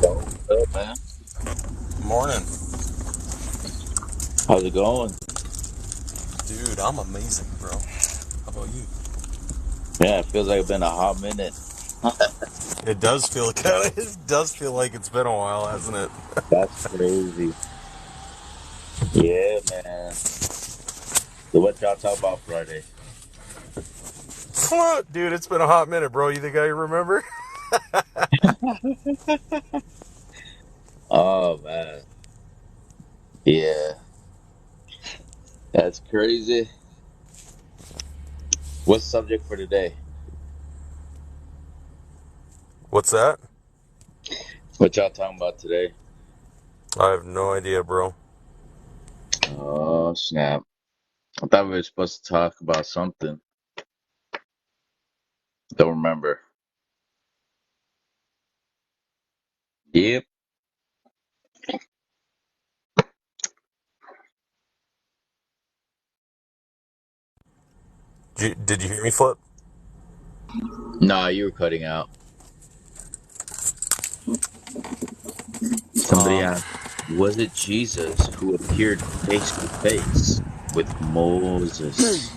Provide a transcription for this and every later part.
Yo, what's up, man? Morning. How's it going? Dude, I'm amazing, bro. How about you? Yeah, it feels like it's been a hot minute. It does feel kind of, it does feel like it's been a while, hasn't it? That's crazy. Yeah, man. So what y'all talk about Friday? Dude, it's been a hot minute, bro. You think I remember? Oh man. Yeah, that's crazy. What's the subject for today? What's that? What y'all talking about today? I have no idea, bro. Oh snap. I thought we were supposed to talk about something. Don't remember. Yep. Did you hear me flip? Nah, you were cutting out. Somebody Um, asked, was it Jesus who appeared face to face with Moses?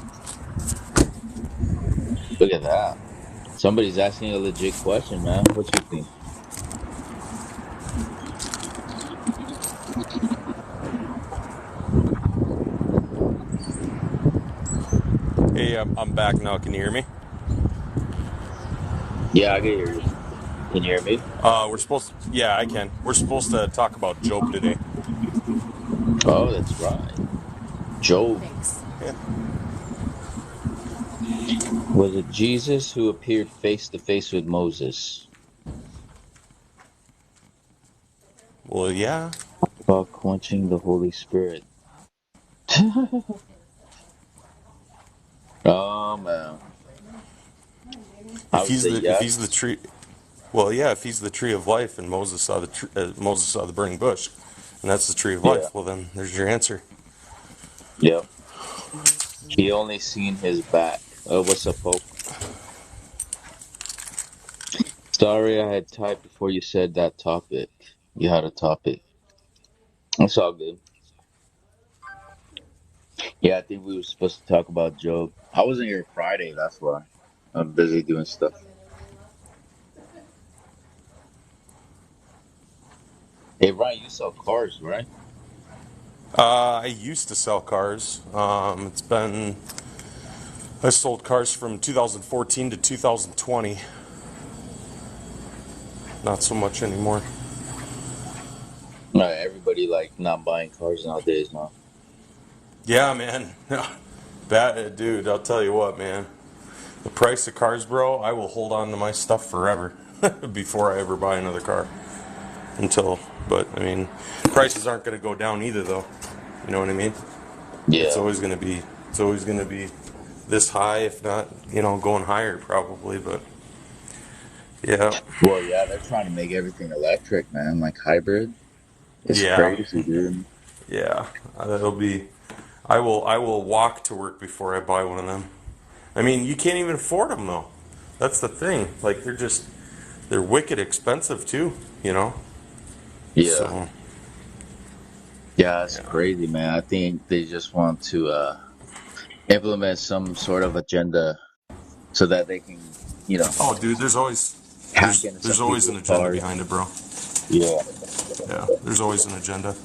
Look at that. Somebody's asking a legit question, man. What you think? hey, I'm back now. Can you hear me? Yeah, I can hear you. Can you hear me? Yeah, I can. We're supposed to talk about Job today. Oh, that's right. Job. Yeah. Was it Jesus who appeared face to face with Moses Well, yeah. while quenching the Holy Spirit? Oh man, I If would he's say the if he's the yes. tree, well, yeah. If he's the tree of life, and Moses saw the burning bush, and that's the tree of Yeah. life. Well, then there's your answer. Yep. He only seen his back. What's up, Pope? Sorry, I had typed before you said that topic. You had a topic. It's all good. Yeah, I think we were supposed to talk about Job. I wasn't here Friday, that's why. I'm busy doing stuff. Hey, Ryan, you sell cars, right? I used to sell cars. I sold cars from 2014 to 2020. Not so much anymore. Everybody like not buying cars nowadays, huh? Yeah, man. Bad dude. I'll tell you what, man. The price of cars, bro. I will hold on to my stuff forever before I ever buy another car. Until, but I mean, prices aren't going to go down either, though. You know what I mean? It's Yeah. always going to be. It's always going to be this high, if not, going higher probably. But yeah, Well, yeah, they're trying to make everything electric, man, like hybrid. It's yeah, crazy, dude. yeah. That'll be. I will walk to work before I buy one of them. I mean, you can't even afford them though. That's the thing. Like they're wicked expensive too. You know. Yeah. So Yeah, it's yeah. crazy, man. I think they just want to implement some sort of agenda so that they can, you know, Oh, dude, there's always hack there's into there's some always an people's agenda cars. behind it, bro. Yeah, Yeah, there's always an agenda.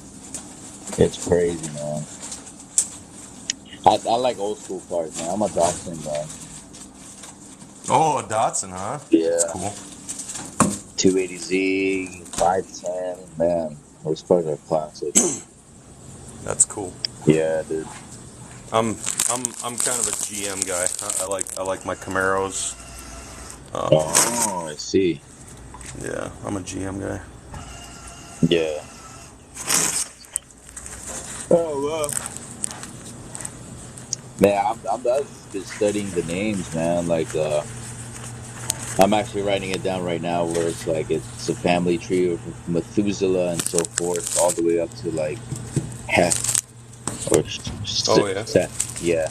it's crazy, man. I like old school cars, man. I'm a Datsun guy. Oh, a Datsun, huh? That's Yeah, cool. 280Z, 510, man. Those cars are classic. That's cool. Yeah, dude. I'm I'm kind of a GM guy. I like my Camaros. Oh, I see. Yeah, I'm a GM guy. Yeah. Oh, well. Man, I've just been studying the names, man. Like, I'm actually writing it down right now where it's like it's a family tree of Methuselah and so forth, all the way up to like Heth or Oh yeah, Seth. Yeah,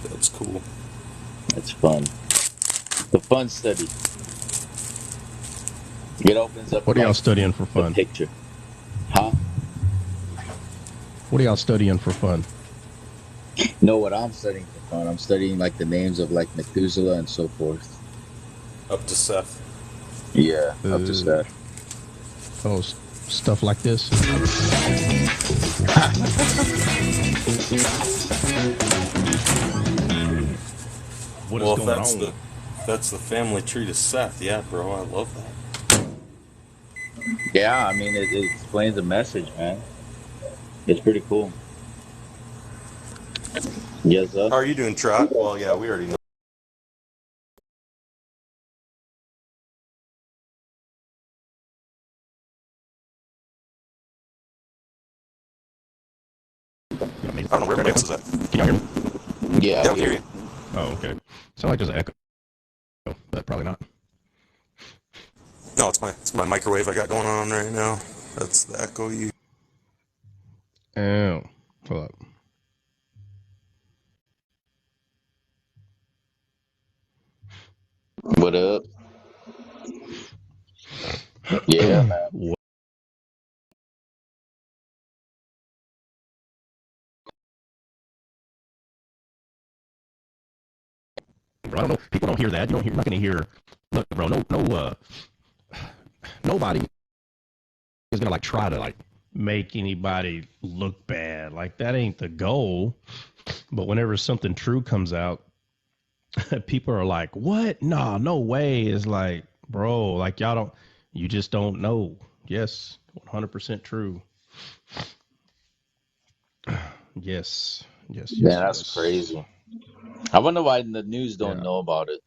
that's cool. it's fun. It's a fun study. It opens up What are y'all like studying for the fun? picture, huh? What are y'all studying for fun? Know what I'm studying for fun? I'm studying like the names of like Methuselah and so forth. Up to Seth. Yeah, up to Uh, Seth. oh, stuff like this. What is Well, if going that's on? the family tree to Seth, yeah, bro, I love that. Yeah, I mean it explains the message, man. It's pretty cool. Yes, sir. How are you doing, Trot? Well, yeah, we already know. I mean, I don't know where my is at. can y'all hear me? Yeah, Yeah, we we can hear hear you. you. Oh, okay. Sound like there's an echo, but probably not. No, it's my microwave I got going on right now. That's the echo you. Oh, hold up. What up? Yeah, man. What? Bro, I don't know. People don't hear that. You don't hear. You're not gonna hear. Look, bro. Nobody is gonna like try to like make anybody look bad. Like that ain't the goal. But whenever something true comes out, people are like, "What? No, no way!" It's like, bro, like y'all don't. You just don't know. Yes, 100% true. Yes, yes, Man, yes, that's yes. crazy. I wonder why the news don't Yeah. know about it.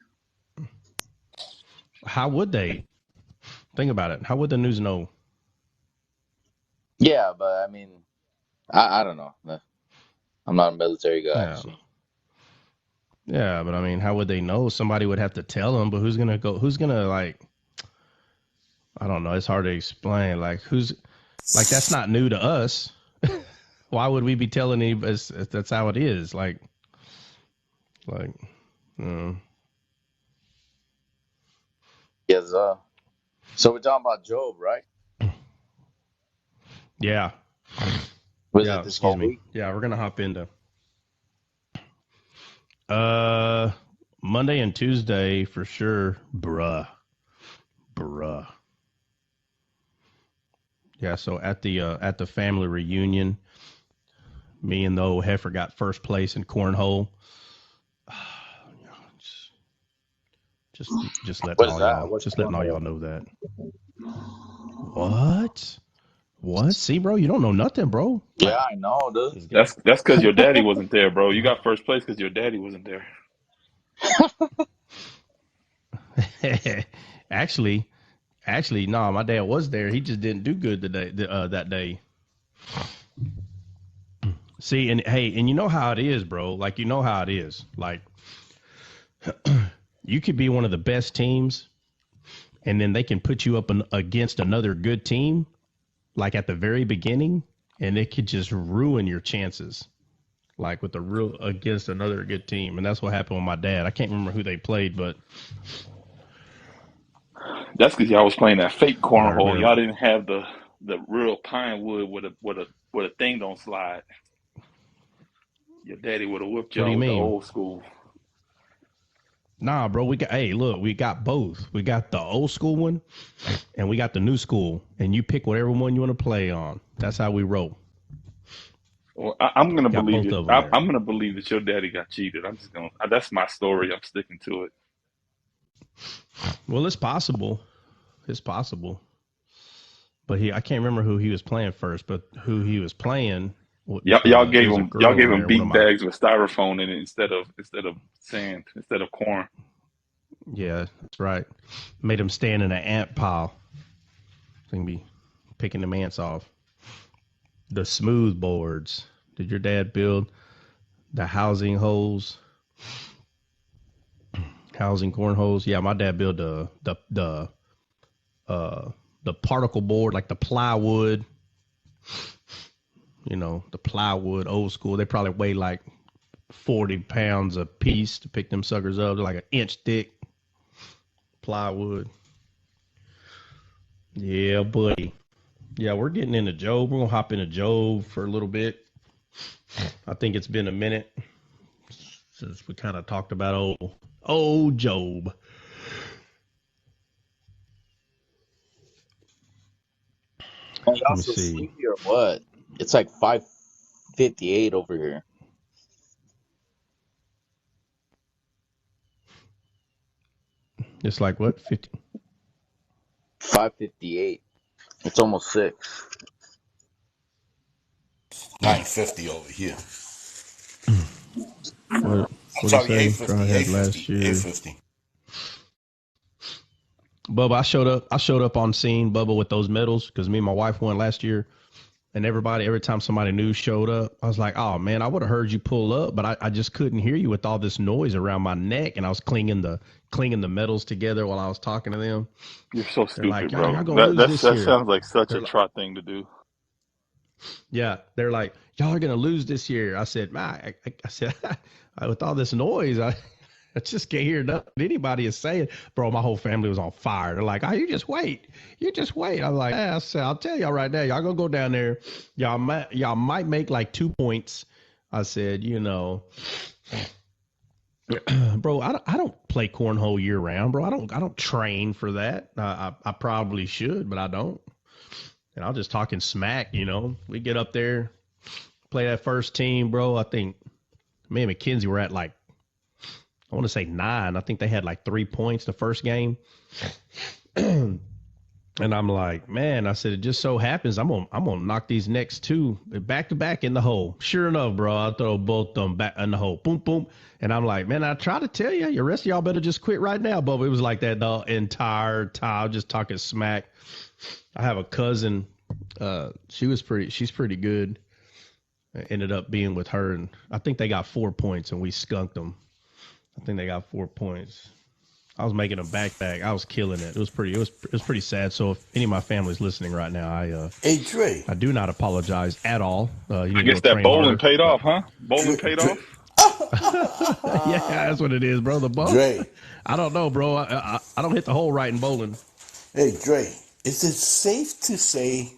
How would they think about it? How would the news know? Yeah, but I mean, I don't know. I'm not a military guy, Yeah. so Yeah, but I mean, how would they know? Somebody would have to tell them, but who's gonna go? Who's gonna like? I don't know. It's hard to explain. Like, who's like that's not new to us. Why would we be telling anybody? That's how it is. Like, mm, yes, so we're talking about Job, right? yeah, Was it yeah. this Excuse whole me. week? Yeah, we're gonna hop into uh Monday and Tuesday for sure, bruh. Yeah. So at the family reunion, me and the old heifer got first place in cornhole. Just letting What is all that? y'all What's just letting all cornhole? y'all know that. What? What? See, bro, you don't know nothing, bro. Yeah, I know, dude. This guy. That's because your daddy wasn't there, bro. You got first place because your daddy wasn't there. actually, actually, no, my dad was there. He just didn't do good today. That day. See, and hey, and you know how it is, bro. Like you know how it is. Like you could be one of the best teams, and then they can put you up against another good team, like at the very beginning, and it could just ruin your chances. Like with the real against another good team, and that's what happened with my dad. I can't remember who they played, That's because y'all was playing that fake but I cornhole. remember. Y'all didn't have the real pine wood with a thing don't slide. Your daddy would have whipped What do y'all you with the mean? old school. Nah, bro. We got. Hey, look, we got both. We got the old school one, and we got the new school. And you pick whatever one you want to play on. That's how we roll. Well, I'm gonna Got believe both it. of them there. I'm gonna believe that your daddy got cheated. I'm just gonna. That's my story. I'm sticking to it. Well, it's possible. It's possible. But I can't remember who he was playing first, but who he was playing. Y'all It gave was a him y'all girl gave on him there. One of beat my. bags with styrofoam in it instead of sand instead of corn. Yeah, that's right. Made him stand in an ant pile. So he can be picking the ants off. The smooth boards. Did your dad build the housing holes? Housing cornholes? Yeah, my dad built uh the particle board, like the plywood. The plywood, old school. They probably weigh like 40 pounds a piece to pick them suckers up. They're like an inch thick plywood. Yeah, buddy. Yeah, we're getting into Job. We're gonna hop into Job for a little bit. I think it's been a minute since we kind of talked about old Job. Oh, y'all Let me so see. sleepy or what? It's like 5:58 over here. It's like what 50? 5:58. It's almost 6. 950 over here. What I'm what do you sorry, say? Try 850, had last 850, year. 850. Bubba, I showed up. I showed up on scene, Bubba, with those medals because me and my wife won last year. And every time somebody new showed up, I was like, oh man, I would have heard you pull up, but I just couldn't hear you with all this noise around my neck, and I was clinging the medals together while I was talking to them. You're so They're like, stupid, y'all bro. gonna That lose that's, this that year. sounds like such a They're like, trot thing to do. yeah, they're like, y'all are gonna lose this year. I said, I said, with all this noise, I just can't hear nothing anybody is saying. Bro, my whole family was on fire. They're like, oh, you just wait. I'm like, I said, I'll tell y'all right now, y'all gonna go down there, y'all might make like 2 points. I said, bro, I don't play cornhole year round, bro. I don't train for that. I probably should, but I don't. And I'm just talking smack. We get up there, play that first team, bro. I think me and McKenzie were at like, I want to say 9. I think they had like 3 points the first game. And I'm like, man, I said, it just so happens I'm gonna knock these next 2 back to back in the hole. Sure enough, bro, I throw both of them back in the hole. Boom, boom. And I'm like, man, I try to tell you, the rest of y'all better just quit right now. But it was like that the entire time, just talking smack. I have a cousin. She's pretty good. I ended up being with her, and I think they got 4 points, and we skunked them. I think they got 4 points. I was making a backpack. I was killing it. It was pretty sad. So if any of my family's listening right now, Hey, Dre. I do not apologize at all. You I need to guess go that train bowling harder. paid But off, huh? Dre, Bowling paid Dre, off. yeah, that's what it is, bro. The ball. Dre. I don't know, bro. I don't hit the hole right in bowling. Hey, Dre. Is it safe to say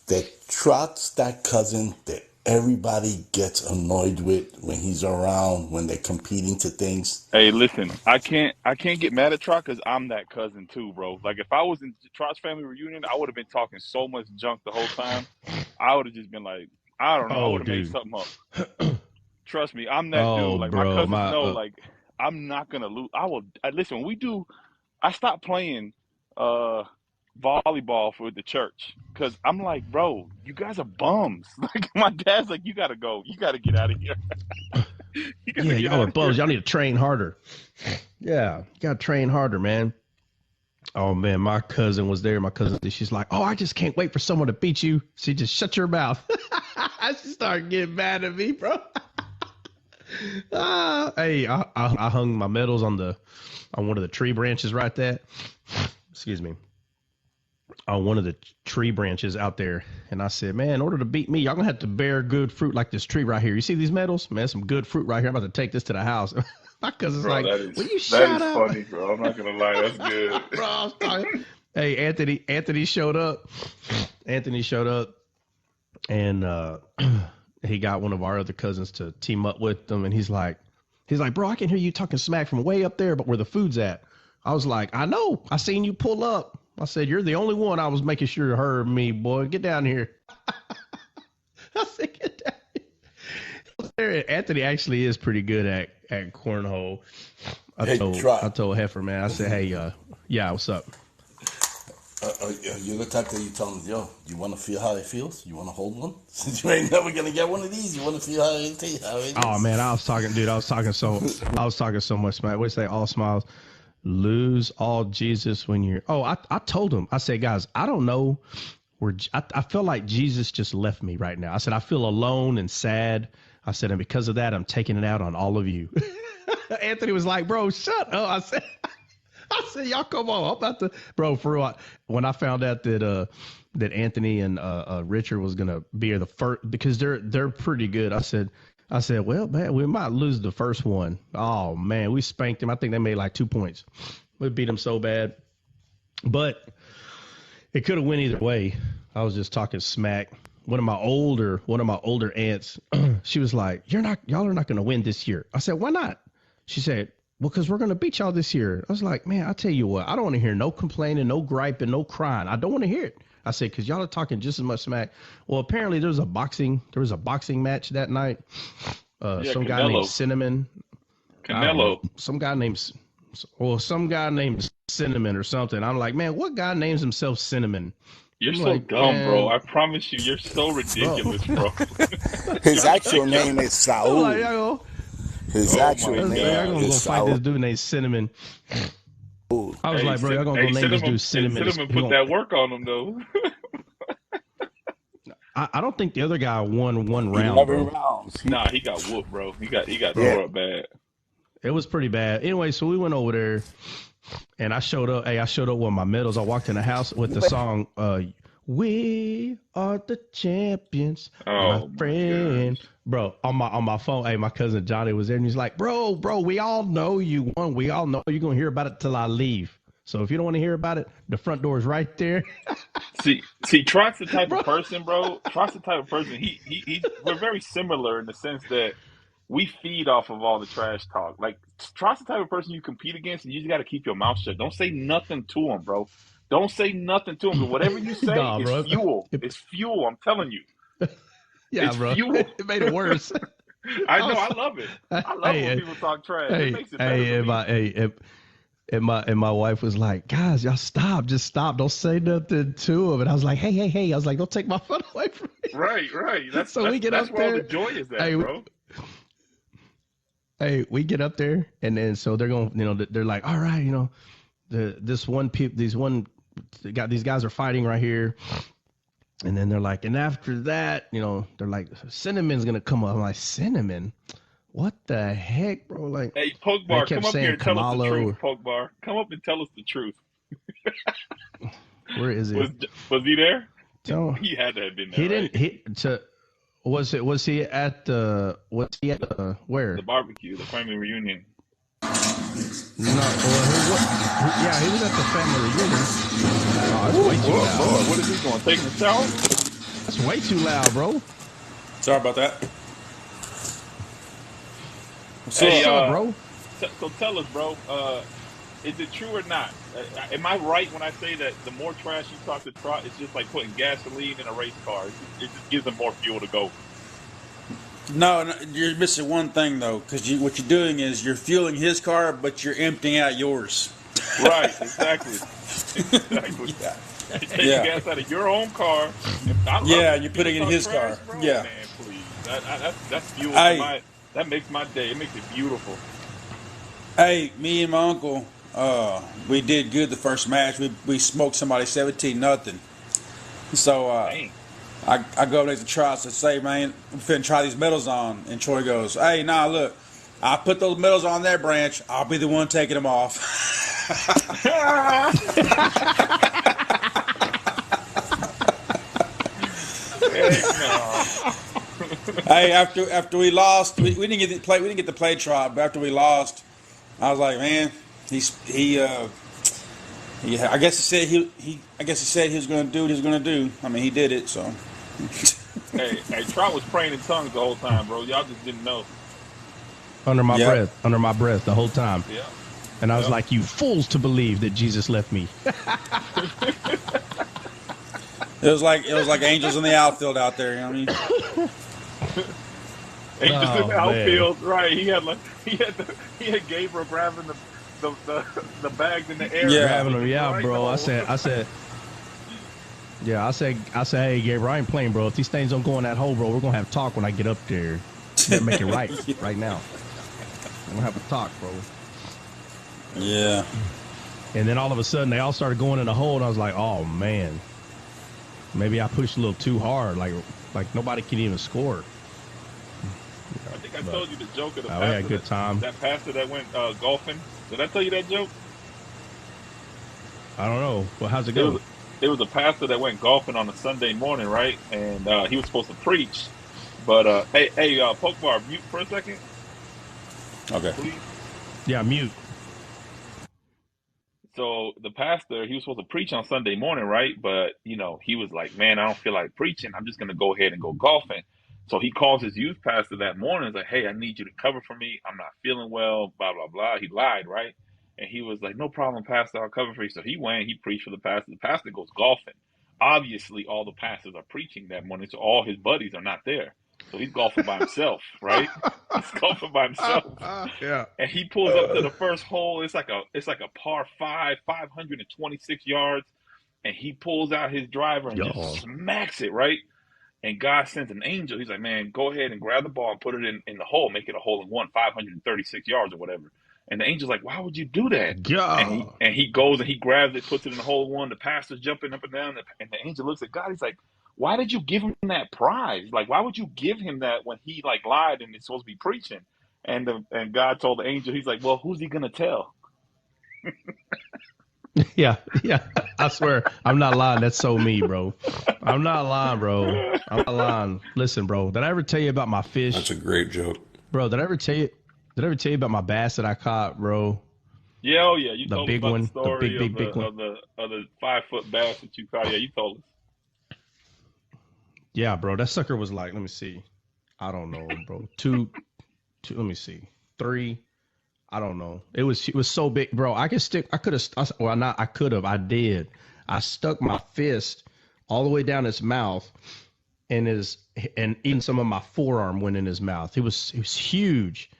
that Trot's that cousin that everybody gets annoyed with when he's around, when they're competing to things? Hey, listen, I can't get mad at Trot because I'm that cousin too, bro. Like if I was in Trot's family reunion, I would have been talking so much junk the whole time. I would have just been like, I don't know, I Oh, would have made dude. something up. Trust me, I'm that Oh, dude. Like my bro. cousins My know, like I'm not gonna lose. Listen. When we do, I stopped playing uh volleyball for the church because I'm like, bro, you guys are bums. Like my dad's like, you gotta go, you gotta get out of here, you gotta yeah, get y'all are out of bums. here. Y'all need to train harder. Yeah, you gotta train harder, man. Oh man, my cousin was there. My cousin, she's like, "Oh, I just can't wait for someone to beat you." She just shut your mouth. She started getting mad at me, bro. Hey, I hung my medals on one of the tree branches right there. Excuse me, on one of the tree branches out there, and I said, "Man, in order to beat me, y'all gonna have to bear good fruit like this tree right here. You see these medals? Man, some good fruit right here. I'm about to take this to the house." My cousin's Bro, like, that is "Will you that shut is up?" funny, bro. I'm not gonna lie, that's good. Bro, I was talking. Hey, Anthony showed up. Anthony showed up, and he got one of our other cousins to team up with them. And he's like, bro, I can hear you talking smack from way up there, but where the food's at. I was like, I know. I seen you pull up. I said, you're the only one I was making sure heard me, boy. Get down here. I said, get down here. Anthony actually is pretty good at cornhole. I Hey, told I Trot. told Heifer, man. I said, hey, yeah, what's up? You're the type that you tell them, yo, you want to feel how it feels? You want to hold one? Since you ain't never going to get one of these, you want to feel how it Oh is? man, I was talking, dude. I was talking so much, man. What do you say? All smiles, lose all Jesus when you're. Oh, I told him. I said, guys, I don't know where. I feel like Jesus just left me right now. I said I feel alone and sad. I said, and because of that, I'm taking it out on all of you. Anthony was like, bro, shut up. I said, y'all come on. I'm about to, bro. For real, when I found out that Anthony and Richard was gonna be the first because they're pretty good. I said, well, man, we might lose the first one. Oh man, we spanked them. I think they made like 2 points. We beat them so bad, but It could have went either way. I was just talking smack. One of my older aunts, she was like, y'all are not gonna win this year. I said, why not? She said, well, because we're gonna beat y'all this year. I was like, man, I tell you what, I don't want to hear no complaining, no griping, no crying. I don't want to hear it. I said, because y'all are talking just as much smack. Well, apparently there was a boxing match that night. Yeah, Some guy named Canelo. Cinnamon. I don't know. Canelo. Some guy named Cinnamon or something. I'm like, man, what guy names himself Cinnamon? You're I'm so like, dumb, bro. man, I promise you, you're so bro. ridiculous, bro. His actual name is I'm like, Saul. His Oh actual my y'all name gonna God. go is fight this Saul. dude named Cinnamon. I was like, bro, y'all gonna go name this dude Cinnamon. Cinnamon put that work on him though. I don't think the other guy won one round, 11 bro. rounds. Nah, he got whooped, bro. He got Bro, tore up bad. it was pretty bad. Anyway, so we went over there, and I showed up. Hey, I showed up with my medals. I walked in the house with the song, "We Are the Champions," my Oh my friend. gosh. Bro, on my phone, hey, my cousin Johnny was there, and he's like, bro, we all know you won. We all know you're gonna hear about it till I leave. So if you don't want to hear about it, the front door is right there. See, Trot's the type Bro, of person, bro. Trot's the type of person. We're very similar in the sense that we feed off of all the trash talk. Like Trot's the type of person you compete against, and you just got to keep your mouth shut. Don't say nothing to him, bro. Don't say nothing to him. But whatever you say nah, is bro. fuel. It's fuel. I'm telling you, Yeah, it's bro. fuel. It made it worse. I I know. was I love it. I love it when hey, people talk trash. It hey, makes it better hey, for and me. my wife was like, guys, y'all stop, just stop, don't say nothing to him. And I was like, hey, I was like, don't take my phone away from me. Right, right. That's So that's we get that's up where all the there. joy is at, Hey, bro. we get up there, and then so they're going, they're like, all right, these guys are fighting right here. And then they're like, and after that, they're like, Cinnamon's gonna come up. I'm like, Cinnamon? What the heck, bro? Like, Hey, Poke they Bar, kept come up here saying and tell us the truth, Kamalo. Poke Bar. Come up and tell us the truth. Where is Was it? was he there? Tell He had to have been there, he right? didn't hit to. Was he at the? Was he at The where? barbecue, the family reunion. No, yeah, he was at the family reunion. Oh, that's Woo, way too whoa, loud. Lord, what is he doing? Taking a shower? That's way too loud, bro. Sorry about that. What's Hey, What's up? up, bro? so tell us, bro. Is it true or not? Am I right when I say that the more trash you talk to Trot, it's just like putting gasoline in a race car? It just gives him more fuel to go. No, no, you're missing one thing though, because what you're doing is you're fueling his car, but you're emptying out yours. Right, exactly, exactly. Yeah, You're taking yeah, gas out of your own car, and I love yeah. it And when you're people putting it in talk his trash, car. bro. Yeah. Man, please, that's fuel to Hey, my. That makes my day. It makes it beautiful. hey, me and my uncle, we did good the first match. We smoked somebody 17-0. So Dang. I go up next to Troy and say, man, I'm finna try these medals on. And Troy goes, hey, nah, look, I put those medals on that branch. I'll be the one taking them off. Heck no. Hey, after we lost, we didn't get to play. We didn't get to play Trot, but after we lost, I was like, man, I guess he said he was going to do what he was going to do. I mean, he did it. So Hey, Trot was praying in tongues the whole time, bro. Y'all just didn't know. yep. Under my breath the whole time. Yeah, And I was yeah. like, you fools to believe that Jesus left me. It was like angels in the outfield out there. You know what I mean? Angels in Oh the man. outfield, right? He had Gabriel grabbing the bags in the air and Yeah. Grabbing putting them, them yeah, right in the bro. hole. Hey, Gabriel, I ain't playing, bro. If these things don't go in that hole, bro, we're gonna have a talk when I get up there. You better make it right now. We're gonna have a talk, bro. Yeah. And then all of a sudden, they all started going in the hole, and I was like, oh man, maybe I pushed a little too hard. Like nobody can even score. I think I But told you the joke of the we had a pastor good time. that pastor that went golfing. Did I tell you that joke? I don't know. Well, how's it It go? was it was a pastor that went golfing on a Sunday morning, right? And he was supposed to preach, but hey, Poke Bar, mute for a second, Okay. please. Yeah, mute. So the pastor, he was supposed to preach on Sunday morning, right? But he was like, man, I don't feel like preaching. I'm just gonna go ahead and go golfing. So he calls his youth pastor that morning. He's like, hey, I need you to cover for me. I'm not feeling well. Blah blah blah. He lied, right? And he was like, no problem, pastor. I'll cover for you. So he went. He preached for the pastor. The pastor goes golfing. Obviously, all the pastors are preaching that morning, so all his buddies are not there. So he's golfing by himself, right? He's golfing by himself. Yeah. And he pulls up to the first hole. It's like a par five, 526 yards. And he pulls out his driver and just Yo. smacks it, right? And God sends an angel. He's like, man, go ahead and grab the ball and put it in the hole, make it a hole in one, 536 yards or whatever. And the angel's like, why would you do that? Yeah. And he goes and he grabs it, puts it in the hole in one. The pastor's jumping up and down. And the angel looks at God. He's like, why did you give him that prize? Like, why would you give him that when he like lied and he's supposed to be preaching? And God told the angel, he's like, well, who's he going to tell? Yeah. Yeah. I swear, I'm not lying. That's so me, bro. I'm not lying, bro. I'm not lying. Listen, bro. Did I ever tell you about my fish? That's a great joke. Bro, did I ever tell you about my bass that I caught, bro? Yeah, oh yeah. You The told big us about one. the story The big one. of the 5-foot bass that you caught. Yeah, you told us. Yeah, bro. That sucker was like, let me see. I don't know, bro. Two, let me see. 3. I don't know. It was so big, bro. I did. I stuck my fist all the way down his mouth and even some of my forearm went in his mouth. It was huge.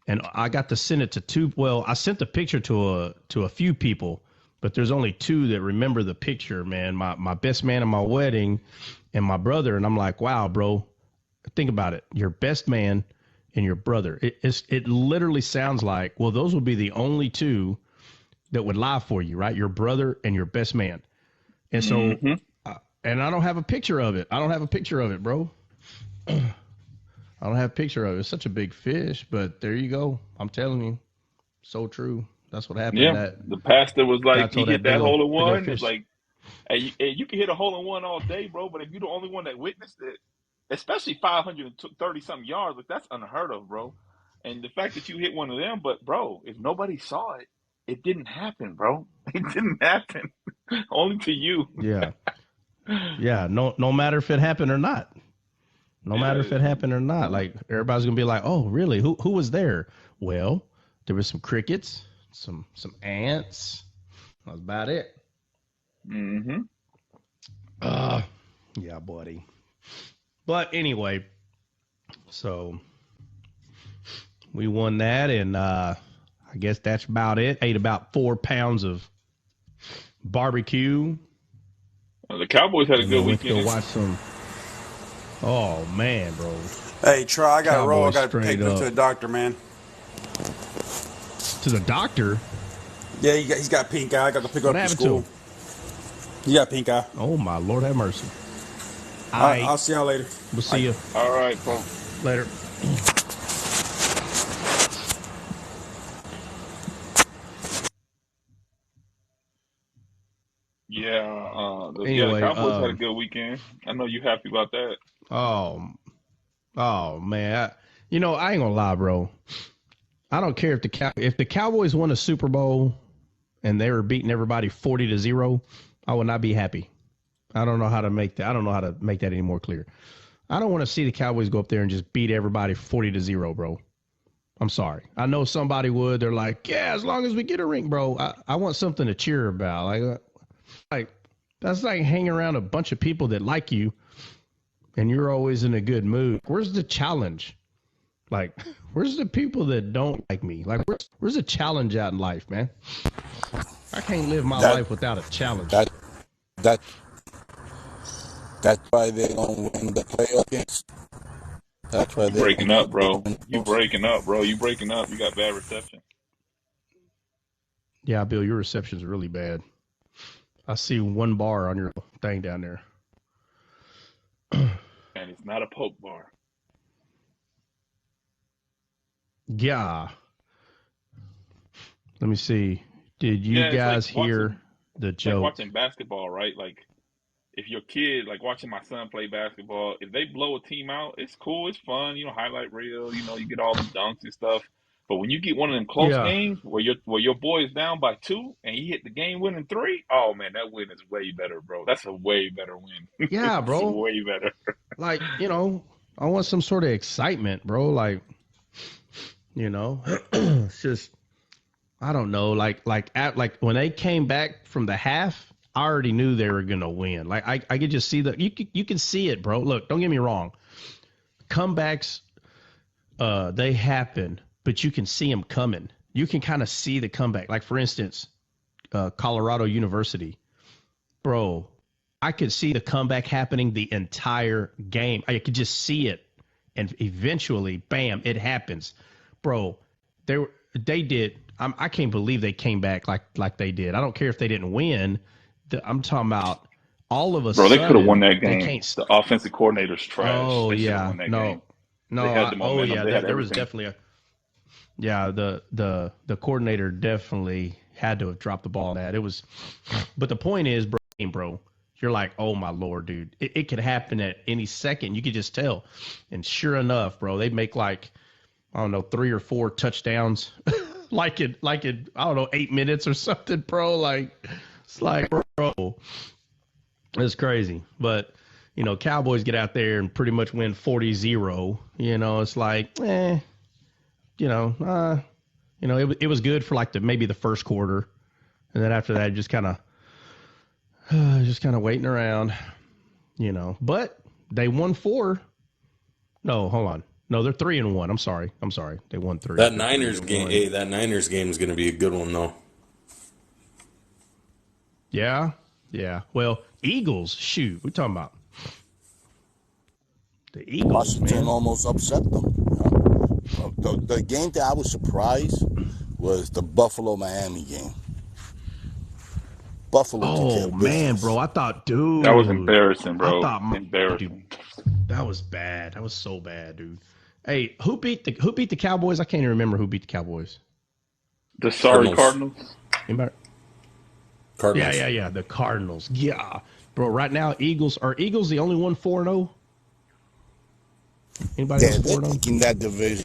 And I got to send it to 2. Well, I sent the picture to a few people, but there's only 2 that remember the picture, man. My best man at my wedding and my brother. And I'm like, wow, bro, think about it. Your best man and your brother. It literally sounds like, well, those would be the only 2 that would lie for you, right? Your brother and your best man. And so, and I don't have a picture of it. I don't have a picture of it, bro. I don't have a picture of it. It's such a big fish, but there you go. I'm telling you, so true. That's what happened. Yeah, the pastor was like, he hit that hole in big old one. It's fish. like, hey, you can hit a hole in one all day, bro. But if you're the only one that witnessed it, especially 530 something yards, like that's unheard of, bro. And the fact that you hit one of them, but bro, if nobody saw it, it didn't happen, bro. It didn't happen. Only to you. Yeah. Yeah. No matter if it happened or not. No matter if it happened or not. Like everybody's gonna be like, oh, really? Who was there? Well, there was some crickets, some ants. That's about it. Mm-hmm. Yeah, buddy. But anyway, so we won that, and I guess that's about it. Ate about 4 pounds of barbecue. The Cowboys had a good Went to weekend. go watch some. Oh man, bro. Hey, Troy, I got to roll. I got to Cowboys take straight them up. to the doctor, man. To the doctor? Yeah, he's got pink eye. I got to pick What up to happened to school. him? He got pink eye. Oh my Lord, have mercy. I'll see y'all later. We'll see you All right, bro. later. Yeah, the Anyway, Cowboys had a good weekend. I know you happy about that. Oh man. I ain't gonna lie, bro. I don't care if the Cowboys won a Super Bowl and they were beating everybody 40-0, I would not be happy. I don't know how to make that. I don't know how to make that any more clear. I don't want to see the Cowboys go up there and just beat everybody 40-0, bro. I'm sorry. I know somebody would. They're like, yeah, as long as we get a ring, bro. I want something to cheer about. Like that's like hanging around a bunch of people that like you and you're always in a good mood. Where's the challenge? Like, where's the people that don't like me? Like, where's the challenge out in life, man? I can't live my life without a challenge. That's why they don't win the playoff games. That's why You they breaking don't up, bro. win the You playoffs. breaking up, bro. You breaking up. You got bad reception. Yeah, Bill, your reception's really bad. I see one bar on your thing down there. And it's not a poke bar. Yeah. Let me see. Did you Yeah, guys it's like hear the It's like joke? watching basketball, right? Like if your kid, like watching my son play basketball, if they blow a team out, it's cool, it's fun, highlight reel, you get all the dunks and stuff. But when you get one of them close Yeah. games where your boy is down by 2 and he hit the game winning 3, oh man, that win is way better, bro. That's a way better win. Yeah, It's bro. way better. Like, I want some sort of excitement, bro. Like, it's just, I don't know. Like when they came back from the half, I already knew they were gonna win. Like I could just see you can see it, bro. Look, don't get me wrong. Comebacks, they happen, but you can see them coming. You can kind of see the comeback. Like for instance, Colorado University, bro. I could see the comeback happening the entire game. I could just see it, and eventually, bam, it happens, bro. They did. I can't believe they came back like they did. I don't care if they didn't win. I'm talking about all of a Bro, they sudden could have won that they game. can't. The offensive coordinator's trash. Oh They should have yeah, won that no, game. They had the oh momentum. yeah. They had There was everything. definitely the coordinator definitely had to have dropped the ball on that. It was, but the point is, bro, you're like, oh my Lord, dude, it could happen at any second. You could just tell, and sure enough, bro, they make like, I don't know, 3 or 4 touchdowns, like it, I don't know, 8 minutes or something, bro. Like, it's like, bro, it's crazy. But, Cowboys get out there and pretty much win 40-0. It's like, it was good for like maybe the first quarter. And then after that, just kind of waiting around, but they won 4. No, hold on. No, they're 3-1. I'm sorry. They won 3. That Niners game, that Niners game is going to be a good one, though. Yeah. Well, Eagles, shoot, we're talking about the Eagles, Washington man. almost upset them. The game that I was surprised was the Buffalo-Miami game. Buffalo took care Oh of man, business. bro, I thought, dude, That was embarrassing, bro. I thought, Embarrassing. dude, that was bad. That was so bad, dude. Hey, who beat the Cowboys? I can't even remember who beat the Cowboys. The sorry Cardinals. Anybody? Cardinals. Yeah. The Cardinals. Yeah, bro. Right now, are Eagles the only one 4-0? Anybody else They're 4-0? taking that division.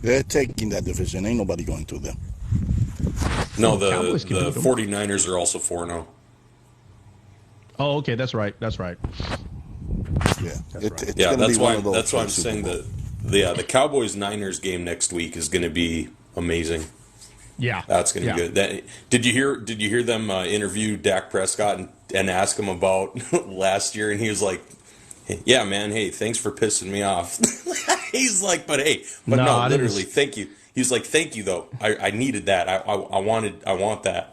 They're taking that division. Ain't nobody going through them. No, The the Cowboys can beat 'em. 49ers are also 4-0. Oh, okay, that's right. Yeah, it's Yeah, gonna that's be why one of those that's why I'm Super saying Bowl. the Cowboys-Niners game next week is going to be amazing. Yeah, That's going to be good. Did you hear them interview Dak Prescott and ask him about last year? And he was like, "Yeah, man. Hey, thanks for pissing me off." He's like, "But no, literally, thank you." He's like, "Thank you, though. I needed that. I want that."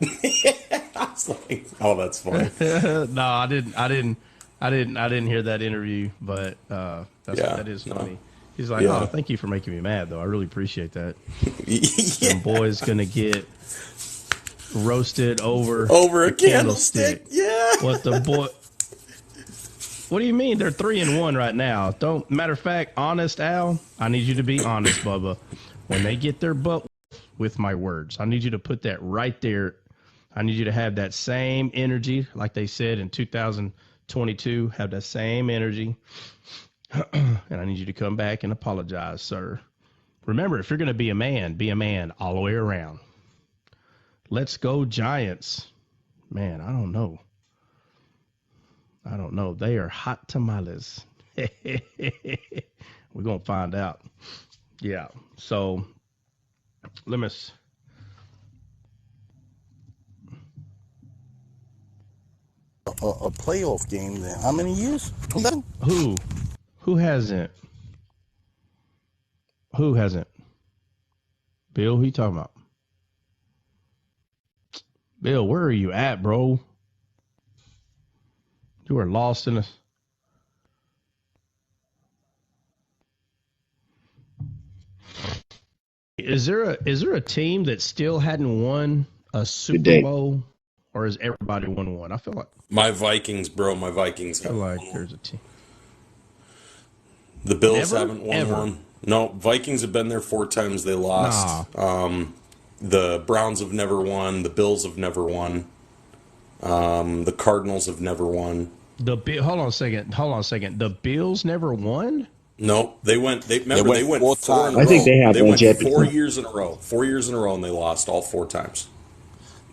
I was like, "Oh, that's funny." No, I didn't hear that interview, but that is funny. He's like, Yeah. "Oh, thank you for making me mad, though. I really appreciate that." Yeah. Them boys gonna get roasted over a candlestick. Yeah. What do you mean? They're 3-1 right now. Matter of fact, honest Al, I need you to be honest, Bubba. When they get their butt with my words, I need you to put that right there. I need you to have that same energy, like they said in 2022. Have that same energy, and I need you to come back and apologize, sir. Remember, if you're going to be a man all the way around. Let's go Giants. Man, I don't know. They are hot tamales. We're going to find out. Yeah. So, let me... A playoff game then. How many years? 11? Who hasn't? Bill, who you talking about? Bill, where are you at, bro? You are lost in us. Is there a team that still hadn't won a Super Bowl, or is everybody won one? I feel like My Vikings, bro. My Vikings. I feel like there's a team. The Bills Never? haven't won Ever? one. No, Vikings have been there 4 times. They lost. The Browns have never won. The Bills have never won. The Cardinals have never won. Hold on a second. The Bills never won? No, they went. They They remember they went went four four in a I times. think row. they have They one went championship. 4 years in a row. 4 years in a row, and they lost all 4 times.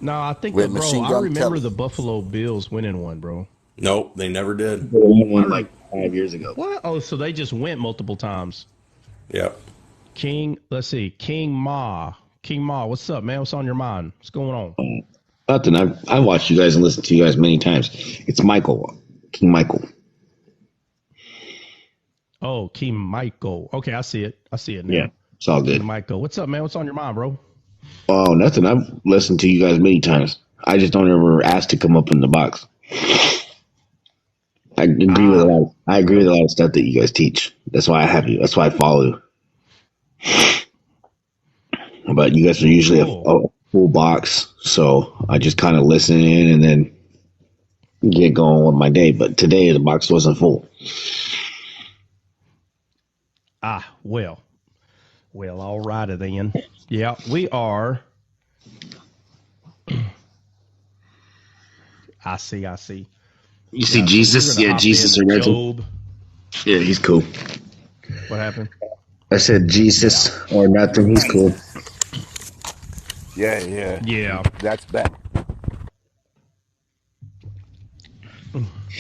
No, I think With bro, Machine I Gun remember Kelly. the Buffalo Bills winning one, bro. Nope, they never did. They won I one rem- like 5 years ago. what? Oh, so they just went multiple times. Yep. Let's see, King Ma, what's up, man? What's on your mind? What's going on? Nothing. I've watched you guys and listened to you guys many times. It's Michael, King Michael. Oh, King Michael. Okay, I see it. I see it Yeah, now. it's all King good. Michael. What's up, man? What's on your mind, bro? Oh, nothing. I've listened to you guys many times. I just don't ever ask to come up in the box. I agree with a Ah, lot. I agree with well, a lot of stuff that you guys teach. That's why I have you. That's why I follow you. But you guys are usually cool. a full box, so I just kind of listen in and then get going with my day. But today the box wasn't full. Well, all righty then. Yeah, we are. I see. You see Yeah, so we're Jesus? gonna Yeah, hop Jesus into or nothing. Job. Yeah, he's cool. What happened? I said Yeah, Jesus or nothing. He's cool. Yeah. yeah, That's back.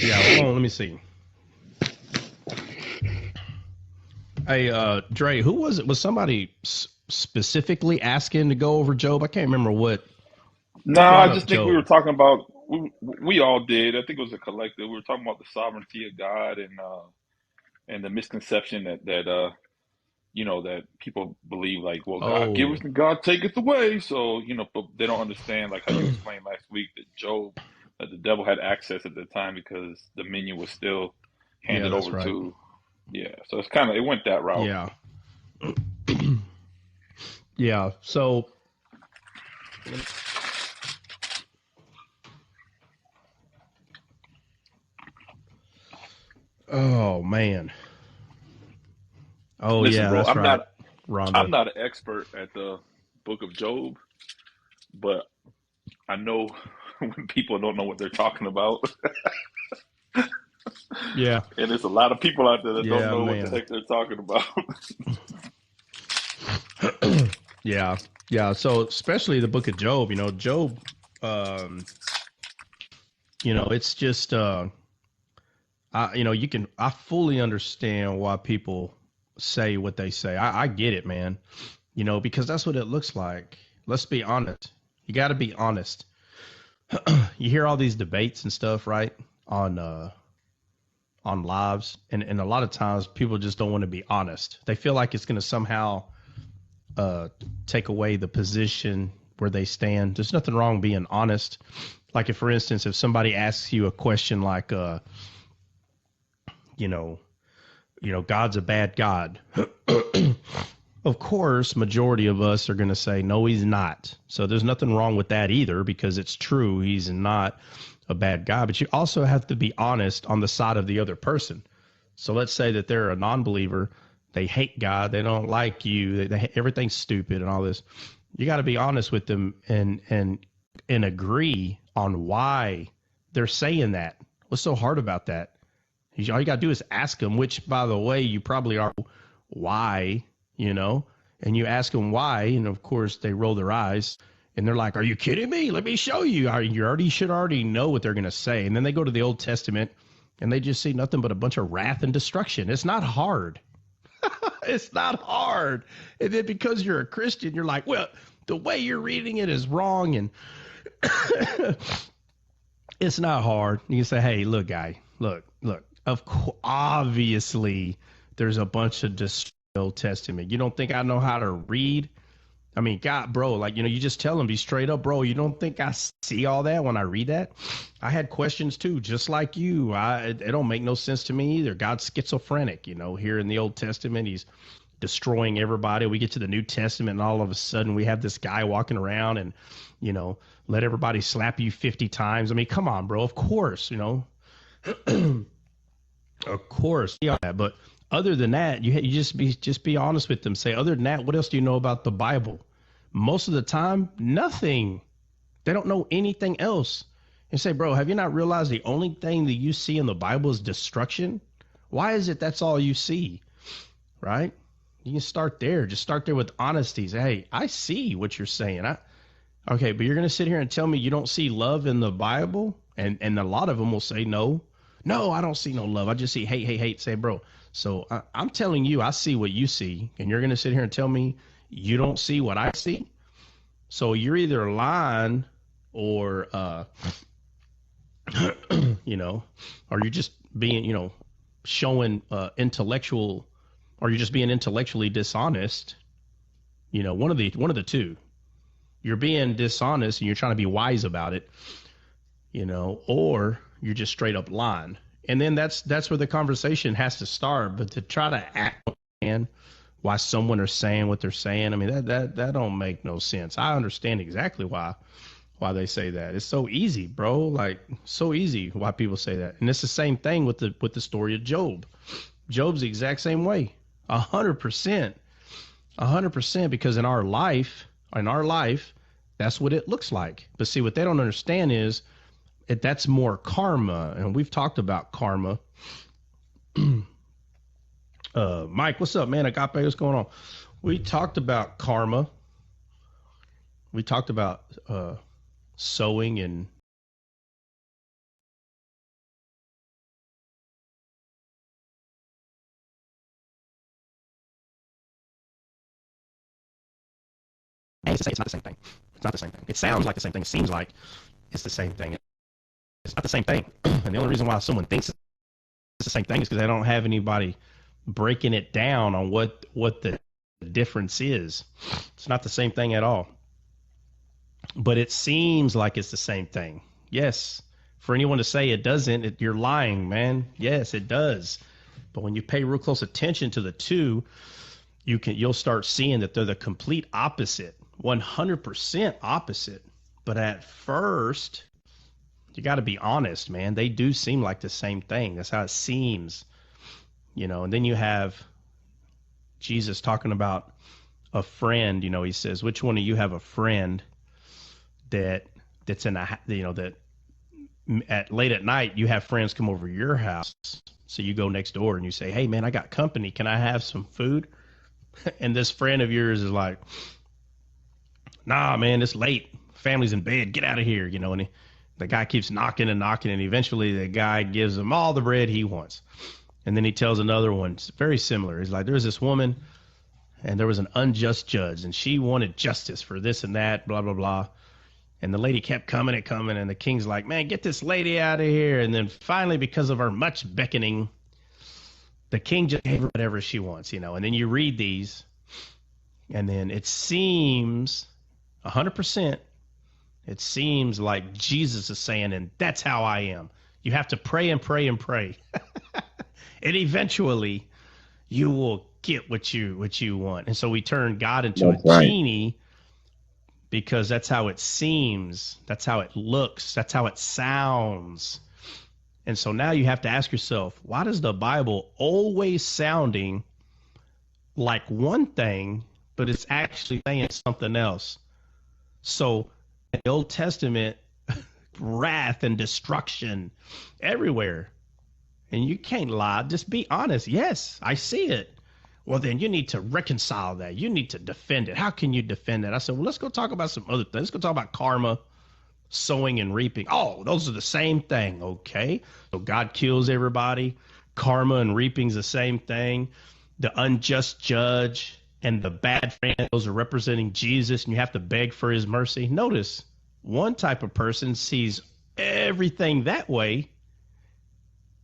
yeah. Hold on, let me see. Hey, Dre, who was it? Was somebody specifically asking to go over Job? I can't remember No, what I brought up just think we were Job. talking about we all did. I think it was a collective. We were talking about the sovereignty of God and the misconception that that people believe like, well, God Oh, giveth and God taketh away. So but they don't understand like how you explained last week that that the devil had access at the time because the minion was still yeah, handed that's over right. to. Yeah, so it went that route. Yeah, yeah. So, oh man. Oh Listen, yeah, bro, that's right, I'm Rhonda. not an expert at the book of Job, but I know when people don't know what they're talking about, Yeah, and there's a lot of people out there that don't yeah, know what the man. heck they're talking about. Yeah, yeah. So especially the book of Job, Job, um, it's just, I fully understand why people say what they say. I get it, man. Because that's what it looks like. Let's be honest. You got to be honest. You hear all these debates and stuff, right? On lives, and a lot of times people just don't want to be honest. They feel like it's going to somehow take away the position where they stand. There's nothing wrong being honest. Like, if, for instance, if somebody asks you a question like, you know, God's a bad God. Of course, majority of us are going to say, no, he's not. So there's nothing wrong with that either, because it's true. He's not a bad guy. But you also have to be honest on the side of the other person. So let's say that they're a non-believer. They hate God. They don't like you. Everything's stupid and all this. You got to be honest with them and agree on why they're saying that. What's so hard about that? All you got to do is ask them, which, by the way, you probably are. Why, and you ask them why. And of course, they roll their eyes and they're like, are you kidding me? Let me show you. You should already know what they're going to say. And then they go to the Old Testament and they just see nothing but a bunch of wrath and destruction. It's not hard. It's not hard. And then because you're a Christian, you're like, well, the way you're reading it is wrong. And it's not hard. You can say, hey, look, guy, look. Obviously, there's a bunch of Old Testament. You don't think I know how to read? I mean, God, bro, like, you just tell them, be straight up, bro. You don't think I see all that when I read that? I had questions too, just like you. It don't make no sense to me either. God's schizophrenic, here in the Old Testament, he's destroying everybody. We get to the New Testament and all of a sudden we have this guy walking around and, let everybody slap you 50 times. I mean, come on, bro. Of course, of course. Yeah, but other than that, you just be honest with them. Say, other than that, what else do you know about the Bible? Most of the time, nothing. They don't know anything else. And say, bro, have you not realized the only thing that you see in the Bible is destruction? Why is it that's all you see? right? You can start there. Just start there with honesty. Say, hey, I see what you're saying. Okay, but you're going to sit here and tell me you don't see love in the Bible? And a lot of them will say, no, I don't see no love. I just see hate, hate, hate. Say, bro, so I'm telling you, I see what you see. And you're going to sit here and tell me you don't see what I see? So you're either lying or, or you're just being, showing intellectual, or you're just being intellectually dishonest. One of the two. You're being dishonest and you're trying to be wise about it, or you're just straight up lying. And then that's where the conversation has to start. But to try to act man why someone is saying what they're saying, I mean that don't make no sense. I understand exactly why they say that. It's so easy, bro. Like so easy why people say that. And it's the same thing with the story of Job. Job's the exact same way. 100%. 100%, because in our life, that's what it looks like. But see, what they don't understand is that's more karma. And we've talked about karma. Mike, what's up, man? Agape, what's going on? We talked about karma. We talked about sowing and it's not the same thing. It's not the same thing. It sounds like the same thing. It seems like it's the same thing. It's not the same thing. And the only reason why someone thinks it's the same thing is because they don't have anybody breaking it down on what the difference is. It's not the same thing at all. But it seems like it's the same thing. Yes. For anyone to say it doesn't, you're lying, man. Yes, it does. But when you pay real close attention to the two, you'll start seeing that they're the complete opposite. 100% opposite. But at first, you got to be honest, man. They do seem like the same thing. That's how it seems. And then you have Jesus talking about a friend. He says, which one of you have a friend that's in a, that at late at night, you have friends come over to your house. So you go next door and you say, hey, man, I got company. Can I have some food? And this friend of yours is like, nah, man, it's late. Family's in bed. Get out of here. And the guy keeps knocking and knocking. And eventually the guy gives him all the bread he wants. And then he tells another one, it's very similar. He's like, there's this woman and there was an unjust judge and she wanted justice for this and that, blah, blah, blah. And the lady kept coming and coming. And the king's like, man, get this lady out of here. And then finally, because of her much beckoning, the king just gave her whatever she wants, And then you read these, and then it seems 100%, it seems like Jesus is saying, and that's how I am. You have to pray and pray and pray. And eventually you will get what you want. And so we turn God into a genie because that's how it seems. That's how it looks. That's how it sounds. And so now you have to ask yourself, why does the Bible always sounding like one thing, but it's actually saying something else? So in the Old Testament, wrath and destruction everywhere. And you can't lie. Just be honest. Yes, I see it. Well, then you need to reconcile that. You need to defend it. How can you defend it? I said, well, let's go talk about some other things. Let's go talk about karma, sowing and reaping. Oh, those are the same thing. Okay. So God kills everybody. Karma and reaping is the same thing. The unjust judge and the bad friend, those are representing Jesus, and you have to beg for his mercy. Notice one type of person sees everything that way,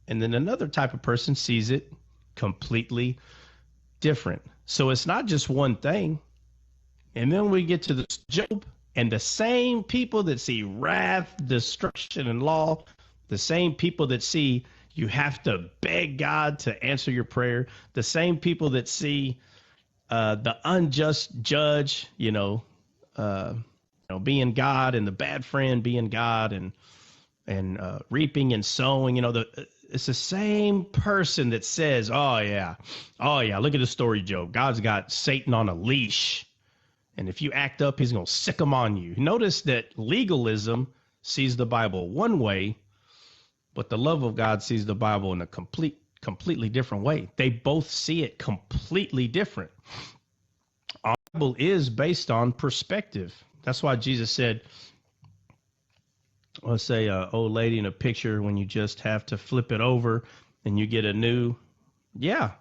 and then another type of person sees it completely different. So it's not just one thing. And then we get to the Job, and the same people that see wrath, destruction, and law, the same people that see you have to beg God to answer your prayer, the same people that see the unjust judge, being God, and the bad friend being God, and reaping and sowing, it's the same person that says, oh yeah, look at the story, Job. God's got Satan on a leash. And if you act up, he's going to sick him on you. Notice that legalism sees the Bible one way, but the love of God sees the Bible in a complete completely different way. They both see it completely different. Our Bible is based on perspective. That's why Jesus said, let's say an old lady in a picture, when you just have to flip it over and you get a new, yeah,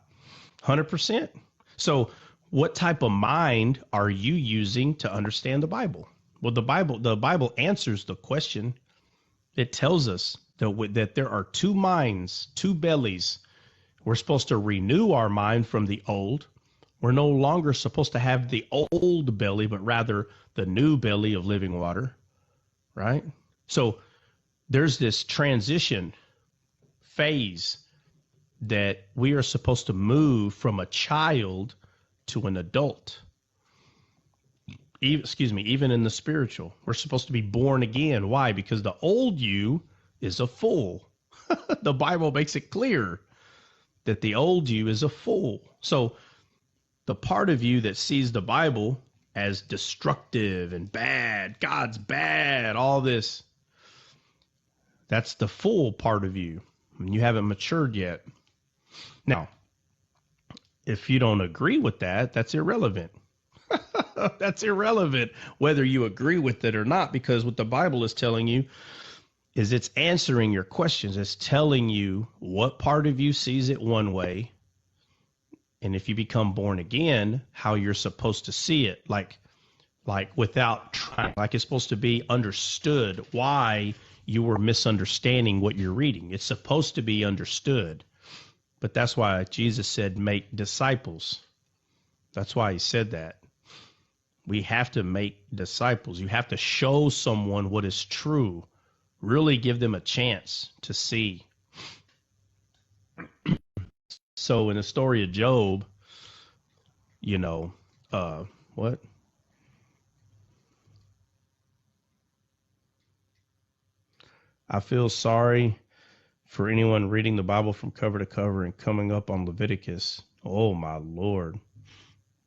100%. So what type of mind are you using to understand the Bible? Well, the Bible answers the question. It tells us that there are two minds, two bellies. We're supposed to renew our mind from the old. We're no longer supposed to have the old belly, but rather the new belly of living water, right? So there's this transition phase that we are supposed to move from a child to an adult. Even in the spiritual, we're supposed to be born again. Why? Because the old you is a fool. The Bible makes it clear that the old you is a fool. So the part of you that sees the Bible as destructive and bad, God's bad, all this, that's the fool part of you. And you haven't matured yet. Now, if you don't agree with that, that's irrelevant. That's irrelevant whether you agree with it or not, because what the Bible is telling you is it's answering your questions. It's telling you what part of you sees it one way, and if you become born again, how you're supposed to see it, like without trying, like it's supposed to be understood why you were misunderstanding what you're reading. It's supposed to be understood. But that's why Jesus said, make disciples. That's why he said that. We have to make disciples. You have to show someone what is true. Really give them a chance to see. So in the story of Job, what? I feel sorry for anyone reading the Bible from cover to cover and coming up on Leviticus. Oh, my Lord.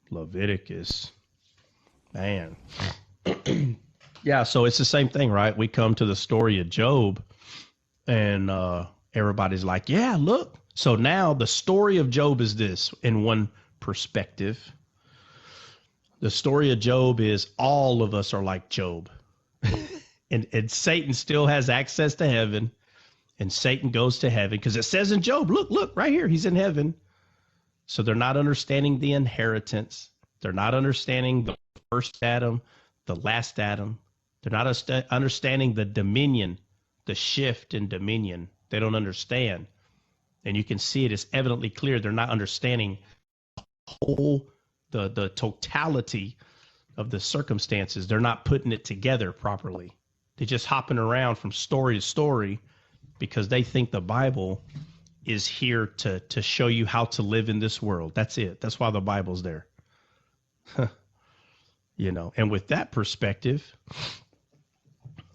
Leviticus. Man. Yeah, so it's the same thing, right? We come to the story of Job, and everybody's like, yeah, look. So now the story of Job is this in one perspective. The story of Job is all of us are like Job. and Satan still has access to heaven, and Satan goes to heaven because it says in Job, look, right here, he's in heaven. So they're not understanding the inheritance. They're not understanding the first Adam, the last Adam. They're not understanding the dominion, the shift in dominion. They don't understand. And you can see it is evidently clear. They're not understanding the totality of the circumstances. They're not putting it together properly. They're just hopping around from story to story because they think the Bible is here to show you how to live in this world. That's it. That's why the Bible's there. And with that perspective,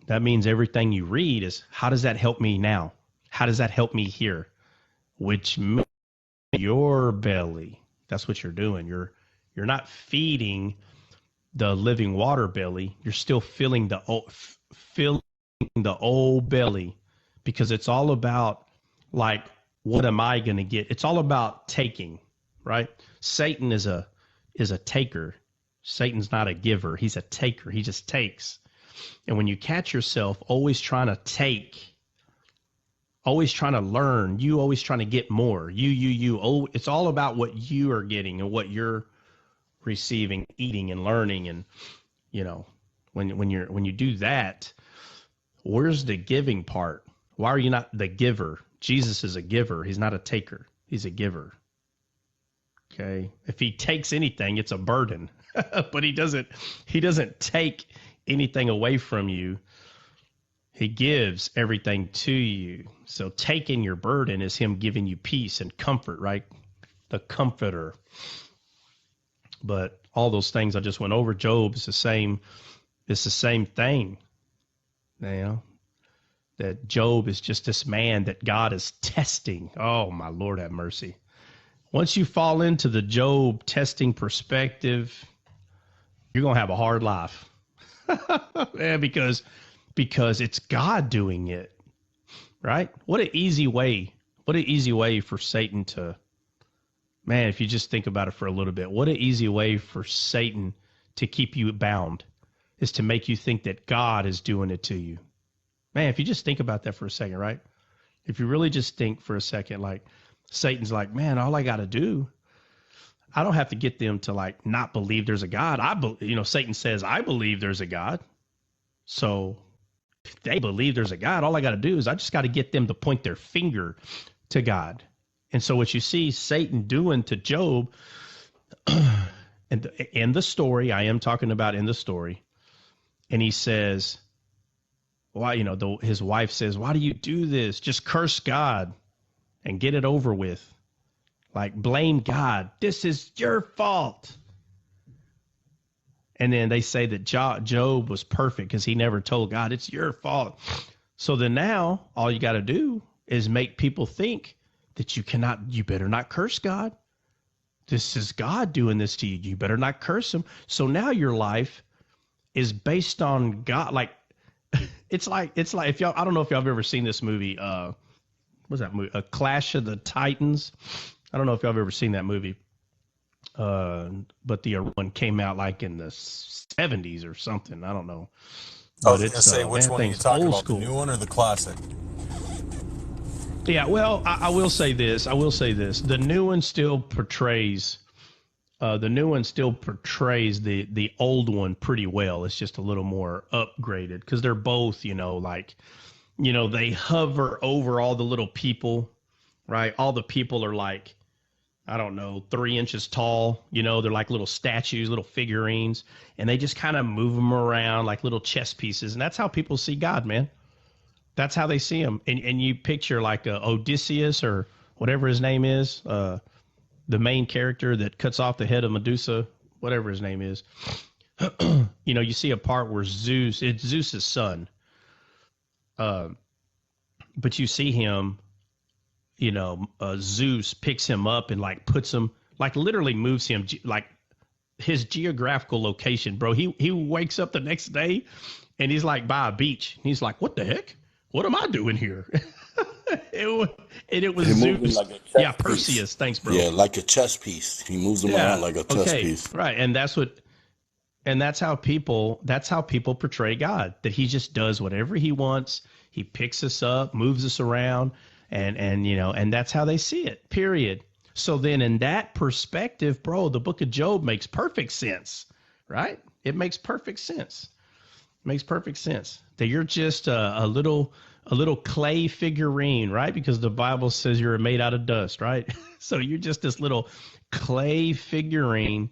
that means everything you read is, how does that help me now? How does that help me here? Which means your belly. That's what you're doing. You're not feeding the living water belly. You're still filling the old belly, because it's all about, like, what am I going to get? It's all about taking, right? Satan is a taker. Satan's not a giver. He's a taker. He just takes. And when you catch yourself always trying to take, always trying to learn, you always trying to get more, it's all about what you are getting and what you're receiving, eating and learning. And, when you do that, where's the giving part? Why are you not the giver? Jesus is a giver. He's not a taker. He's a giver. Okay. If he takes anything, it's a burden, but he doesn't take anything away from you. He gives everything to you. So taking your burden is him giving you peace and comfort, right? The comforter. But all those things I just went over, Job, is the same. It's the same thing. That Job is just this man that God is testing. Oh, my Lord, have mercy. Once you fall into the Job testing perspective, you're going to have a hard life. Yeah, because it's God doing it, right? What an easy way What an easy way for Satan to, man, if you just think about it for a little bit, what an easy way for Satan to keep you bound is to make you think that God is doing it to you. Man, if you just think about that for a second, right? If you really just think for a second, like Satan's like, man, all I got to do, I don't have to get them to like not believe there's a God. Satan says, I believe there's a God. So if they believe there's a God, all I got to do is I just got to get them to point their finger to God. And so what you see Satan doing to Job, and in the story, I am talking about in the story, and he says, why, his wife says, why do you do this? Just curse God and get it over with. Like, blame God. This is your fault. And then they say that Job was perfect because he never told God, it's your fault. So then now all you got to do is make people think that you better not curse God. This is God doing this to you. You better not curse him. So now your life is based on God. Like, it's like if y'all, I don't know if y'all have ever seen this movie. What's that movie? A Clash of the Titans. I don't know if y'all have ever seen that movie. But the one came out like in the 70s or something. I don't know. I was But going to say, which one are you talking about, the new one or the classic? Yeah, well, I will say this. The new one still portrays the old one pretty well. It's just a little more upgraded because they're both, they hover over all the little people, right? All the people are like, I don't know, 3 inches tall. They're like little statues, little figurines, and they just kind of move them around like little chess pieces. And that's how people see God, man. That's how they see him. And you picture like Odysseus or whatever his name is, the main character that cuts off the head of Medusa, whatever his name is. You see a part where it's Zeus's son. But you see him, Zeus picks him up and like puts him, like literally moves him, like his geographical location, bro. He wakes up the next day and he's like by a beach. He's like, what the heck? What am I doing here? it was Zeus. Like Perseus. Thanks, bro. Yeah, like a chess piece. He moves them around like a chess piece. Right. And that's how people portray God, that he just does whatever he wants. He picks us up, moves us around, and that's how they see it, period. So then in that perspective, bro, the book of Job makes perfect sense, right? It makes perfect sense. That you're just a little clay figurine, right? Because the Bible says you're made out of dust, right? So you're just this little clay figurine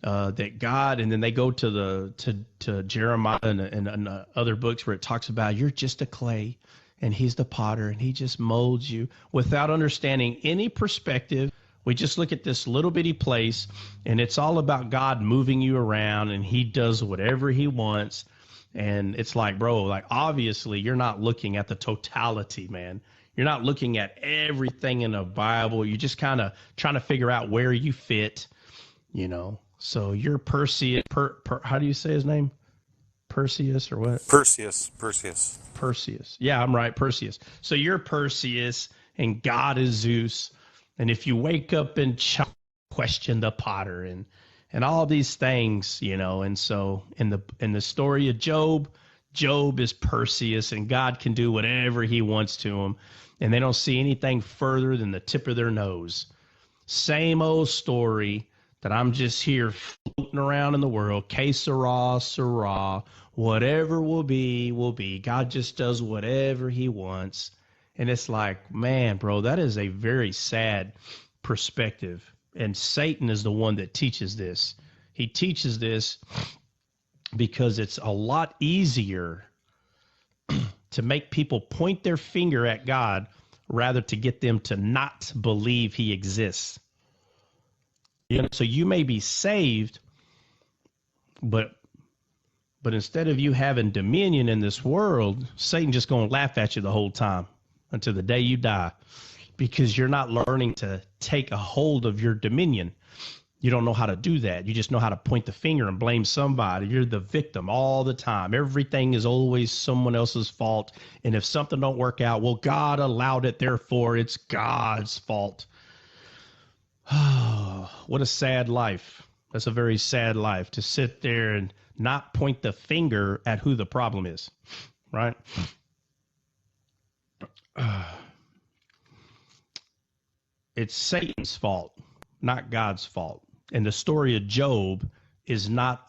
that God, and then they go to Jeremiah and other books where it talks about you're just a clay and he's the potter and he just molds you without understanding any perspective. We just look at this little bitty place and it's all about God moving you around and he does whatever he wants. And it's like, bro, like obviously you're not looking at the totality, man. You're not looking at everything in the Bible. You're just kind of trying to figure out where you fit, So you're Perseus. How do you say his name? Perseus or what? Perseus. Yeah, I'm right. Perseus. So you're Perseus and God is Zeus. And if you wake up and question the potter and all these things, and so in the story of Job is Perseus and God can do whatever he wants to him. And they don't see anything further than the tip of their nose. Same old story that I'm just here floating around in the world. Que sera, sera. Whatever will be, will be. God just does whatever he wants. And it's like, man, bro, that is a very sad perspective. And Satan is the one that teaches this. He teaches this because it's a lot easier to make people point their finger at God rather to get them to not believe he exists. So you may be saved, but instead of you having dominion in this world, Satan's just going to laugh at you the whole time until the day you die because you're not learning to take a hold of your dominion. You don't know how to do that. You just know how to point the finger and blame somebody. You're the victim all the time. Everything is always someone else's fault. And if something don't work out, well, God allowed it, therefore it's God's fault. Oh, what a sad life. That's a very sad life, to sit there and not point the finger at who the problem is, right? It's Satan's fault, not God's fault. And the story of Job is not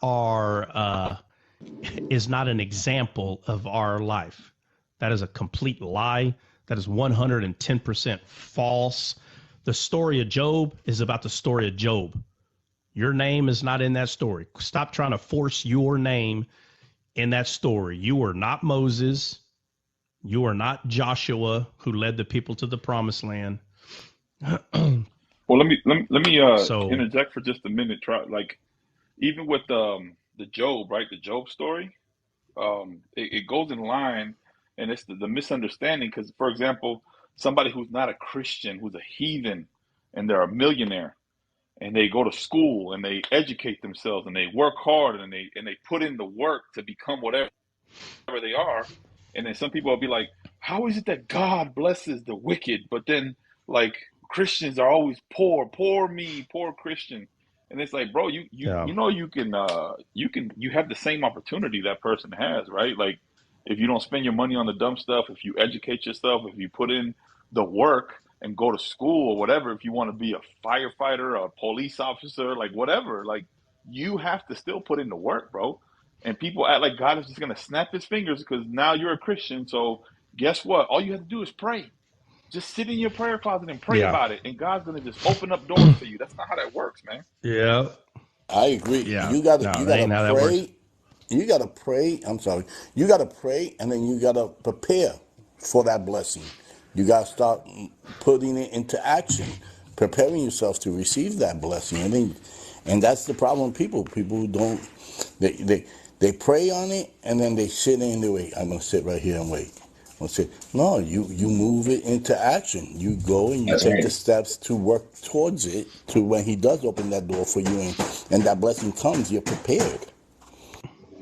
is not an example of our life. That is a complete lie. That is 110% false. The story of Job is about the story of Job. Your name is not in that story. Stop trying to force your name in that story. You are not Moses. You are not Joshua, who led the people to the promised land. Well, let me So interject for just a minute. Try, like, even with the Job, right? The Job story, it goes in line, and it's the misunderstanding. Because, for example, somebody who's not a Christian, who's a heathen, and they're a millionaire, and they go to school and they educate themselves and they work hard and they put in the work to become whatever they are. And then some people will be like, how is it that God blesses the wicked, but then, like, Christians are always poor, poor me, poor Christian? And it's like, bro, yeah, you know, you have the same opportunity that person has, right? Like, if you don't spend your money on the dumb stuff, if you educate yourself, if you put in the work and go to school or whatever, if you want to be a firefighter, a police officer, like whatever, like, you have to still put in the work, bro. And people act like God is just gonna snap his fingers because now you're a Christian. So guess what? All you have to do is pray. Just sit in your prayer closet and pray yeah, about it, and God's gonna just open up doors for you. That's not how that works, man. yeah, I agree. yeah. You No, that gotta ain't how that works. pray. You gotta pray. I'm sorry. You gotta pray, and then you gotta prepare for that blessing. You gotta start putting it into action, preparing yourself to receive that blessing. And that's the problem. People who don't, they pray on it, and then they sit in the wait. I'm gonna sit right here and wait. I'll say, no, you move it into action. You go and you That's take right. the steps to work towards it, to when he does open that door for you, and that blessing comes, you're prepared.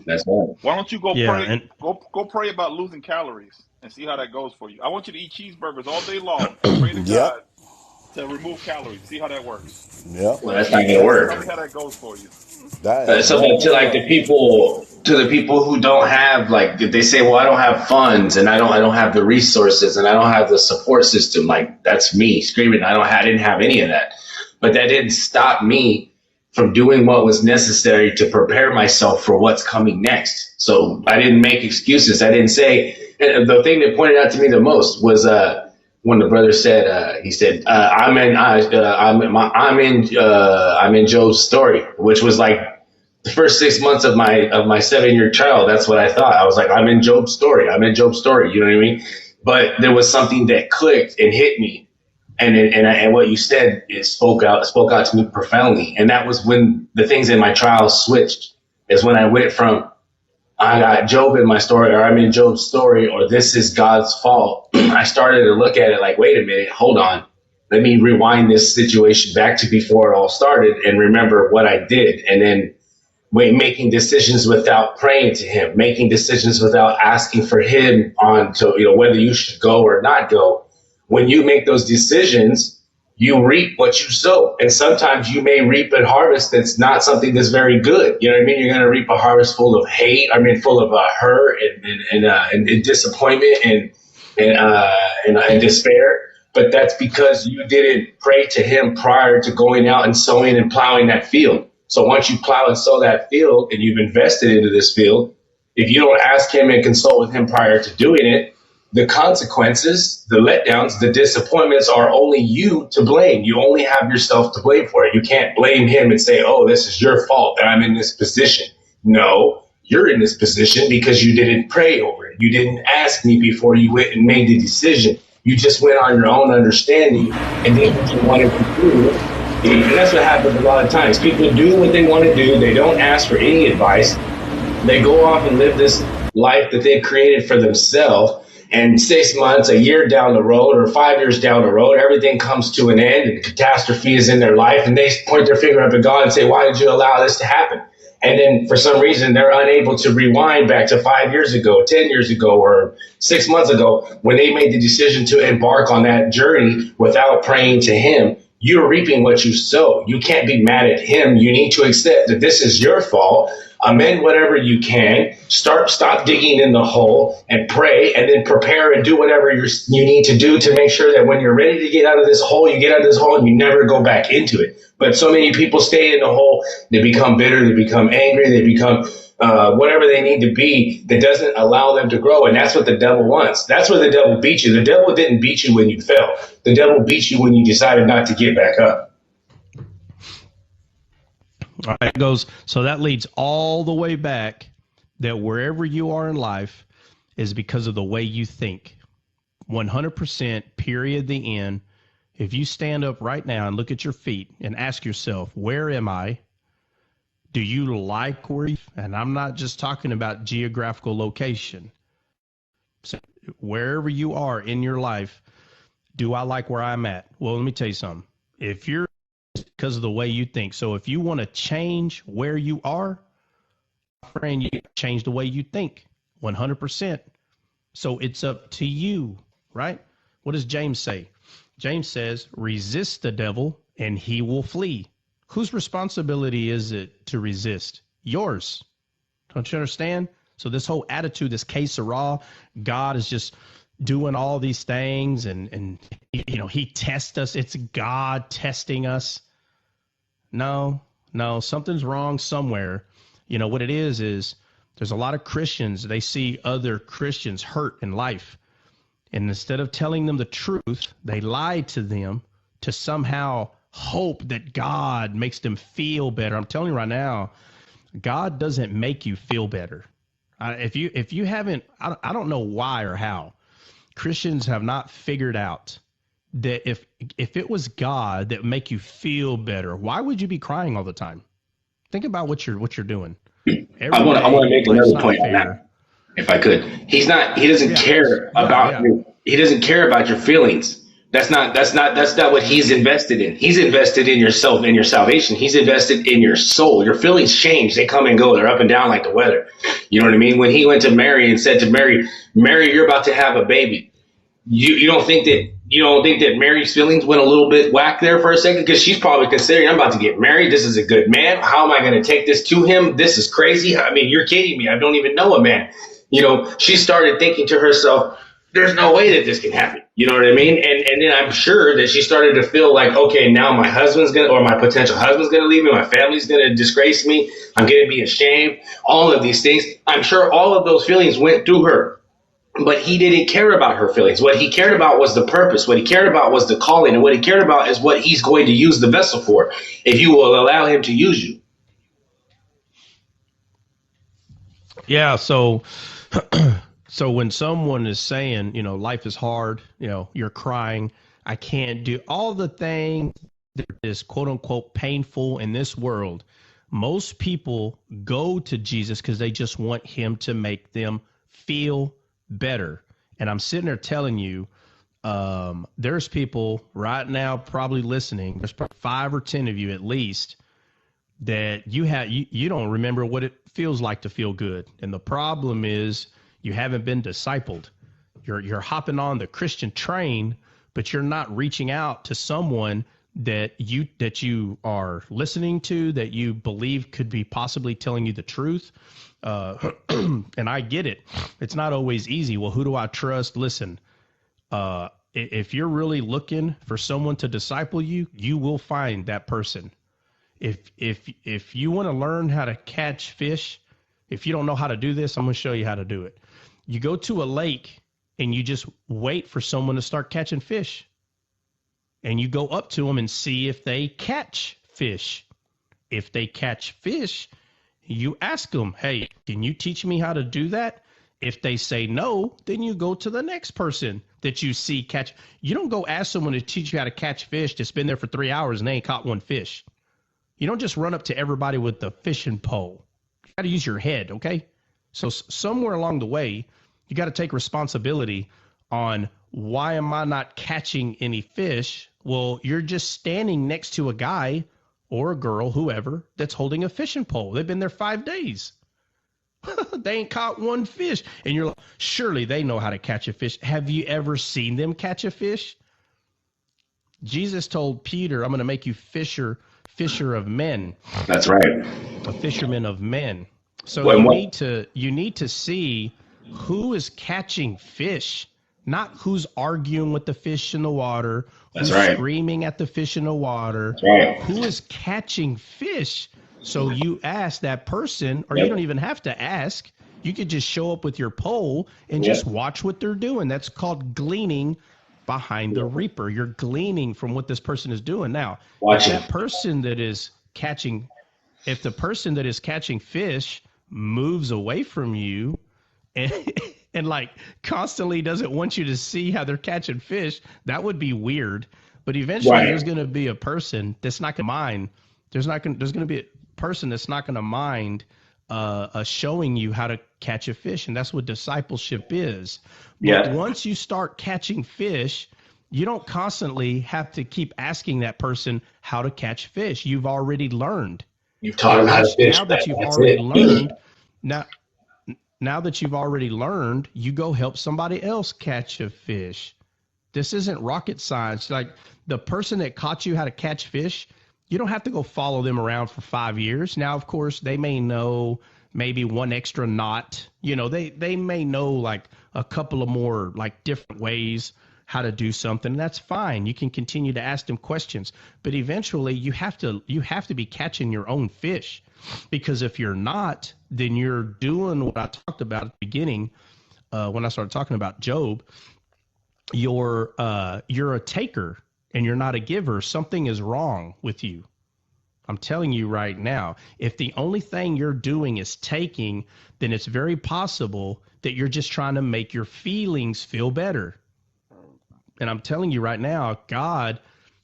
That's right. Why don't you go Yeah, pray? and Go pray about losing calories and see how that goes for you. I want you to eat cheeseburgers all day long and pray to God Yep, to remove calories. See how that works. yep. Well, that's not gonna Tell work. me how that goes for you. That So won't to gonna like work. the people who don't have, like, they say, well, I don't have funds and I don't have the resources and I don't have the support system. Like, that's me screaming. I didn't have any of that, but that didn't stop me from doing what was necessary to prepare myself for what's coming next. So I didn't make excuses. I didn't say. And the thing that pointed out to me the most was when the brother said, he said, I'm in Job's story, which was like the first 6 months of my 7-year trial. That's what I thought. I was like, I'm in Job's story. I'm in Job's story. You know what I mean? But there was something that clicked and hit me, and what you said, it spoke out to me profoundly. And that was when the things in my trial switched. Is when I went from, I got Job in my story, or I'm in Job's story, or this is God's fault. I started to look at it like, wait a minute, hold on. Let me rewind this situation back to before it all started and remember what I did. And then making decisions without praying to him, making decisions without asking for him on to, whether you should go or not go. When you make those decisions, you reap what you sow. And sometimes you may reap a harvest that's not something that's very good. You know what I mean? You're going to reap a harvest full of hate. I mean, full of hurt and disappointment and despair. But that's because you didn't pray to him prior to going out and sowing and plowing that field. So once you plow and sow that field and you've invested into this field, if you don't ask him and consult with him prior to doing it, the consequences, the letdowns, the disappointments are only you to blame. You only have yourself to blame for it. You can't blame him and say, oh, this is your fault that I'm in this position. No, you're in this position because you didn't pray over it. You didn't ask me before you went and made the decision. You just went on your own understanding and did what you wanted to do. And that's what happens a lot of times. People do what they want to do. They don't ask for any advice. They go off and live this life that they've created for themselves. And 6 months, a year down the road, or 5 years down the road, everything comes to an end and catastrophe is in their life. And they point their finger up at God and say, why did you allow this to happen? And then for some reason, they're unable to rewind back to 5 years ago, 10 years ago, or 6 months ago, when they made the decision to embark on that journey without praying to him. You're reaping what you sow. You can't be mad at him. You need to accept that this is your fault. Amend whatever you can. Stop digging in the hole and pray, and then prepare and do whatever you need to do to make sure that when you're ready to get out of this hole, you get out of this hole and you never go back into it. But so many people stay in the hole. They become bitter. They become angry. They become whatever they need to be that doesn't allow them to grow. And that's what the devil wants. That's where the devil beat you. The devil didn't beat you when you fell. The devil beat you when you decided not to get back up. All right, it goes. So that leads all the way back that wherever you are in life is because of the way you think. 100%, period, the end. If you stand up right now and look at your feet and ask yourself, where am I? Do you like where you, and I'm not just talking about geographical location. So wherever you are in your life, do I like where I'm at? Well, let me tell you something. If you're, because of the way you think. So if you want to change where you are, friend, you change the way you think 100%. So it's up to you, right? What does James say? James says, resist the devil and he will flee. Whose responsibility is it to resist? Yours. Don't you understand? So this whole attitude, this que sera, God is just doing all these things and you know, he tests us. It's God testing us. No, something's wrong somewhere. You know, what it is there's a lot of Christians, they see other Christians hurt in life. And instead of telling them the truth, they lie to them to somehow hope that God makes them feel better. I'm telling you right now, God doesn't make you feel better. If you haven't, I don't know why or how Christians have not figured out that if it was God that would make you feel better, why would you be crying all the time? Think about what you're doing. I want to make another point on that, if I could. He doesn't care about you. He doesn't care about your feelings. That's not what he's invested in. He's invested in yourself, in your salvation. He's invested in your soul. Your feelings change. They come and go. They're up and down like the weather. You know what I mean? When he went to Mary and said to Mary, you're about to have a baby. You don't think that Mary's feelings went a little bit whack there for a second? Because she's probably considering, I'm about to get married. This is a good man. How am I going to take this to him? This is crazy. I mean, you're kidding me. I don't even know a man. You know, she started thinking to herself, there's no way that this can happen. You know what I mean? And then I'm sure that she started to feel like, okay, now my potential husband's going to leave me. My family's going to disgrace me. I'm going to be ashamed. All of these things. I'm sure all of those feelings went through her. But he didn't care about her feelings. What he cared about was the purpose. What he cared about was the calling. And what he cared about is what he's going to use the vessel for, if you will allow him to use you. Yeah, so when someone is saying, you know, life is hard, you know, you're crying, I can't do all the things that is quote unquote painful in this world, most people go to Jesus because they just want him to make them feel better. And I'm sitting there telling you, there's people right now probably listening. There's probably 5 or 10 of you at least that you don't remember what it feels like to feel good. And the problem is you haven't been discipled. You're hopping on the Christian train, but you're not reaching out to someone that you are listening to, that you believe could be possibly telling you the truth. And I get it. It's not always easy. Well, who do I trust? Listen, if you're really looking for someone to disciple you, you will find that person. If you want to learn how to catch fish, if you don't know how to do this, I'm going to show you how to do it. You go to a lake and you just wait for someone to start catching fish. And you go up to them and see if they catch fish. If they catch fish, you ask them, hey, can you teach me how to do that? If they say no, then you go to the next person that you see catch. You don't go ask someone to teach you how to catch fish that's been there for 3 hours and they ain't caught one fish. You don't just run up to everybody with the fishing pole. You got to use your head, okay? So somewhere along the way, you got to take responsibility on why am I not catching any fish? Well, you're just standing next to a guy or a girl, whoever, that's holding a fishing pole. They've been there 5 days. They ain't caught one fish. And you're like, surely they know how to catch a fish. Have you ever seen them catch a fish? Jesus told Peter, I'm going to make you fisher of men. That's right. A fisherman of men. So When you need to see who is catching fish, not who's arguing with the fish in the water, That's who's right. screaming at the fish in the water, That's right. who is catching fish. So you ask that person, or Yep. you don't even have to ask. You could just show up with your pole and Yep. just watch what they're doing. That's called gleaning behind the reaper. You're gleaning from what this person is doing. Now, Watch if it. that person that is catching, if the person that is catching fish moves away from you and, and like constantly doesn't want you to see how they're catching fish, that would be weird. But eventually Right. there's going to be a person that's not going to mind. There's going to be a person that's not going to mind showing you how to catch a fish. And that's what discipleship is. But Yeah. once you start catching fish, you don't constantly have to keep asking that person how to catch fish. You've already learned. You've taught them how to fish. Now that you've That's already it. learned, now that you've already learned, you go help somebody else catch a fish. This isn't rocket science. Like the person that taught you how to catch fish, you don't have to go follow them around for 5 years. Now, of course, they may know maybe one extra knot. You know, they may know like a couple of more like different ways how to do something. That's fine. You can continue to ask them questions, but eventually you have to be catching your own fish, because if you're not, then you're doing what I talked about at the beginning when I started talking about Job. You're a taker and you're not a giver. Something is wrong with you. I'm telling you right now, if the only thing you're doing is taking, then it's very possible that you're just trying to make your feelings feel better. And I'm telling you right now, God,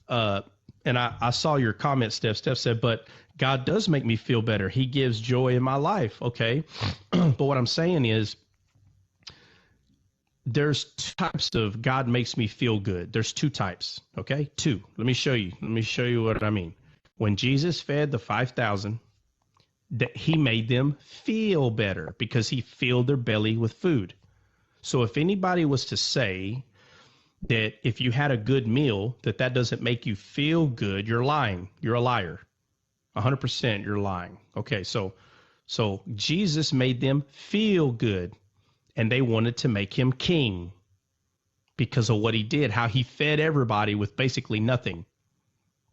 and I saw your comment, Steph. Steph said, but God does make me feel better. He gives joy in my life. Okay. But what I'm saying is, there's two types of God makes me feel good. There's two types. Okay. Two. Let me show you what I mean. When Jesus fed the 5,000, that he made them feel better because he filled their belly with food. So if anybody was to say that if you had a good meal, that doesn't make you feel good, you're lying. You're a liar. 100% you're lying. Okay, so Jesus made them feel good, and they wanted to make him king because of what he did, how he fed everybody with basically nothing.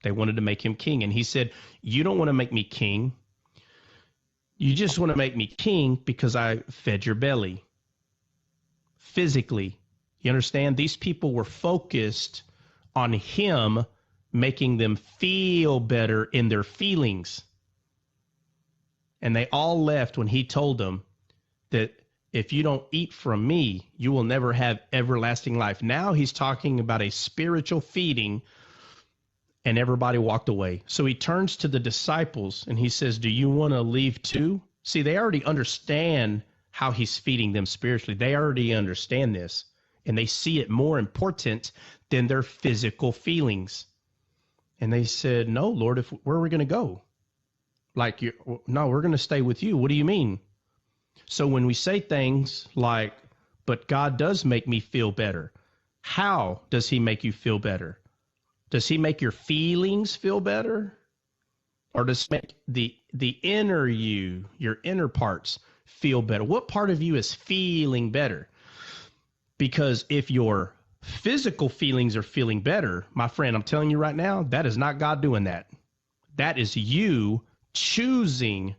They wanted to make him king, and he said, you don't want to make me king. You just want to make me king because I fed your belly physically. You understand? These people were focused on him making them feel better in their feelings. And they all left when he told them that if you don't eat from me, you will never have everlasting life. Now he's talking about a spiritual feeding, and everybody walked away. So he turns to the disciples and he says, do you want to leave too? See, they already understand how he's feeding them spiritually. They already understand this. And they see it more important than their physical feelings. And they said, no, Lord, where are we going to go? Like, no, we're going to stay with you. What do you mean? So when we say things like, but God does make me feel better. How does he make you feel better? Does he make your feelings feel better? Or does he make the inner you, your inner parts, feel better? What part of you is feeling better? Because if your physical feelings are feeling better, my friend, I'm telling you right now, that is not God doing that. That is you choosing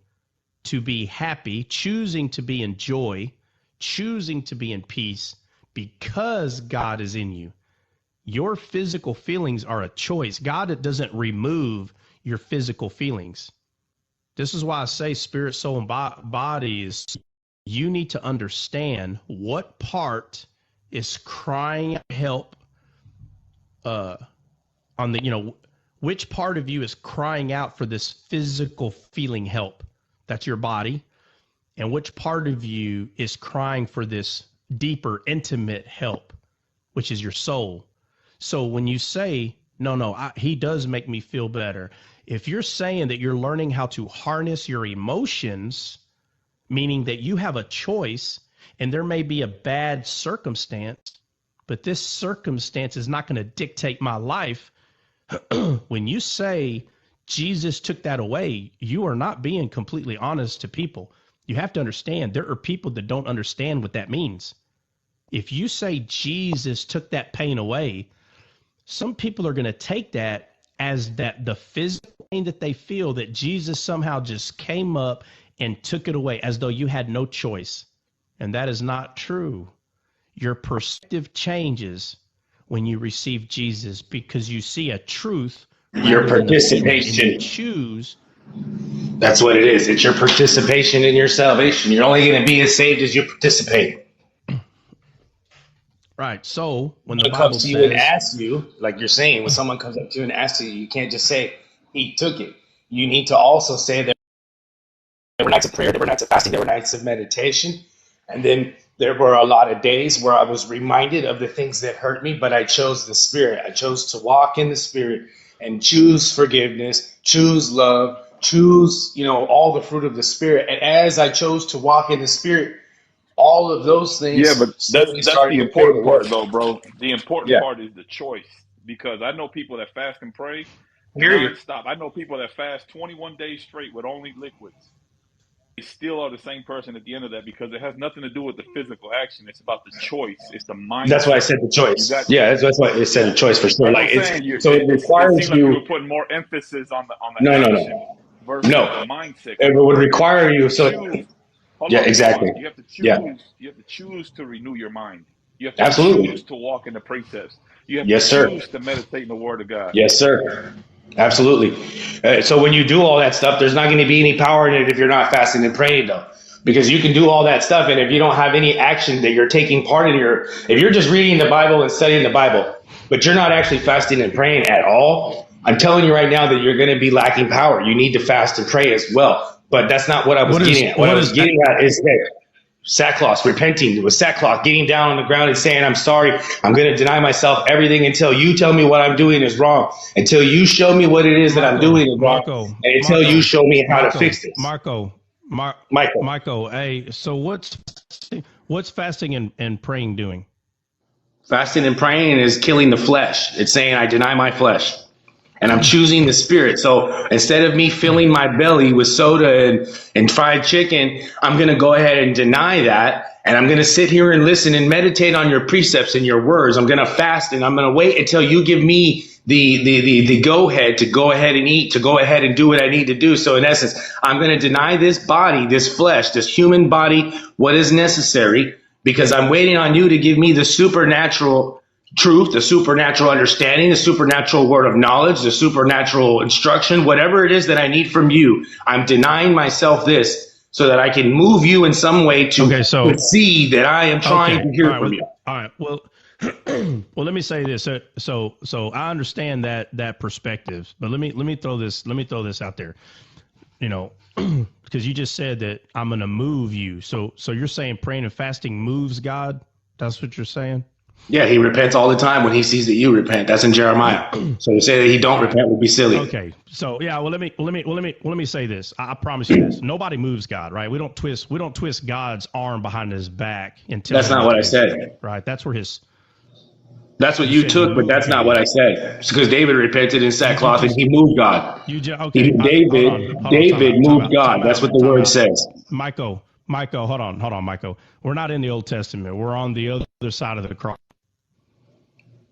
to be happy, choosing to be in joy, choosing to be in peace because God is in you. Your physical feelings are a choice. God doesn't remove your physical feelings. This is why I say spirit, soul, and body is, you need to understand what part is crying out help on the, which part of you is crying out for this physical feeling help? That's your body. And which part of you is crying for this deeper, intimate help? which is your soul. So when you say, no, he does make me feel better. If you're saying that you're learning how to harness your emotions, meaning that you have a choice and there may be a bad circumstance, but this circumstance is not going to dictate my life. When you say Jesus took that away, you are not being completely honest to people. You have to understand there are people that don't understand what that means. If you say Jesus took that pain away, some people are going to take that as that the physical pain that they feel, that Jesus somehow just came up and took it away, as though you had no choice. And that is not true. Your perspective changes when you receive Jesus, because you see a truth. Your participation. And you choose. That's what it is. It's your participation in your salvation. You're only going to be as saved as you participate. Right. So when the Bible comes to says, you and asks you, like you're saying, when someone comes up to you and asks you, you can't just say he took it. You need to also say that there were nights of prayer, there were nights of fasting, there were nights of meditation, and then there were a lot of days where I was reminded of the things that hurt me, but I chose the Spirit. I chose to walk in the Spirit and choose forgiveness, choose love, choose, all the fruit of the Spirit. And as I chose to walk in the Spirit, all of those things Yeah, but slowly that's started the to fade important away. part, though, bro. The important Yeah, part is the choice, because I know people that fast and pray I hear you. nonstop. I know people that fast 21 days straight with only liquids. They still are the same person at the end of that, because it has nothing to do with the physical action. It's about the choice. It's the That's why I mindset. said the You choice. got, Yeah, that's why it said yeah. the choice for sure. That's what Like I'm saying. it It requires seems like you were you. putting more emphasis on the No, no, action no, versus the no. mindset, It because would you require have you. to So choose. Hold yeah, on, hold exactly. on. You have to Yeah, choose. You have to choose to renew your mind. You have to choose absolutely. to walk in the precepts. You have to Yes, sir. choose to meditate in the Word of God. Yes, sir. Absolutely. So when you do all that stuff, there's not going to be any power in it if you're not fasting and praying, though. Because you can do all that stuff, and if you don't have any action that you're taking part in if you're just reading the Bible and studying the Bible, but you're not actually fasting and praying at all, I'm telling you right now that you're going to be lacking power. You need to fast and pray as well. But that's not what I was getting at. What I was getting at is that sackcloth, repenting. It was sackcloth, getting down on the ground and saying, I'm sorry. I'm going to deny myself everything until you tell me what I'm doing is wrong, until you show me what it is that I'm doing is wrong, and until you show me how to fix this. Michael. Michael, hey, so what's fasting and praying doing? Fasting and praying is killing the flesh. It's saying, I deny my flesh. And I'm choosing the Spirit. So instead of me filling my belly with soda and fried chicken, I'm going to go ahead and deny that. And I'm going to sit here and listen and meditate on your precepts and your words. I'm going to fast, and I'm going to wait until you give me the go ahead to go ahead and eat, to go ahead and do what I need to do. So in essence, I'm going to deny this body, this flesh, this human body, what is necessary, because I'm waiting on you to give me the supernatural truth, the supernatural understanding, the supernatural word of knowledge, the supernatural instruction, whatever it is that I need from you. I'm denying myself this so that I can move you in some way to see that I am trying to hear from you. All right. Well, well, let me say this. So I understand that perspective, but let me throw this out there. Because you just said that I'm going to move you. So you're saying praying and fasting moves God? That's what you're saying? Yeah, he repents all the time when he sees that you repent. That's in Jeremiah. So to say that he don't repent would be silly. Okay. So yeah, well let me say this. I promise you this. Nobody moves God, right? We don't twist God's arm behind his back until that's not what I said. Right. That's where his That's what you took, but that's not what I said. It's because David repented in sackcloth and he moved God. David moved God. That's what the word says. Michael, hold on, Michael. We're not in the Old Testament. We're on the other side of the cross.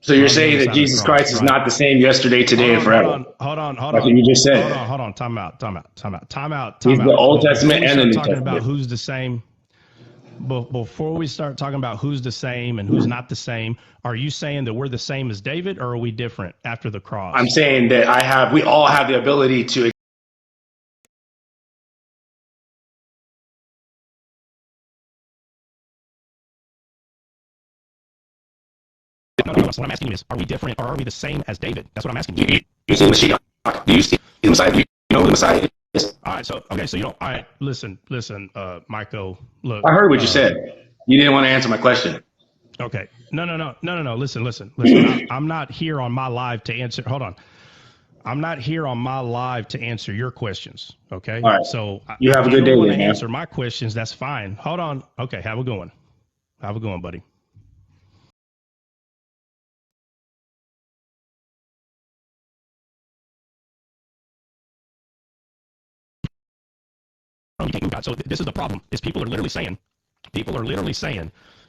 So you're saying that Jesus Christ is not the same yesterday, today, and forever? Hold on. That's what you just said. Hold on. Time out. He's the Old Testament and the New Testament. Testament. About who's the same. Before we start talking about who's the same and who's not the same, are you saying that we're the same as David, or are we different after the cross? I'm saying that we all have the ability to. No. What I'm asking you is, are we different, or are we the same as David? That's what I'm asking you. You see the Messiah? Do you see the Messiah? Do you know who the Messiah is? All right. So you don't. All right. Listen, Michael. Look. I heard what you said. You didn't want to answer my question. Okay. No. Listen. I'm not here on my live to answer. Hold on. I'm not here on my live to answer your questions. Okay. All right. So You have if a you good don't day want to then, man. answer my questions, that's fine. Hold on. Okay. Have a good one. Have a good one, buddy. So this is the problem is people are literally saying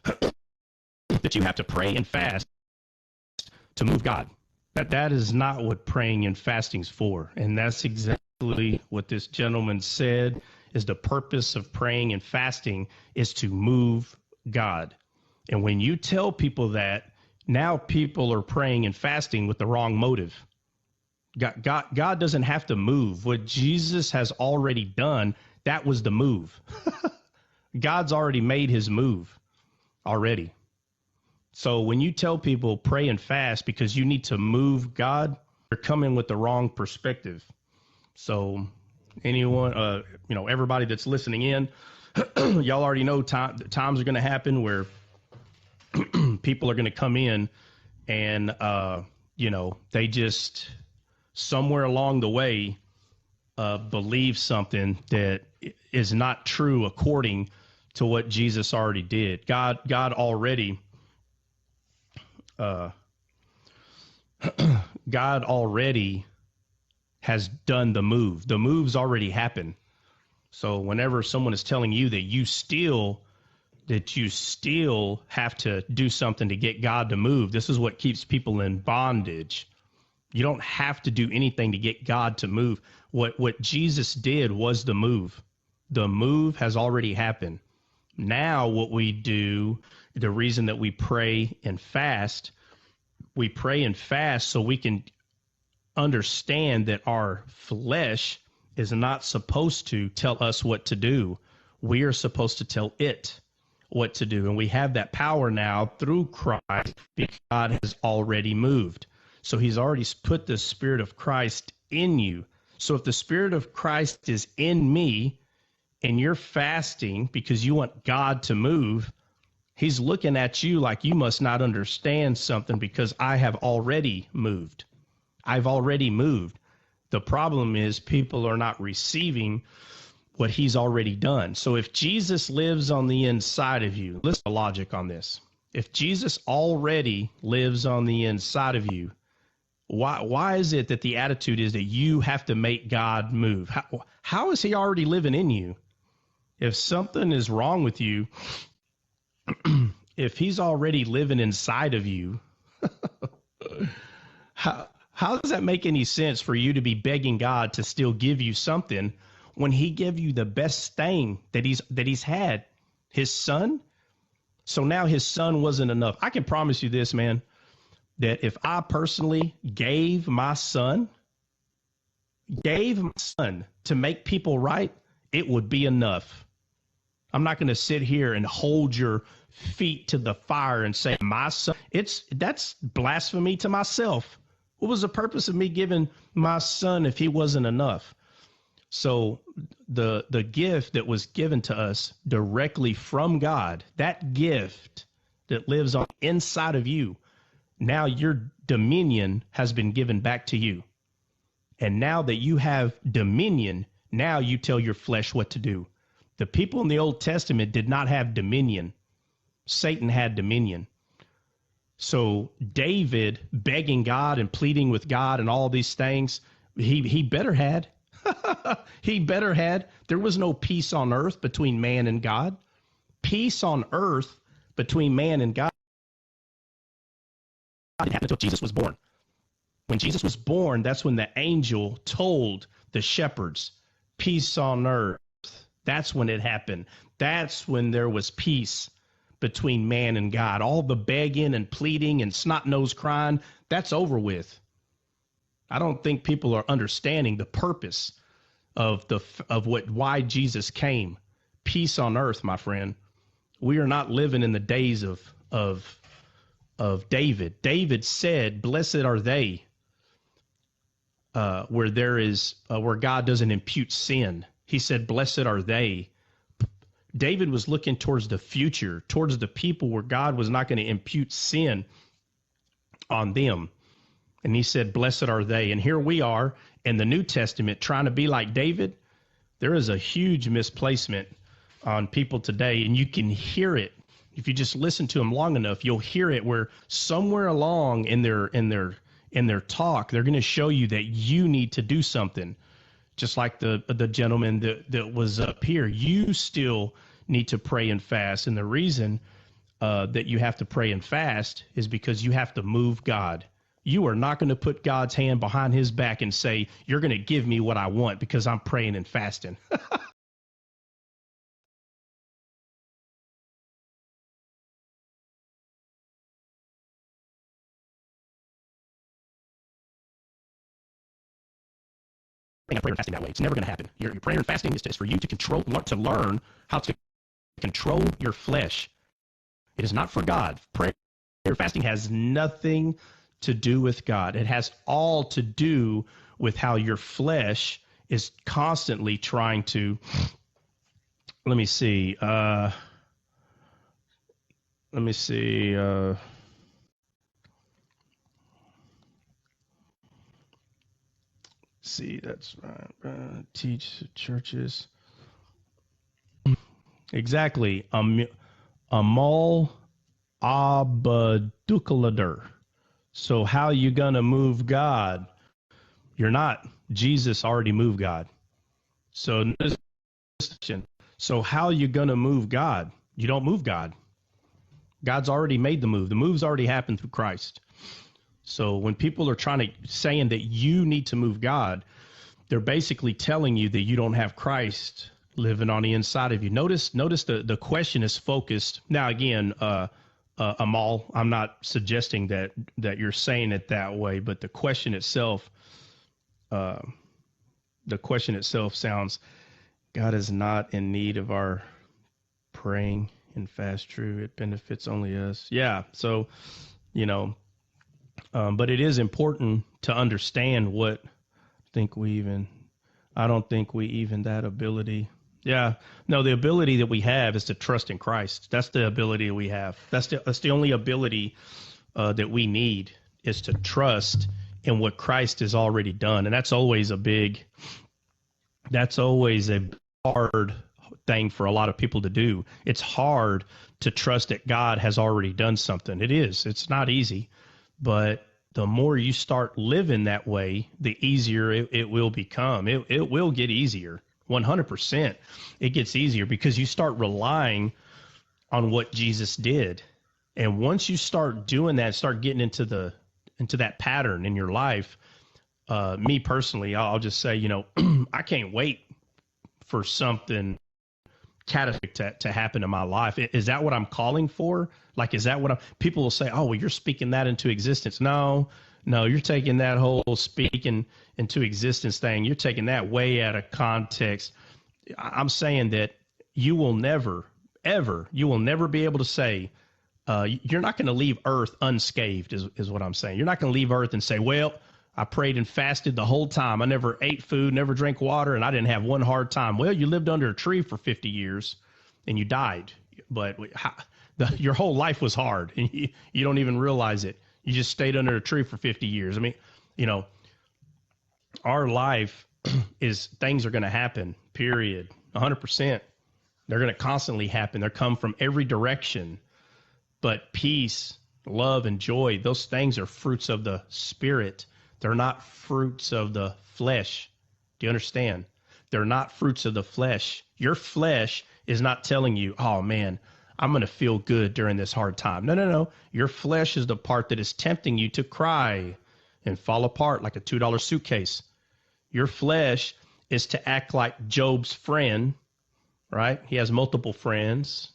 that you have to pray and fast to move God. That is not what praying and fasting is for. And that's exactly what this gentleman said is the purpose of praying and fasting is to move God. And when you tell people that, now people are praying and fasting with the wrong motive. God doesn't have to move. What Jesus has already done, that was the move. God's already made his move already. So when you tell people pray and fast because you need to move God, you're coming with the wrong perspective. So anyone, everybody that's listening in, y'all already know times are going to happen where people are going to come in and, they just somewhere along the way believe something that is not true according to what Jesus already did. God already God already has done the move. The move's already happened. So whenever someone is telling you that you still have to do something to get God to move, this is what keeps people in bondage. You don't have to do anything to get God to move. What Jesus did was the move. The move has already happened. Now what we do, the reason that we pray and fast so we can understand that our flesh is not supposed to tell us what to do. We are supposed to tell it what to do. And we have that power now through Christ because God has already moved. So he's already put the Spirit of Christ in you. So if the Spirit of Christ is in me and you're fasting because you want God to move, he's looking at you like you must not understand something because I have already moved. I've already moved. The problem is people are not receiving what he's already done. So if Jesus lives on the inside of you, listen to logic on this. If Jesus already lives on the inside of you, why is it that the attitude is that you have to make God move? How is he already living in you? If something is wrong with you, if he's already living inside of you, how does that make any sense for you to be begging God to still give you something when he gave you the best thing that he's had, his son? So now his son wasn't enough. I can promise you this, man, that if I personally gave my son to make people right, it would be enough. I'm not going to sit here and hold your feet to the fire and say, my son, that's blasphemy to myself. What was the purpose of me giving my son if he wasn't enough? So the gift that was given to us directly from God, that gift that lives on inside of you, now your dominion has been given back to you. And now that you have dominion, now you tell your flesh what to do. The people in the Old Testament did not have dominion. Satan had dominion. So David begging God and pleading with God and all these things, he better had. He better had. There was no peace on earth between man and God. Peace on earth between man and God didn't happen until Jesus was born. When Jesus was born, that's when the angel told the shepherds, peace on earth. That's when it happened. That's when there was peace between man and God. All the begging and pleading and snot-nosed crying, that's over with. I don't think people are understanding the purpose of why Jesus came. Peace on earth, my friend. We are not living in the days of David. David said, "Blessed are they where God doesn't impute sin." He said, "Blessed are they." David was looking towards the future, towards the people where God was not going to impute sin on them. And he said, blessed are they. And here we are in the New Testament trying to be like David. There is a huge misplacement on people today, and you can hear it. If you just listen to them long enough, you'll hear it where somewhere along in their talk, they're going to show you that you need to do something. Just like the gentleman that was up here, you still need to pray and fast. And the reason that you have to pray and fast is because you have to move God. You are not going to put God's hand behind his back and say, you're going to give me what I want because I'm praying and fasting. Prayer and fasting that way. It's never going to happen. Your prayer and fasting is for you to learn how to control your flesh. It is not for God. Prayer and fasting has nothing to do with God. It has all to do with how your flesh is constantly trying to, let me see, that's right. Teach churches. Exactly. Amal abadukalader. So how you going to move God? You're not. Jesus already moved God. So how you going to move God? You don't move God. God's already made the move. The move's already happened through Christ. So when people are saying that you need to move God, they're basically telling you that you don't have Christ living on the inside of you. Notice the question is focused. Now, again, Amal, I'm not suggesting that you're saying it that way, but the question itself sounds, God is not in need of our praying and fast. True, it benefits only us. Yeah, so, but it is important to understand I don't think we even that ability. Yeah, no, the ability that we have is to trust in Christ. That's the ability we have. That's the only ability that we need, is to trust in what Christ has already done. And that's always a hard thing for a lot of people to do. It's hard to trust that God has already done something. It's not easy, but the more you start living that way, the easier it will become. It will get easier. 100%. It gets easier because you start relying on what Jesus did. And once you start doing that, start getting into that pattern in your life, me personally, I'll just say, I can't wait for something catastrophic to happen in my life. Is that what I'm calling for? Like, is that what people will say, oh, well, you're speaking that into existence. No, you're taking that whole speaking into existence thing. You're taking that way out of context. I'm saying that you will never be able to say, you're not going to leave earth unscathed is what I'm saying. You're not going to leave earth and say, well, I prayed and fasted the whole time. I never ate food, never drank water, and I didn't have one hard time. Well, you lived under a tree for 50 years and you died, but your whole life was hard and you don't even realize it. You just stayed under a tree for 50 years. I mean, our life is things are going to happen, period. 100%. They're going to constantly happen. They come from every direction. But peace, love, and joy, those things are fruits of the Spirit. They're not fruits of the flesh. Do you understand? They're not fruits of the flesh. Your flesh is not telling you, oh, man, I'm going to feel good during this hard time. No. Your flesh is the part that is tempting you to cry and fall apart like a $2 suitcase. Your flesh is to act like Job's friend, right? He has multiple friends.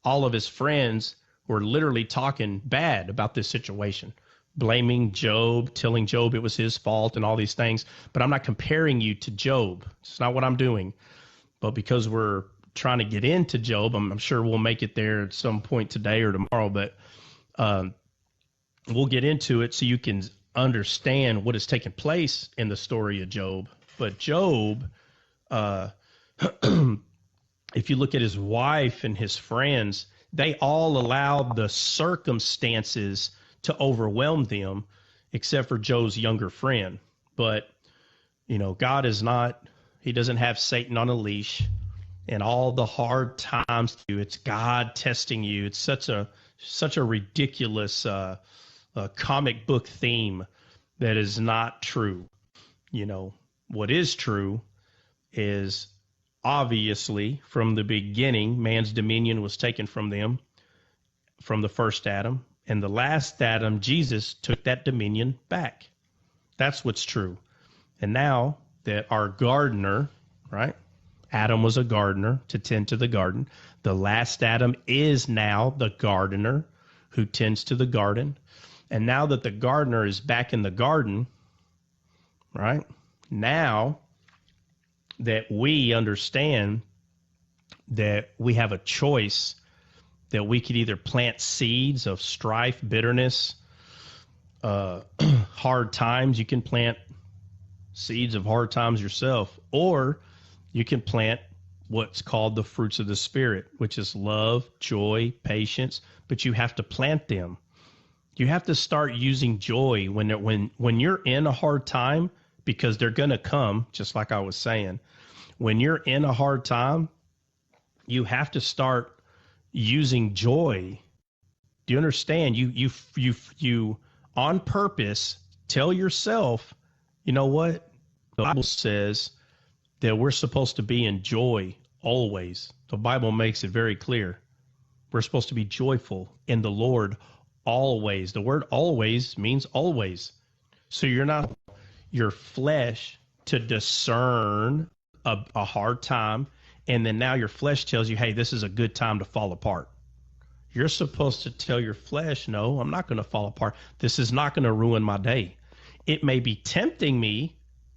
All of his friends were literally talking bad about this situation, blaming Job, telling Job it was his fault and all these things. But I'm not comparing you to Job. It's not what I'm doing. But because we're trying to get into Job, I'm sure we'll make it there at some point today or tomorrow, but we'll get into it so you can understand what has taken place in the story of Job. But Job, If you look at his wife and his friends, they all allowed the circumstances to overwhelm them, except for Joe's younger friend. But, God is not, he doesn't have Satan on a leash. And all the hard times, it's God testing you. It's such a ridiculous comic book theme that is not true. What is true is, obviously, from the beginning, man's dominion was taken from them, from the first Adam. And the last Adam, Jesus, took that dominion back. That's what's true. And now that our gardener, right? Adam was a gardener to tend to the garden. The last Adam is now the gardener who tends to the garden. And now that the gardener is back in the garden, right? Now that we understand that we have a choice, that we could either plant seeds of strife, bitterness, hard times. You can plant seeds of hard times yourself, or you can plant what's called the fruits of the Spirit, which is love, joy, patience, but you have to plant them. You have to start using joy when you're in a hard time, because they're going to come, just like I was saying. When you're in a hard time, you have to start using joy. Do you understand? You on purpose tell yourself, you know what? The Bible says that we're supposed to be in joy always. The Bible makes it very clear. We're supposed to be joyful in the Lord always. The word always means always. So you're not your flesh to discern a hard time, and then now your flesh tells you, hey, this is a good time to fall apart. You're supposed to tell your flesh, no, I'm not going to fall apart. This is not going to ruin my day. It may be tempting me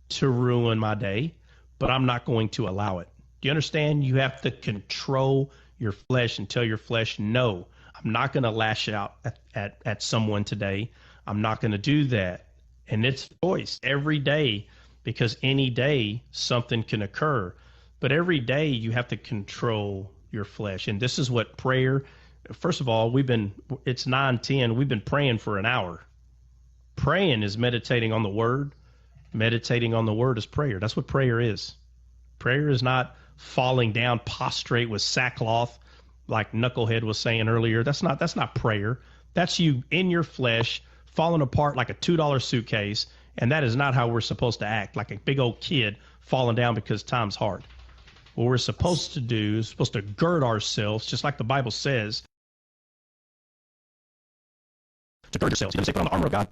to ruin my day, but I'm not going to allow it. Do you understand? You have to control your flesh and tell your flesh, no, I'm not going to lash out at someone today. I'm not going to do that. And it's choice every day, because any day something can occur. But every day you have to control your flesh. And this is what prayer, first of all, it's 9:10. We've been praying for an hour. Praying is meditating on the word. Meditating on the word is prayer. That's what prayer is. Prayer is not falling down prostrate with sackcloth, like Knucklehead was saying earlier. That's not prayer. That's you in your flesh, falling apart like a $2 suitcase, and that is not how we're supposed to act, like a big old kid falling down because time's hard. What we're supposed to do is supposed to gird ourselves, just like the Bible says, to gird yourselves. You don't say put on the armor of God.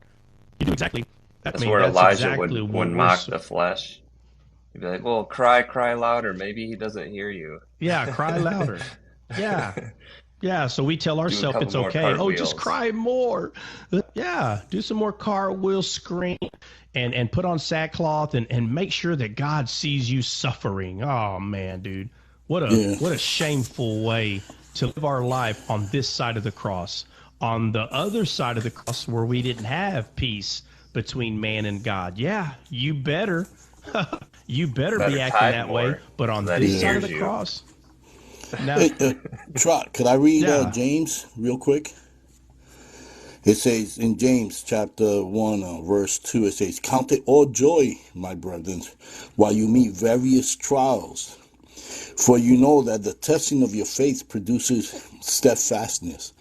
You do exactly that. That's where that's Elijah exactly would mock the flesh. He'd be like, well, cry louder. Maybe he doesn't hear you. Yeah, cry louder. Yeah. Yeah, so we tell ourselves it's okay. Oh, just cry more. Yeah, do some more cartwheels, scream, and put on sackcloth and make sure that God sees you suffering. Oh man, dude, what a shameful way to live our life on this side of the cross. On the other side of the cross, where we didn't have peace between man and God. Yeah, you better be acting that way. But on this side of the cross. Now, Hey, Trot, could I read James real quick? It says in James chapter 1, verse 2, it says, count it all joy, my brethren, while you meet various trials. For you know that the testing of your faith produces steadfastness.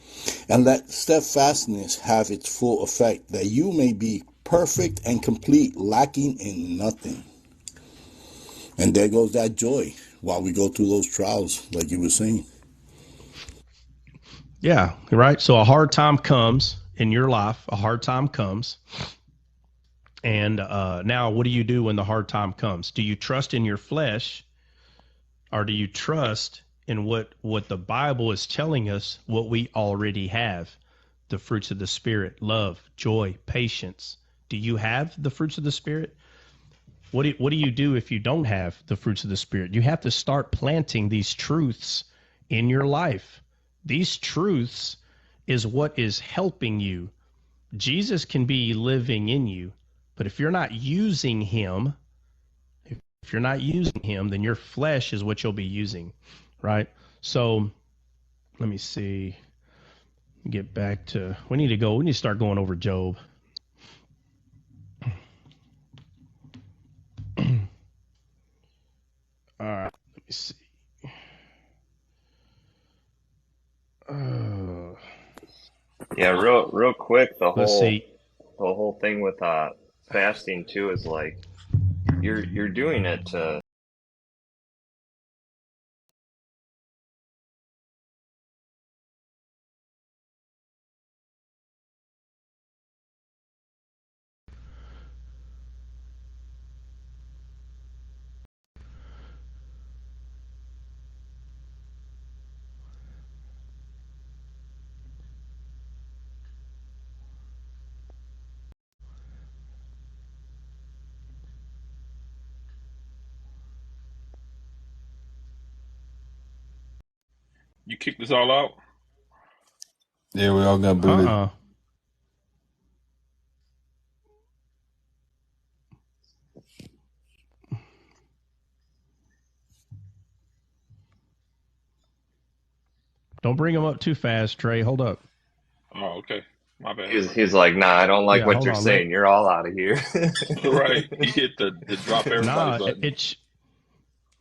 And let steadfastness have its full effect, that you may be perfect and complete, lacking in nothing. And there goes that joy while we go through those trials, like you were saying. Yeah, right. So a hard time comes in your life. A hard time comes. And now what do you do when the hard time comes? Do you trust in your flesh, or do you trust in what the Bible is telling us, what we already have? The fruits of the Spirit, love, joy, patience. Do you have the fruits of the Spirit? What do you do if you don't have the fruits of the Spirit? You have to start planting these truths in your life. These truths is what is helping you. Jesus can be living in you, but if you're not using him, then your flesh is what you'll be using. right? So let me see. Get back to. We need to start going over Job. All right. Let me see. Yeah, real quick, Let's see. the whole thing with fasting too is like you're doing it to You kicked us all out. Yeah, we all got booted. Don't bring him up too fast, Trey. Hold up. Oh, okay. My bad. he's like, nah, I don't like Yeah, what hold you're on. saying. You're all out of here. Right. He hit the drop everybody Nah, button.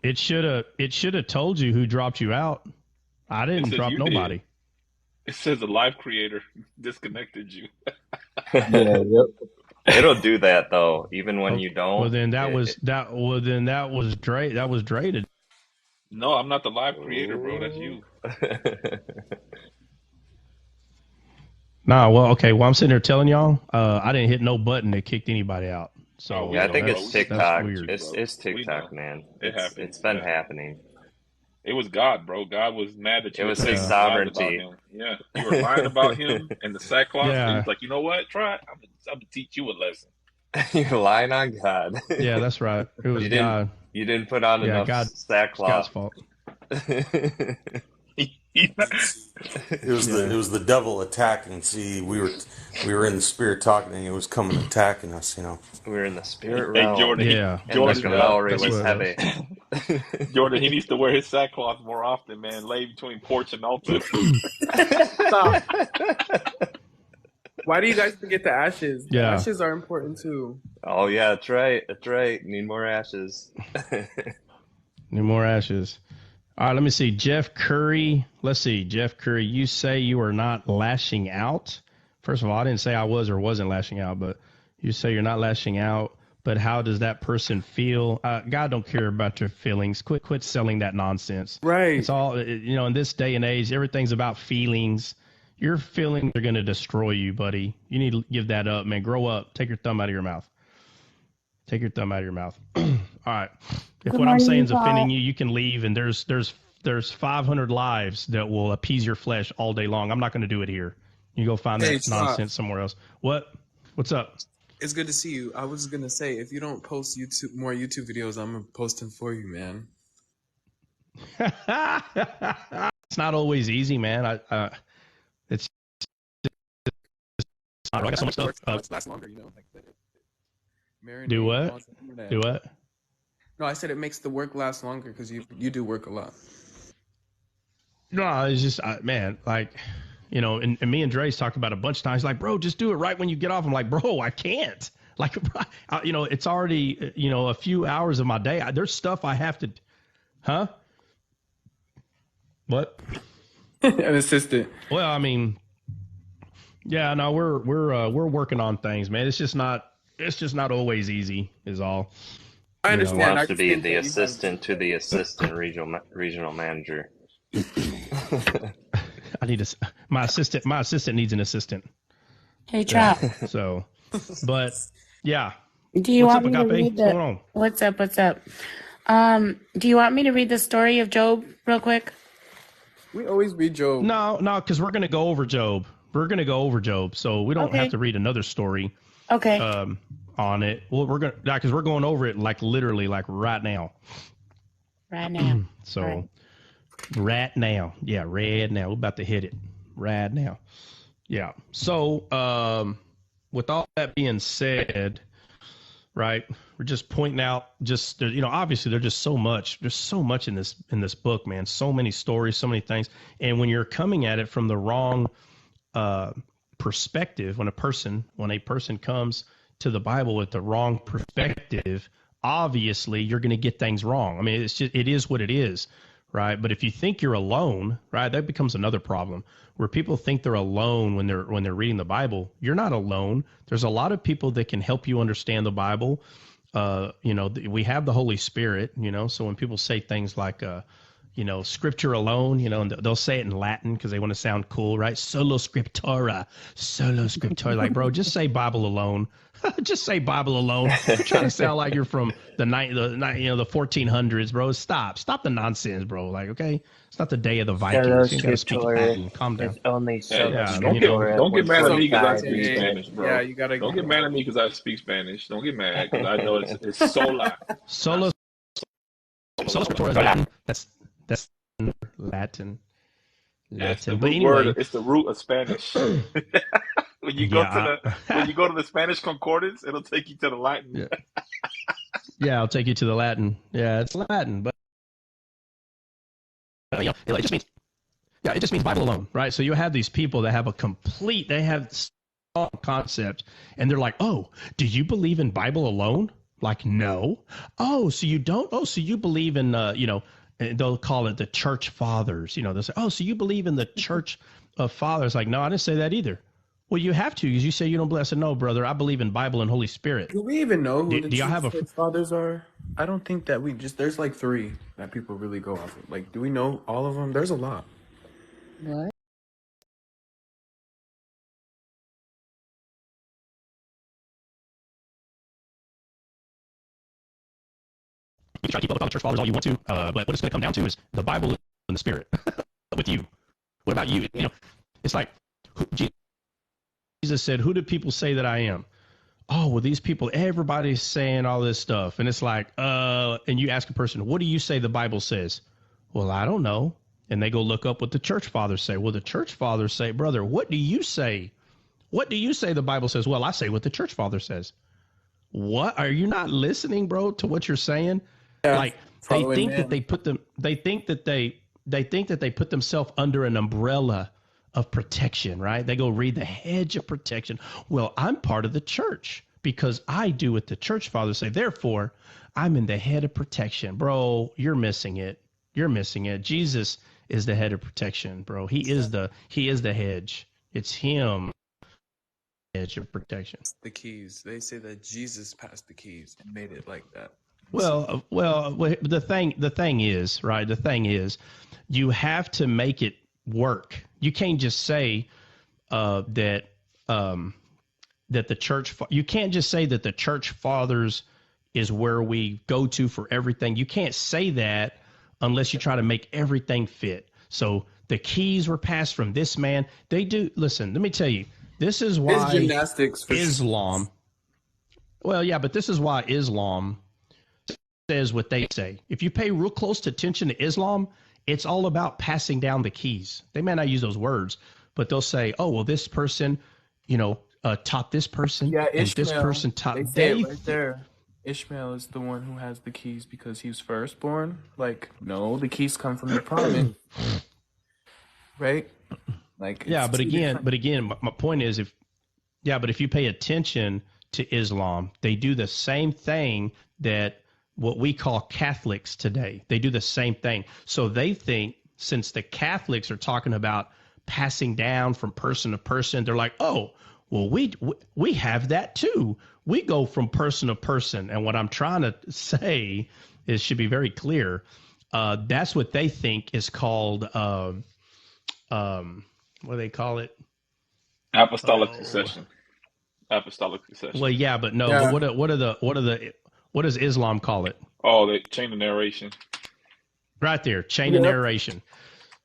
it should have told you who dropped you out. I It didn't says drop you nobody. did. It says the live creator disconnected you. Yeah, yep. It'll do that though, even when Oh, you don't. well, then that was Dre. That was Dre. No, I'm not the live creator, bro. That's you. Nah, well, okay. Well, I'm sitting there telling y'all, I didn't hit no button that kicked anybody out. So Oh, we Yeah, I know, think bro. it's We get that's TikTok. weird. you, bro. It's We know. TikTok, man. It happens. It's been Yeah. happening. It was God, bro. God was mad that It you were was his saying these lies about sovereignty. him. Yeah. You were lying about him and the sackcloth. And he Yeah, was like, you know what? Try it. I'm gonna teach you a lesson. You're lying on God. yeah, that's right. It was God. You didn't put on Yeah, enough God. It's God's sackcloth. fault. It was Yeah. it was the devil attacking. See, we were in the spirit talking, and he was coming attacking us. You know. We were in the spirit Hey, realm, Jordan. Yeah, and the Jordan. camelry that's was what it was. heavy. Jordan. He needs to wear his sackcloth more often, man. Lay between porch and altar. Stop. Why do you guys forget the ashes? The Yeah. ashes are important too. Oh yeah, that's right. That's right. Need more ashes. Need more ashes. All right, let me see. Jeff Curry. Let's see. Jeff Curry, you say you are not lashing out. First of all, I didn't say I was or wasn't lashing out, but you say you're not lashing out. But how does that person feel? God don't care about your feelings. Quit selling that nonsense. Right. It's all, in this day and age, everything's about feelings. Your feelings are going to destroy you, buddy. You need to give that up, man. Grow up. Take your thumb out of your mouth. Take your thumb out of your mouth. All right. If Good what I'm saying morning, is offending God. you, you can leave, and there's 500 lives that will appease your flesh all day long. I'm not going to do it here. You go find Hey, that nonsense somewhere else. What? What's up? It's good to see you. I was gonna say, if you don't post more YouTube videos, I'm gonna post them for you, man. It's not always easy, man. It's I got so much stuff. Last longer, Like Do marinate what? on the internet. Do what? No, I said it makes the work last longer because you do work a lot. No, it's just, man, like, and me and Dre's talked about it a bunch of times. Like, bro, just do it right when you get off. I'm like, bro, I can't. Like, it's already, a few hours of my day. There's stuff I have to, huh? What? An assistant. Well, I mean, yeah, no, we're working on things, man. It's just not always easy, is all. I He understand. wants I to just be think the that you guys- assistant to the assistant regional manager. My assistant needs an assistant. Hey, Trap. So, but yeah. Do you What's want up, me to Agape? read What's going on? What's up? What's up? Do you want me to read the story of Job real quick? We always read Job. No, because we're gonna go over Job. We're gonna go over Job, so we don't have Okay. to read another story. Okay. On it. Well, because we're going over it like literally like right now. Right now. So, Right. right now, yeah, right now, we're about to hit it right now. Yeah. So, with all that being said, right? We're just pointing out, just obviously there's just so much. There's so much in this book, man. So many stories, so many things. And when you're coming at it from the wrong perspective, when a person comes to the Bible with the wrong perspective, obviously you're going to get things wrong. I mean, it is what it is, right? But if you think you're alone, right, that becomes another problem where people think they're alone when they're reading the Bible. You're not alone. There's a lot of people that can help you understand the Bible. We have the Holy Spirit, so when people say things like, scripture alone, and they'll say it in Latin because they want to sound cool, right? Solo scriptura. Like, bro, just say Bible alone. Just say Bible alone. Trying to sound like you're from the 1400s, bro. Stop the nonsense, bro. Like, okay, it's not the day of the Solo Vikings. You got to speak scriptura Latin. Calm down. is only Hey, solo Yeah, scriptura don't get with mad at me because I 45 speak Hey, Spanish, yeah, bro. you gotta. Don't get mad at me because I speak Spanish. Don't get mad because I know it's sola. Solo scriptura is Latin. That's Latin. Yeah, it's the But root anyway, word. It's the root of Spanish. When you go to the Spanish concordance, it'll take you to the Latin. Yeah, I'll take you to the Latin. Yeah, it's Latin, but it just means Bible alone, right? So you have these people that have they have strong concept, and they're like, oh, do you believe in Bible alone? Like, no. Oh, so you don't? Oh, so you believe in, they'll call it the church fathers. They'll say, oh, so you believe in the church of fathers? Like, no, I didn't say that either. Well, you have to because you say you don't believe. I said, no, brother, I believe in Bible and Holy Spirit. Do we even know who Do y'all have church fathers are? I don't think that there's like 3 that people really go off of. Like, do we know all of them? There's a lot. What? You can try to keep up with the church fathers all you want to, but what it's going to come down to is the Bible and the Spirit with you. What about you? It's like Jesus said, who do people say that I am? Oh, well, these people, everybody's saying all this stuff. And it's like, and you ask a person, what do you say the Bible says? Well, I don't know. And they go look up what the church fathers say. Well, the church fathers say, brother, what do you say? What do you say the Bible says? Well, I say what the church father says. What? Are you not listening, bro, to what you're saying? Yeah, Like they think that they put themselves under an umbrella of protection, right? They go read the hedge of protection. Well, I'm part of the church because I do what the church fathers say. Therefore, I'm in the head of protection. Bro, you're missing it. You're missing it. Jesus is the head of protection, bro. He is the hedge. It's him, hedge of protection. The keys. They say that Jesus passed the keys and made it like that. Well, the thing is, right? The thing is, you have to make it work. You can't just say that the church. You can't just say that the church fathers is where we go to for everything. You can't say that unless you try to make everything fit. So the keys were passed from this man. They do. Listen, let me tell you. This is why It's gymnastics for Islam. Well, yeah, but this is why Islam says what they say. If you pay real close attention to Islam, it's all about passing down the keys. They may not use those words, but they'll say, "Oh, well, this person, taught this person, Yeah, and Ishmael. this person taught." They say it right there. Ishmael is the one who has the keys because he's firstborn. Like, no, the keys come from the promise, right? Like, Yeah, but again, my point is, but if you pay attention to Islam, they do the same thing that what we call Catholics today. They do the same thing. So they think since the Catholics are talking about passing down from person to person, they're like, oh, well, we have that too. We go from person to person. And what I'm trying to say is should be very clear. That's what they think is called, what do they call it? Apostolic succession. Apostolic succession. Well, yeah, but no. Yeah. But what does Islam call it? Oh, the chain of narration. Right there, chain of narration.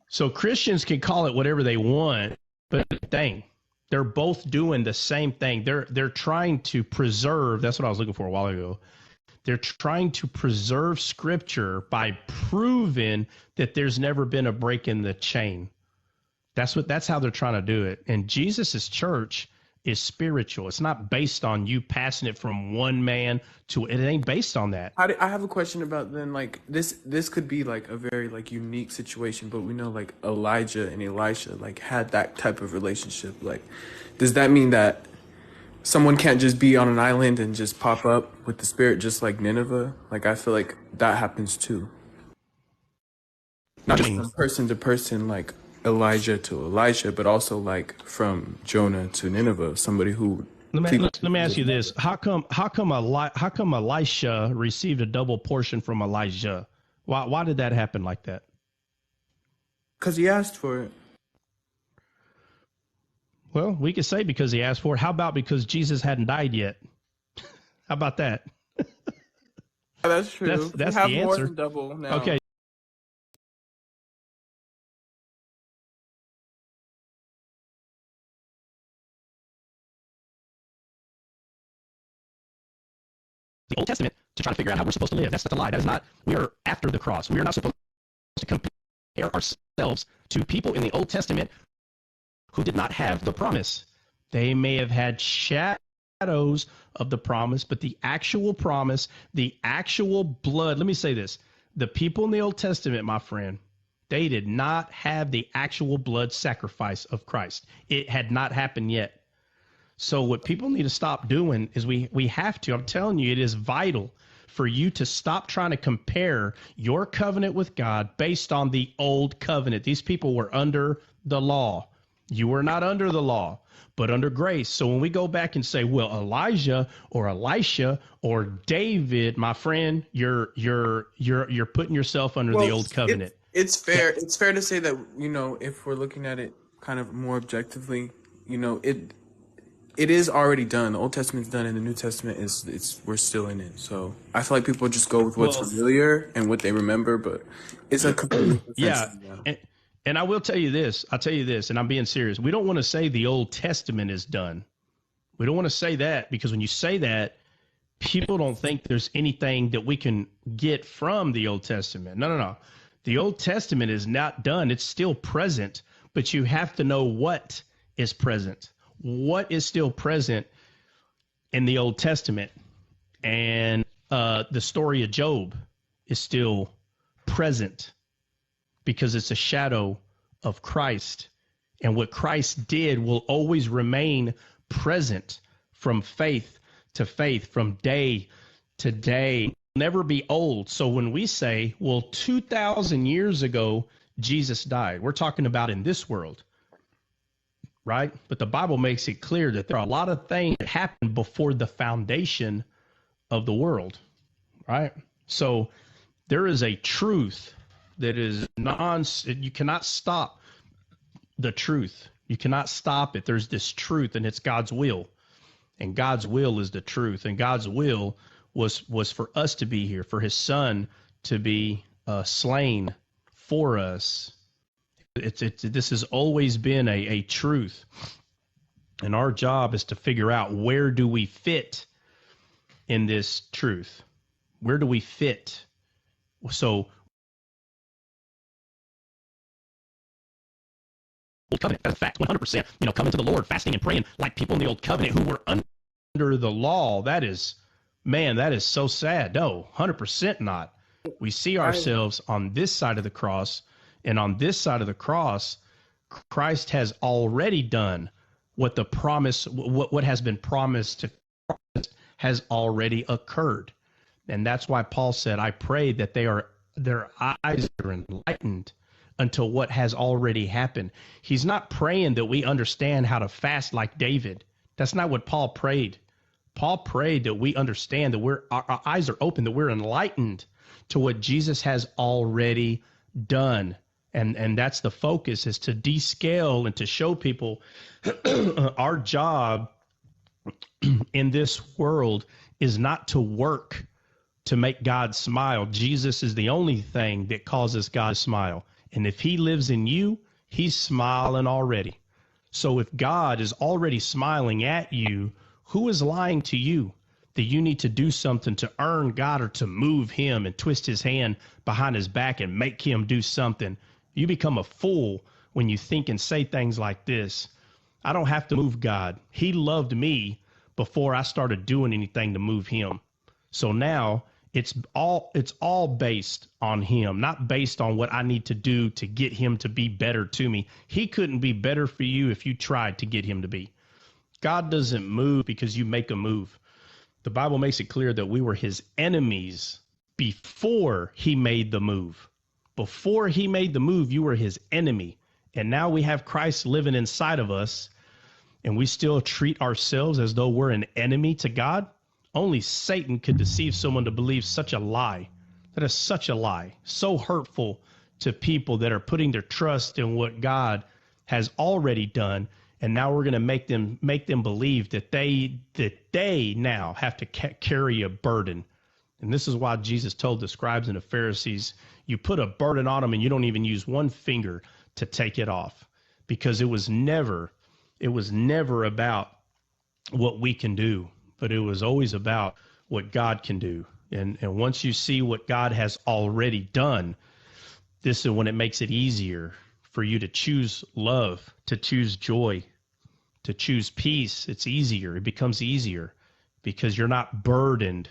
So Christians can call it whatever they want, but they're both doing the same thing. They're trying to preserve. That's what I was looking for a while ago. They're trying to preserve Scripture by proving that there's never been a break in the chain. That's how they're trying to do it. And Jesus's church is spiritual. It's not based on you passing it from one man to it. Ain't based on that. I have a question about then, like, this could be like a very like unique situation, but we know like Elijah and Elisha like had that type of relationship. Like, does that mean that someone can't just be on an island and just pop up with the spirit just like Nineveh? Like, I feel like that happens too. Not I just mean, from person to person, like Elijah to Elisha, but also like from Jonah to Nineveh, somebody who let me ask you this: how come Elisha received a double portion from Elijah? Why did that happen like that? because he asked for it. Well, we could say because he asked for it. How about because Jesus hadn't died yet? How about that? That's true. That's we have the more answer. than double now. Okay. The Old Testament to try to figure out how we're supposed to live. That's a lie. That is not. We are after the cross. We are not supposed to compare ourselves to people in the Old Testament who did not have the promise. They may have had shadows of the promise, but the actual promise, the actual blood. Let me say this: the people in the Old Testament, my friend, they did not have the actual blood sacrifice of Christ. It had not happened yet. So what people need to stop doing is we have to, I'm telling you, it is vital for you to stop trying to compare your covenant with God based on the old covenant. These people were under the law. You were not under the law, but under grace. So when we go back and say, well, Elijah or Elisha or David, my friend, you're putting yourself under the old covenant. It's fair. It's fair to say that, you know, if we're looking at it kind of more objectively, you know, it is already done. The Old Testament's done, and the New Testament we're still in it. So I feel like people just go with what's familiar and what they remember, but it's a completely different thing. And I will tell you this. I'll tell you this, and I'm being serious. We don't want to say the Old Testament is done. We don't want to say that, because when you say that, people don't think there's anything that we can get from the Old Testament. No. The Old Testament is not done. It's still present, but you have to know what is present. What is still present in the Old Testament? And the story of Job is still present because it's a shadow of Christ. And what Christ did will always remain present from faith to faith, from day to day, never be old. So when we say, well, 2,000 years ago, Jesus died, we're talking about in this world. Right? But the Bible makes it clear that there are a lot of things that happened before the foundation of the world. Right? So there is a truth that is you cannot stop the truth. You cannot stop it. There's this truth, and it's God's will. And God's will is the truth. And God's will was for us to be here, for his son to be slain for us. This has always been a truth, and our job is to figure out, where do we fit in this truth? Where do we fit? So, Old Covenant, as a fact, 100%. Coming to the Lord, fasting and praying like people in the Old Covenant who were under the law. That is so sad. No, 100% not. We see ourselves on this side of the cross. And on this side of the cross, Christ has already done what the promise, what has been promised to Christ has already occurred. And that's why Paul said, I pray that their eyes are enlightened unto what has already happened. He's not praying that we understand how to fast like David. That's not what Paul prayed. Paul prayed that we understand that our eyes are open, that we're enlightened to what Jesus has already done. And that's the focus, is to descale and to show people our job in this world is not to work to make God smile. Jesus is the only thing that causes God to smile. And if he lives in you, he's smiling already. So if God is already smiling at you, who is lying to you that you need to do something to earn God, or to move him and twist his hand behind his back and make him do something? You become a fool when you think and say things like this. I don't have to move God. He loved me before I started doing anything to move him. So now it's all based on him, not based on what I need to do to get him to be better to me. He couldn't be better for you if you tried to get him to be. God doesn't move because you make a move. The Bible makes it clear that we were his enemies before he made the move. Before he made the move, you were his enemy. And now we have Christ living inside of us, and we still treat ourselves as though we're an enemy to God. Only Satan could deceive someone to believe such a lie. That is such a lie. So hurtful to people that are putting their trust in what God has already done. And now we're going to make them believe that they now have to carry a burden. And this is why Jesus told the scribes and the Pharisees, you put a burden on them and you don't even use one finger to take it off, because it was never about what we can do, but it was always about what God can do. And once you see what God has already done, this is when it makes it easier for you to choose love, to choose joy, to choose peace. It's easier. It becomes easier because you're not burdened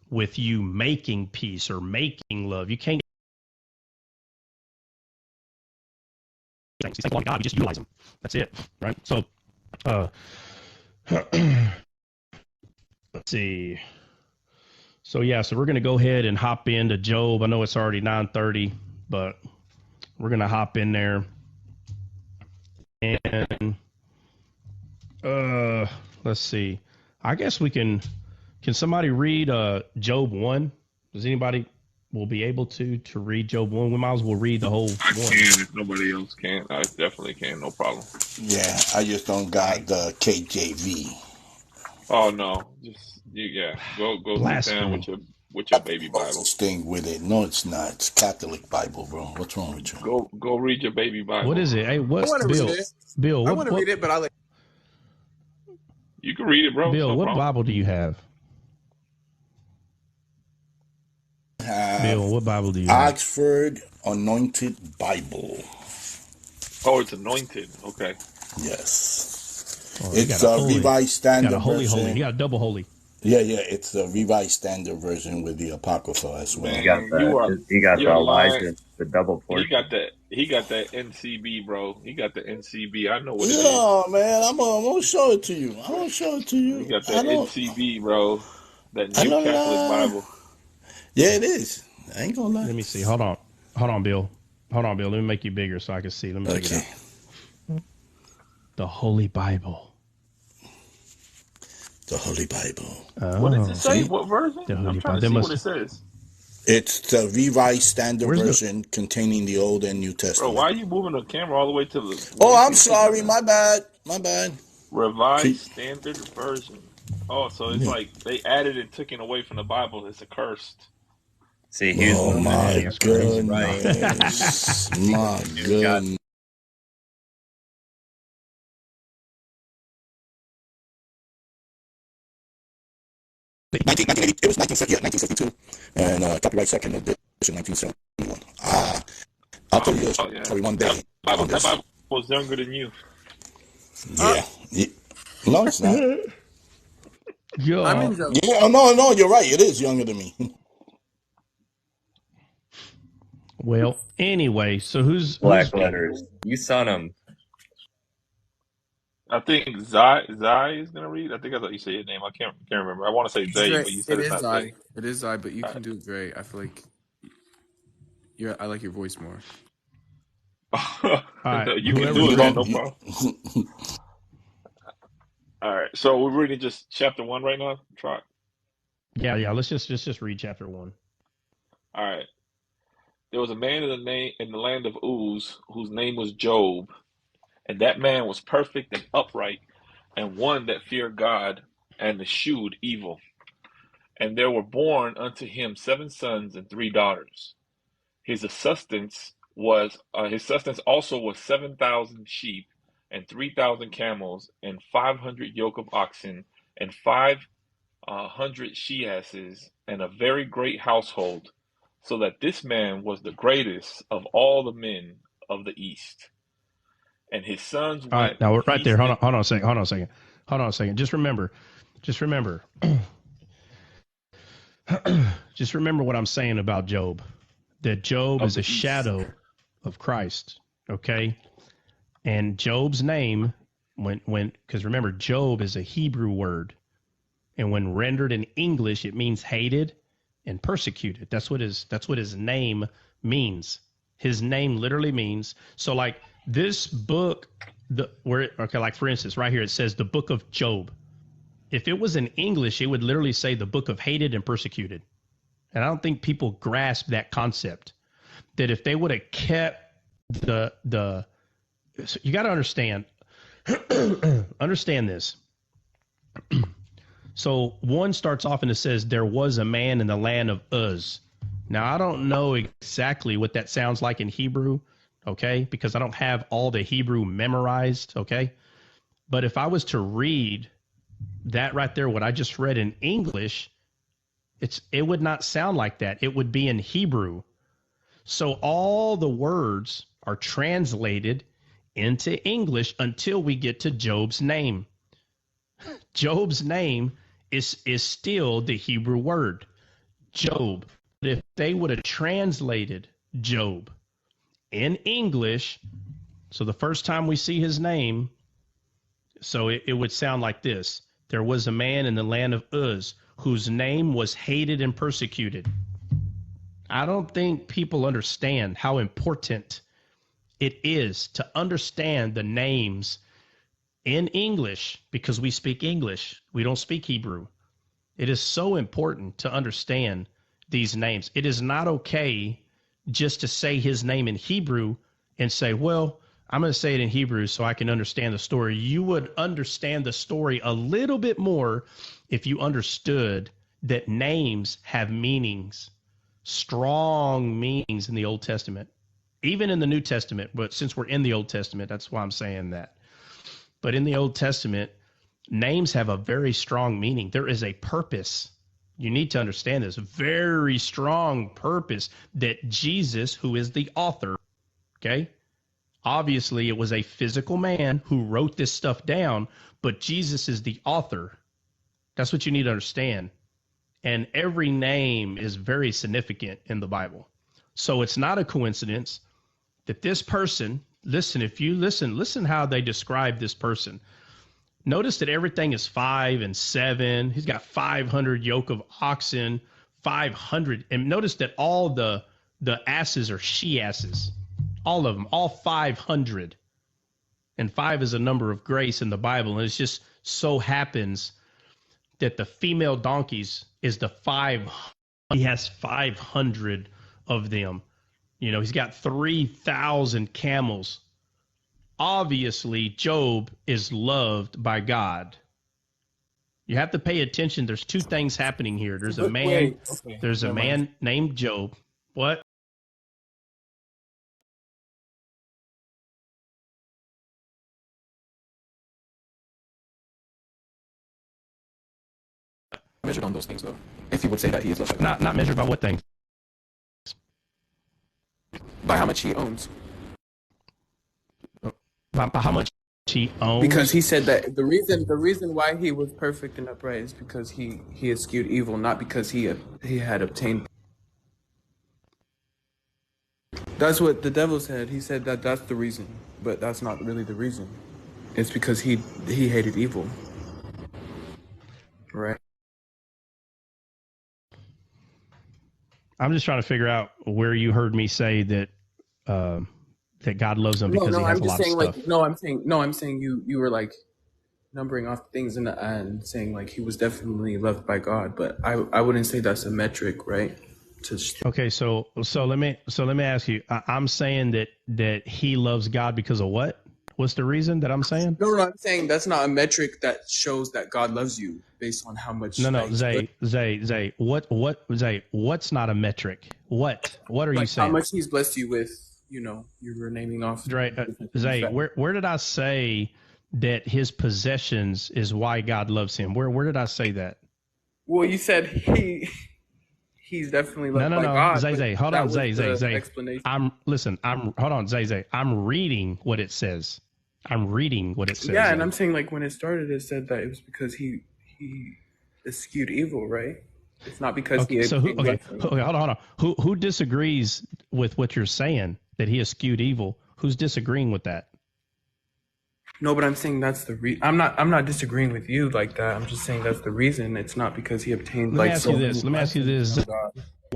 with you making peace or making love. You can't things. These things belong to God. We just utilize them. That's it, right? So, let's see. So yeah, so we're going to go ahead and hop into Job. I know it's already 9:30, but we're going to hop in there. And let's see. I guess we can somebody read Job 1? Does anybody will be able to read Job 1? We might as well read the whole I one. can if nobody else can. I definitely can, no problem. Yeah, I just don't got the KJV. Oh no, just yeah. Go sit down Blasphemy. with your baby What's Bible. this thing with it? No, it's not. It's Catholic Bible, bro. What's wrong with you? Go read your baby What Bible. is it? Hey, I what want to read it. Bill, I want to read it, but I'll let. You can read it, bro. It's Bill, no what problem. Bible do you have? Bill, Have what Bible do you have? Oxford Anointed Bible. Oh, it's anointed. Okay. Yes. Oh, you got It's a a holy. Revised You got Standard a holy. Version. You got a double holy. Yeah, it's a Revised Standard Version with the Apocrypha as well. Man, you're lying. The double portion. He got that NCB, bro. He got the NCB. I know what it is. Yeah, man, I'm gonna show it to you. I'm gonna show it to He you. got that NCB, bro. That I New don't Catholic Bible. Yeah, it is. I ain't gonna lie. Let me see. Hold on, Bill. Let me make you bigger so I can see. Let me take it Okay. out. The Holy Bible. The Holy Bible. What does Oh, it say? See? What version? the I'm Holy trying Bible. to There see what must. it says. It's the Revised Standard Where's the? Version containing the Old and New Bro, why Testament. are you moving the camera all the way to the Oh, why you I'm keep sitting like sorry. that? My bad. My bad. Revised See? Standard Version. Oh, so it's Yeah. like they added and took it away from the Bible. It's accursed. See, he's Oh, Man, my illuminating that's from crazy. right. goodness. Because My the new God. goodness. 1980, it was 1952, and copyright second edition, 1971. I'll tell you this, Oh yeah. probably one day on That this. Bible was younger than you. Yeah. No, it's not. I'm Yeah. in Job. Yeah, oh, no, you're right. It is younger than me. Well, anyway, so who's Black letters. You son him. I think Zai is gonna read. I think I thought you said your name. I can't remember. I want to say Zay, Dre, but you said it it's is not Zay. I. It is I, but you All can do it great. I feel like I like your voice more. right. All right, No, you can whoever's do You it, man. ready. No problem. All right. So we're reading just chapter 1 right now. Try. Yeah. Let's just read chapter 1. All right. There was a man in the land of Uz whose name was Job, and that man was perfect and upright, and one that feared God and eschewed evil. And there were born unto him 7 sons and 3 daughters. His sustenance also was 7,000 sheep and 3,000 camels and 500 yoke of oxen and 500 she asses and a very great household, so that this man was the greatest of all the men of the east. and his sons All went right, now we're right there. feasted. Hold on a second. Just remember, just remember what I'm saying about Job. That Job Of is a the east. shadow of Christ. Okay, and Job's name, because remember, Job is a Hebrew word, and when rendered in English, it means hated and persecuted. That's what his name means. His name literally means, so like this book, like for instance, right here it says the book of Job. If it was in English, it would literally say the book of hated and persecuted. And I don't think people grasp that concept. That if they would have kept the so you got to understand this. So one starts off and it says there was a man in the land of Uz. Now I don't know exactly what that sounds like in Hebrew, okay? Because I don't have all the Hebrew memorized, okay? But if I was to read that right there, what I just read in English, it would not sound like that. It would be in Hebrew. So all the words are translated into English until we get to Job's name. Job's name is still the Hebrew word, Job. If they would have translated Job in English, so the first time we see his name, so it would sound like this. There was a man in the land of Uz whose name was hated and persecuted. I don't think people understand how important it is to understand the names in English, because we speak English. We don't speak Hebrew. It is so important to understand these names. It is not okay just to say his name in Hebrew and say, well, I'm going to say it in Hebrew so I can understand the story. You would understand the story a little bit more if you understood that names have meanings, strong meanings in the Old Testament, even in the New Testament. But since we're in the Old Testament, that's why I'm saying that. But in the Old Testament, names have a very strong meaning. There is a purpose. You need to understand this. Very strong purpose that Jesus, who is the author, okay? Obviously, it was a physical man who wrote this stuff down, but Jesus is the author. That's what you need to understand. And every name is very significant in the Bible. So it's not a coincidence that this person, listen, if you listen how they describe this person. Notice that everything is 5 and 7. He's got 500 yoke of oxen, 500. And notice that all the asses are she asses. All of them, all 500. And 5 is a number of grace in the Bible. And it just so happens that the female donkeys is the 5. He has 500 of them. You know, he's got 3,000 camels. Obviously, Job is loved by God. You have to pay attention. There's two things happening here. There's a man. Okay, There's a never mind. man named Job. What? Measured on those things, though. If you would say that he is loved Not measured by what thing? by how much he owns. By how much he owns? Because he said that the reason why he was perfect and upright is because he eschewed evil, not because he had obtained. That's what the devil said. He said that that's the reason, but that's not really the reason. It's because he hated evil, right? I'm just trying to figure out where you heard me say that that God loves him because he has I'm a just lot of saying stuff. I'm saying you were like numbering off things and saying like he was definitely loved by God, but I wouldn't say that's a metric, right? Okay, so let me ask you. I'm saying that he loves God because of what? What's the reason that I'm saying? No, I'm saying that's not a metric that shows that God loves you based on how much. No, Zay. What's not a metric? What are you Like how saying? much He's blessed you with. You know, you were naming off. Right, Zay. Where did I say that his possessions is why God loves him? Where did I say that? Well, you said he's definitely loved by No. God. Zay. Hold on, Zay. Explanation. Hold on, Zay. I'm reading what it says. I'm reading what it Yeah, says. and I'm saying like when it started, it said that it was because he eschewed evil, right? It's not because he Okay, so obtained blessing. hold on. Who disagrees with what you're saying that he eschewed evil? Who's disagreeing with that? No, but I'm saying that's the I'm not disagreeing with you like that. I'm just saying that's the reason. It's not because he obtained Let me like ask so you many this. Let me ask you blessings this. from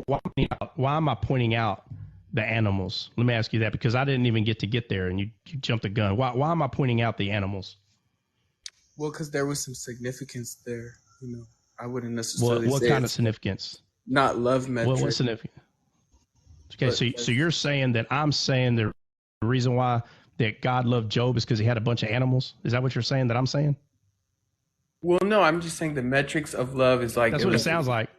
God. Why am I pointing out the animals? Let me ask you that because I didn't even get there, and you jumped the gun. Why am I pointing out the animals? Well, because there was some significance there. I wouldn't necessarily What say kind of it's significance? not love What's metric, significant? Okay, but so you're saying that I'm saying the reason why that God loved Job is because he had a bunch of animals? Is that what you're saying that I'm saying? well, no, I'm just saying the metrics of love is like That's it what it was. sounds like.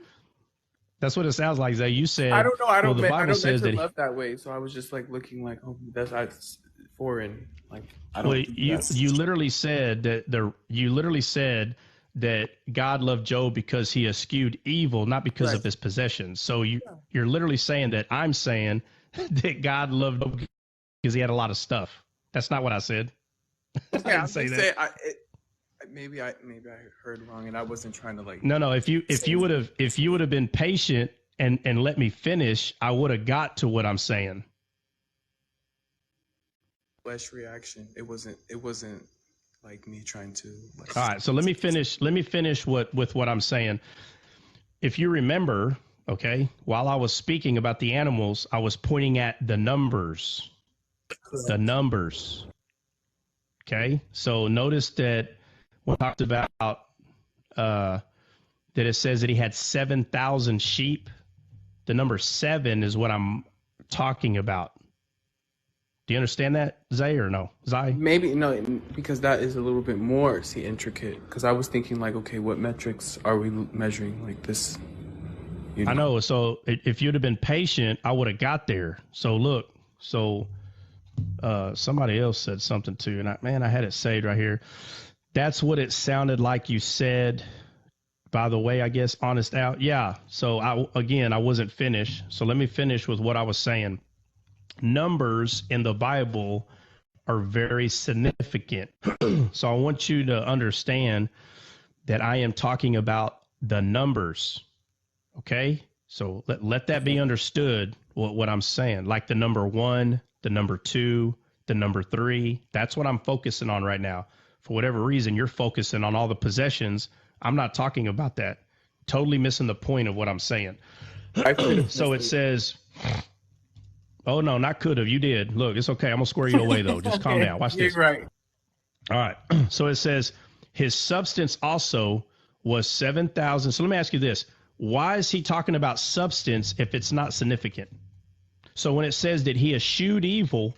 That's what it sounds like, Zay. You I said, don't know. I well, don't. the I Bible don't says measure that. love that way. So I was just like looking like, oh, that's foreign. Like I Well, don't think you that's. literally said that God loved Job because he eschewed evil, not because Right. of his possessions. So you're literally saying that I'm saying that God loved Job because he had a lot of stuff. That's not what I said. I Okay, didn't I'm say just that. saying. Maybe I heard wrong, and I wasn't trying to like. No. If Say you would have been patient and let me finish, I would have got to what I'm saying. flesh reaction. It wasn't like me trying to like. All right, so let me finish. Let me finish with what I'm saying. If you remember, okay, while I was speaking about the animals, I was pointing at the numbers. The numbers. Okay, so notice that we talked about that it says that he had 7,000 sheep. The number 7 is what I'm talking about. Do you understand that, Zay, or no? Zay? Maybe no, because that is a little bit more intricate. Because I was thinking like, okay, what metrics are we measuring like this? I know. So if you'd have been patient, I would have got there. So look, somebody else said something too, and I had it saved right here. That's what it sounded like you said. By the way, I guess honest out. Yeah. So I wasn't finished. So let me finish with what I was saying. Numbers in the Bible are very significant. So I want you to understand that I am talking about the numbers. Okay? So let that be understood what I'm saying. Like the number 1, the number 2, the number 3. That's what I'm focusing on right now. For whatever reason, you're focusing on all the possessions. I'm not talking about that. Totally missing the point of what I'm saying. So it says, oh, no, not could have. You did. Look, it's okay. I'm going to square you away, though. Just calm down. Watch this. Right. All right. So it says, his substance also was 7,000. So let me ask you this. Why is he talking about substance if it's not significant? So when it says that he eschewed evil,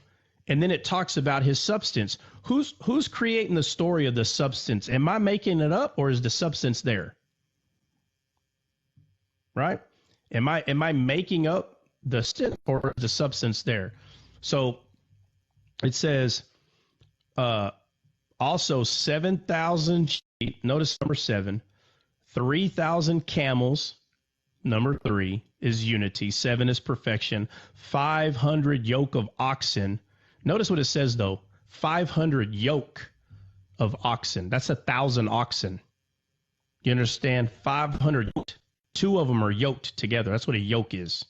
and then it talks about his substance, who's creating the story of the substance? Am I making it up, or is the substance there? Right? Am I making up the or is the substance there? So it says also 7,000 sheep. Notice number 7, 3,000 camels. Number 3 is unity. 7 is perfection. 500 yoke of oxen. Notice what it says though. 500 yoke of oxen. That's 1,000 oxen. You understand? 500. 2 of them are yoked together. That's what a yoke is.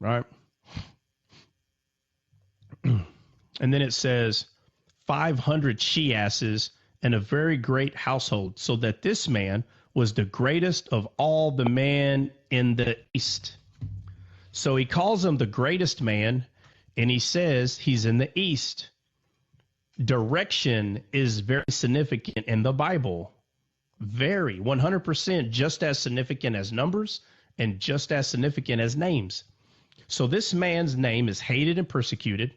Right? And then it says 500 she asses and a very great household, so that this man was the greatest of all the men in the east. So he calls him the greatest man, and he says he's in the east. Direction is very significant in the Bible. Very, 100%, just as significant as numbers and just as significant as names. So this man's name is hated and persecuted.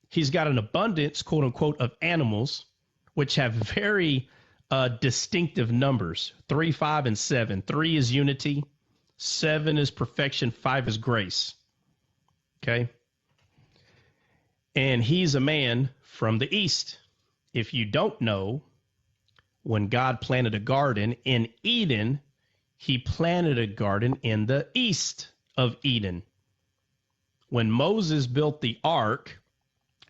He's got an abundance, quote unquote, of animals, which have very distinctive numbers, 3, 5, and 7. 3 is unity, 7 is perfection, 5 is grace. Okay? And he's a man from the east. If you don't know, when God planted a garden in Eden, he planted a garden in the east of Eden. When Moses built the ark,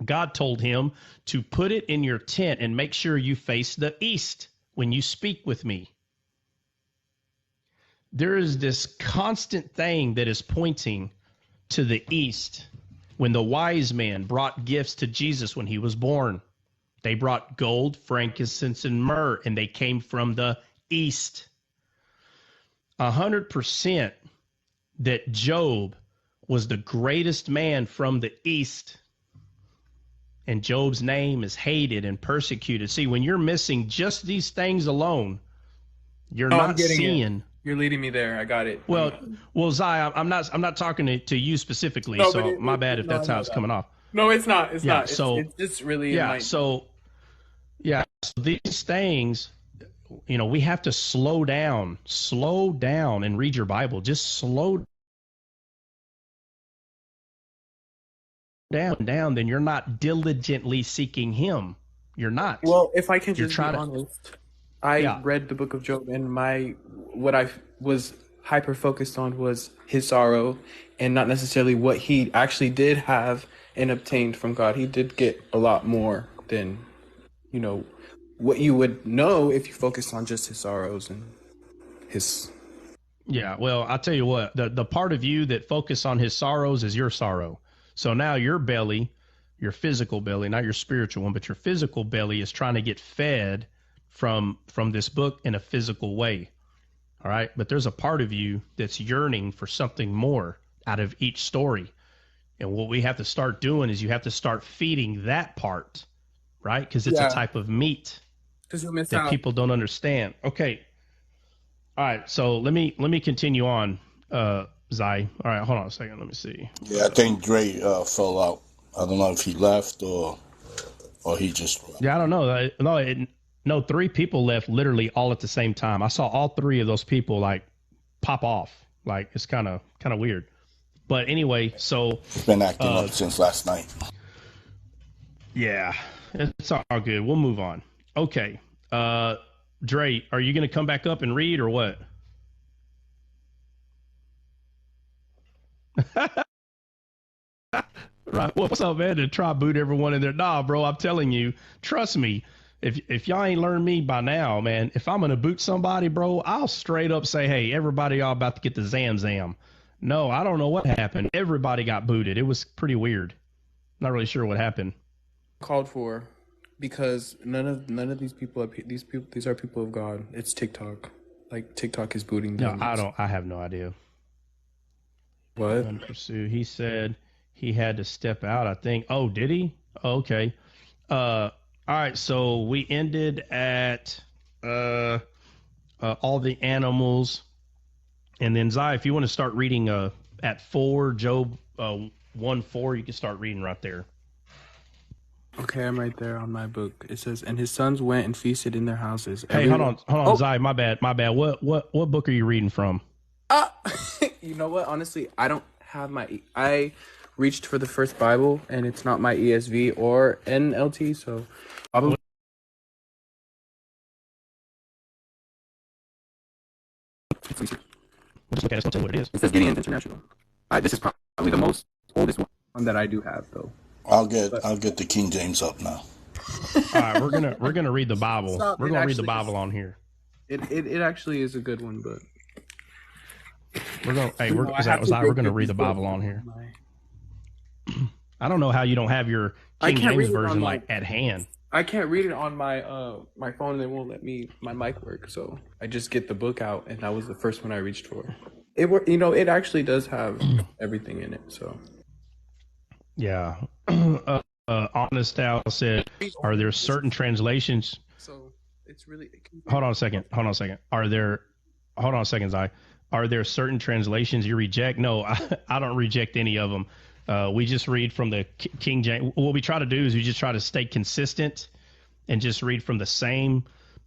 God told him to put it in your tent and make sure you face the east when you speak with me. There is this constant thing that is pointing to the east. When the wise men brought gifts to Jesus when he was born, they brought gold, frankincense, and myrrh, and they came from the east. 100% that Job was the greatest man from the east. And Job's name is hated and persecuted. See, when you're missing just these things alone, you're Oh, I'm not getting it. seeing. You're leading me there. I got it. Well, Zai, I'm not talking to you specifically, No, so my bad if no, I that's how know it's that. coming off. No, it's not. It's Yeah, not. so It's just really yeah, enlightening. so these things, we have to slow down and read your Bible. Just slow down, then you're not diligently seeking him. You're not. Well, if I can You're just be trying to. honest, I Yeah. read the book of Job, and what I was hyper focused on was his sorrow, and not necessarily what he actually did have and obtained from God. He did get a lot more than what you would know if you focused on just his sorrows and his. Yeah, well, I'll tell you what, the part of you that focus on his sorrows is your sorrow. So now your belly, your physical belly, not your spiritual one, but your physical belly is trying to get fed from this book in a physical way. All right. But there's a part of you that's yearning for something more out of each story. And what we have to start doing is you have to start feeding that part, right? Because it's a type of meat Because you'll miss that out. people don't understand. Okay. All right. So let me continue on, Zai. All right. Hold on a second. Let me see. Yeah, I think Dre fell out. I don't know if he left or he just. Yeah, I don't know. No, 3 people left literally all at the same time. I saw all 3 of those people like pop off. Like it's kind of weird. But anyway, so It's been acting up since last night. yeah, it's all good. We'll move on. Okay, Dre, are you going to come back up and read or what? Right. Well, what's up, man? To try boot everyone in there. Nah, bro, I'm telling you, trust me. If y'all ain't learned me by now, man, if I'm gonna boot somebody, bro, I'll straight up say, hey, everybody, y'all about to get the zam. No, I don't know what happened. Everybody got booted. It was pretty weird. Not really sure what happened. Called for, because none of these people these are people of God. It's TikTok. Like TikTok is booting No, them. I have no idea. What? Pursue. He said he had to step out, I think. Oh, did he? Oh, okay. All right, so we ended at all the animals. And then, Zai, if you want to start reading at 4, Job 1:4, you can start reading right there. Okay, I'm right there on my book. It says, "And his sons went and feasted in their houses." Hey, hold on, Zai, my bad. What book are you reading from? You know what? Honestly, I don't have I reached for the first Bible, and it's not my ESV or NLT, so probably. Just look at it. Don't tell you what it is. It says Gideon's International. This is probably the oldest one that I do have, though. I'll get the King James up now. All right, we're gonna read the Bible. Stop, we're gonna read the Bible on here. It actually is a good one, but We're gonna read the Bible on here. I don't know how you don't have your King James version at hand. I can't read it on my my phone, and they won't let my mic work. So I just get the book out, and that was the first one I reached for. It actually does have everything in it. So yeah, Honest Al said, "Are there certain translations?" So it's really. Hold on a second. Hold on a second, Zai. Are there certain translations you reject? No, I don't reject any of them. We just read from the King James. What we try to do is we just try to stay consistent and just read from the same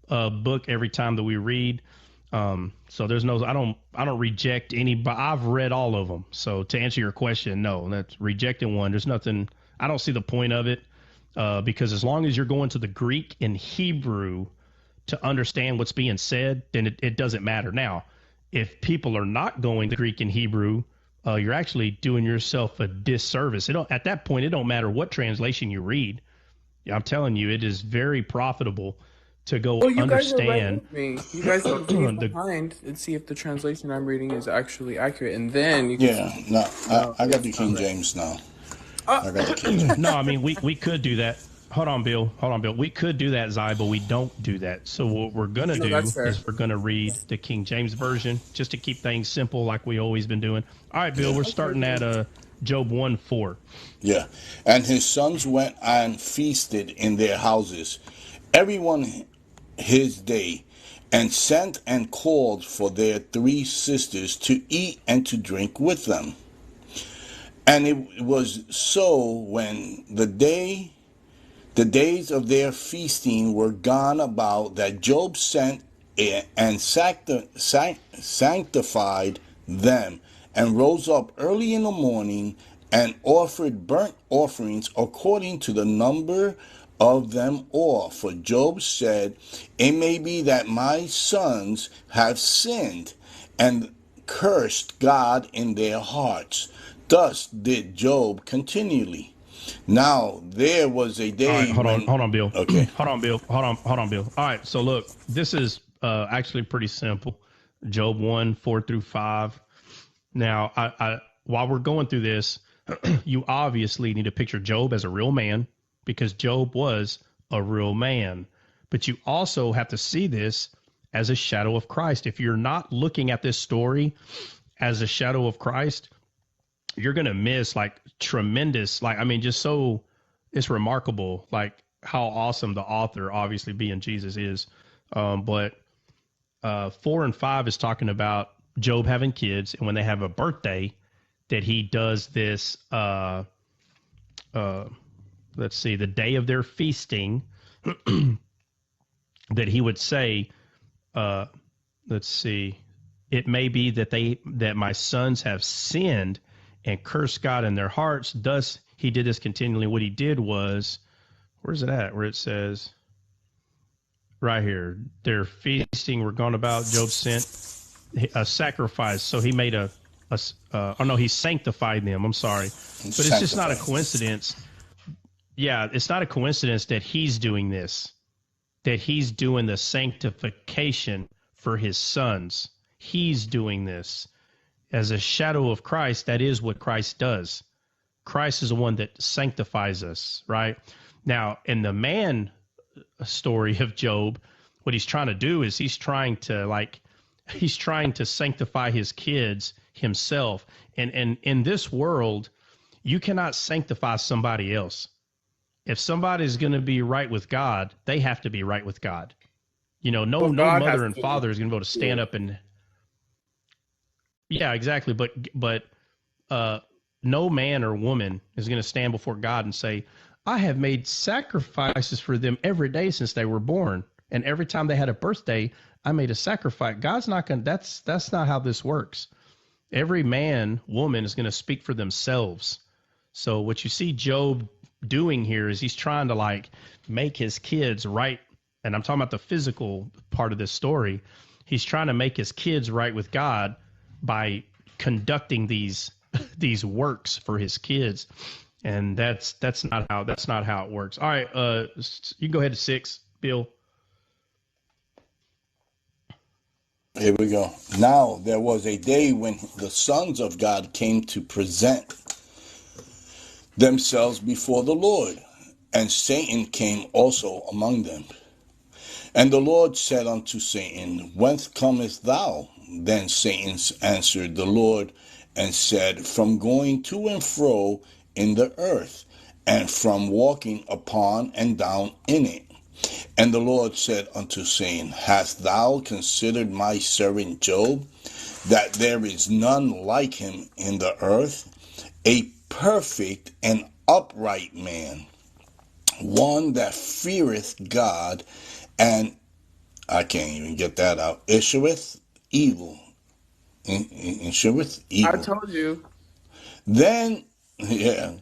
book every time that we read. So there's no, I don't reject any, but I've read all of them. So to answer your question, no, that's rejecting one. There's nothing, I don't see the point of it, because as long as you're going to the Greek and Hebrew to understand what's being said, then it doesn't matter. Now, if people are not going to Greek and Hebrew, you're actually doing yourself a disservice. At that point, it don't matter what translation you read. I'm telling you, it is very profitable to go Well, you guys are right understand with me. You guys can read the. behind and see if the translation I'm reading is actually accurate, and then you can Yeah, say, no, no, I got it's the not King right. James now. Uh, I got the King James. No, I mean we could do that. Hold on, Bill. Hold on, Bill. We could do that, Zai, but we don't do that. So what we're gonna no, that's do fair. is we're gonna read the King James version just to keep things simple, like we always been doing. All right, Bill. Yeah. We're Okay, starting at then. Job 1:4. Yeah. And his sons went and feasted in their houses, everyone his day, and sent and called for their 3 sisters to eat and to drink with them. And it was so when the days of their feasting were gone about that Job sent and sanctified them, and rose up early in the morning and offered burnt offerings according to the number of them all. For Job said, it may be that my sons have sinned and cursed God in their hearts. Thus did Job continually. Now there was a All right, day when, hold on, Bill. okay, Hold on, Bill. All right, so look, this is actually pretty simple. Job 1:4-5. Now, while we're going through this, you obviously need to picture Job as a real man because Job was a real man. But you also have to see this as a shadow of Christ. If you're not looking at this story as a shadow of Christ, you're going to miss like tremendous, like, I mean, just so it's remarkable, like how awesome the author, obviously being Jesus, is. But 4 and 5 is talking about Job having kids, and when they have a birthday, that he does this. Let's see, the day of their feasting, that he would say, let's see, it may be that my sons have sinned and cursed God in their hearts. Thus he did this continually. What he did was, where's it at? Where it says right here, their feasting were gone about. Job sent a sacrifice. So he made he sanctified them. I'm sorry, but it's just not a sanctified. coincidence. Yeah, it's not a coincidence that he's doing this, that he's doing the sanctification for his sons. He's doing this as a shadow of Christ. That is what Christ does. Christ is the one that sanctifies us, right? Now, in the man story of Job, what he's trying to do is he's trying to sanctify his kids himself. And in this world, you cannot sanctify somebody else. If somebody's going to be right with God, they have to be right with God. You know, no Well, God has mother and to father is going to be able to do stand it. up and, yeah, exactly. But no man or woman is going to stand before God and say, I have made sacrifices for them every day since they were born, and every time they had a birthday, I made a sacrifice. God's not going. That's not how this works. Every man, woman is going to speak for themselves. So what you see Job doing here is he's trying to like make his kids right. And I'm talking about the physical part of this story. He's trying to make his kids right with God by conducting these works for his kids. And that's not how it works. All right, you can go ahead to 6, Bill. Here we go. Now there was a day when the sons of God came to present themselves before the Lord, and Satan came also among them. And the Lord said unto Satan, Whence comest thou? Then Satan answered the Lord and said, From going to and fro in the earth, and from walking upon and down in it. And the Lord said unto Satan, Hast thou considered my servant Job, that there is none like him in the earth, a perfect and upright man, one that feareth God, and I can't even get that out, issueth evil. Issueth I evil. told you. Then, yeah.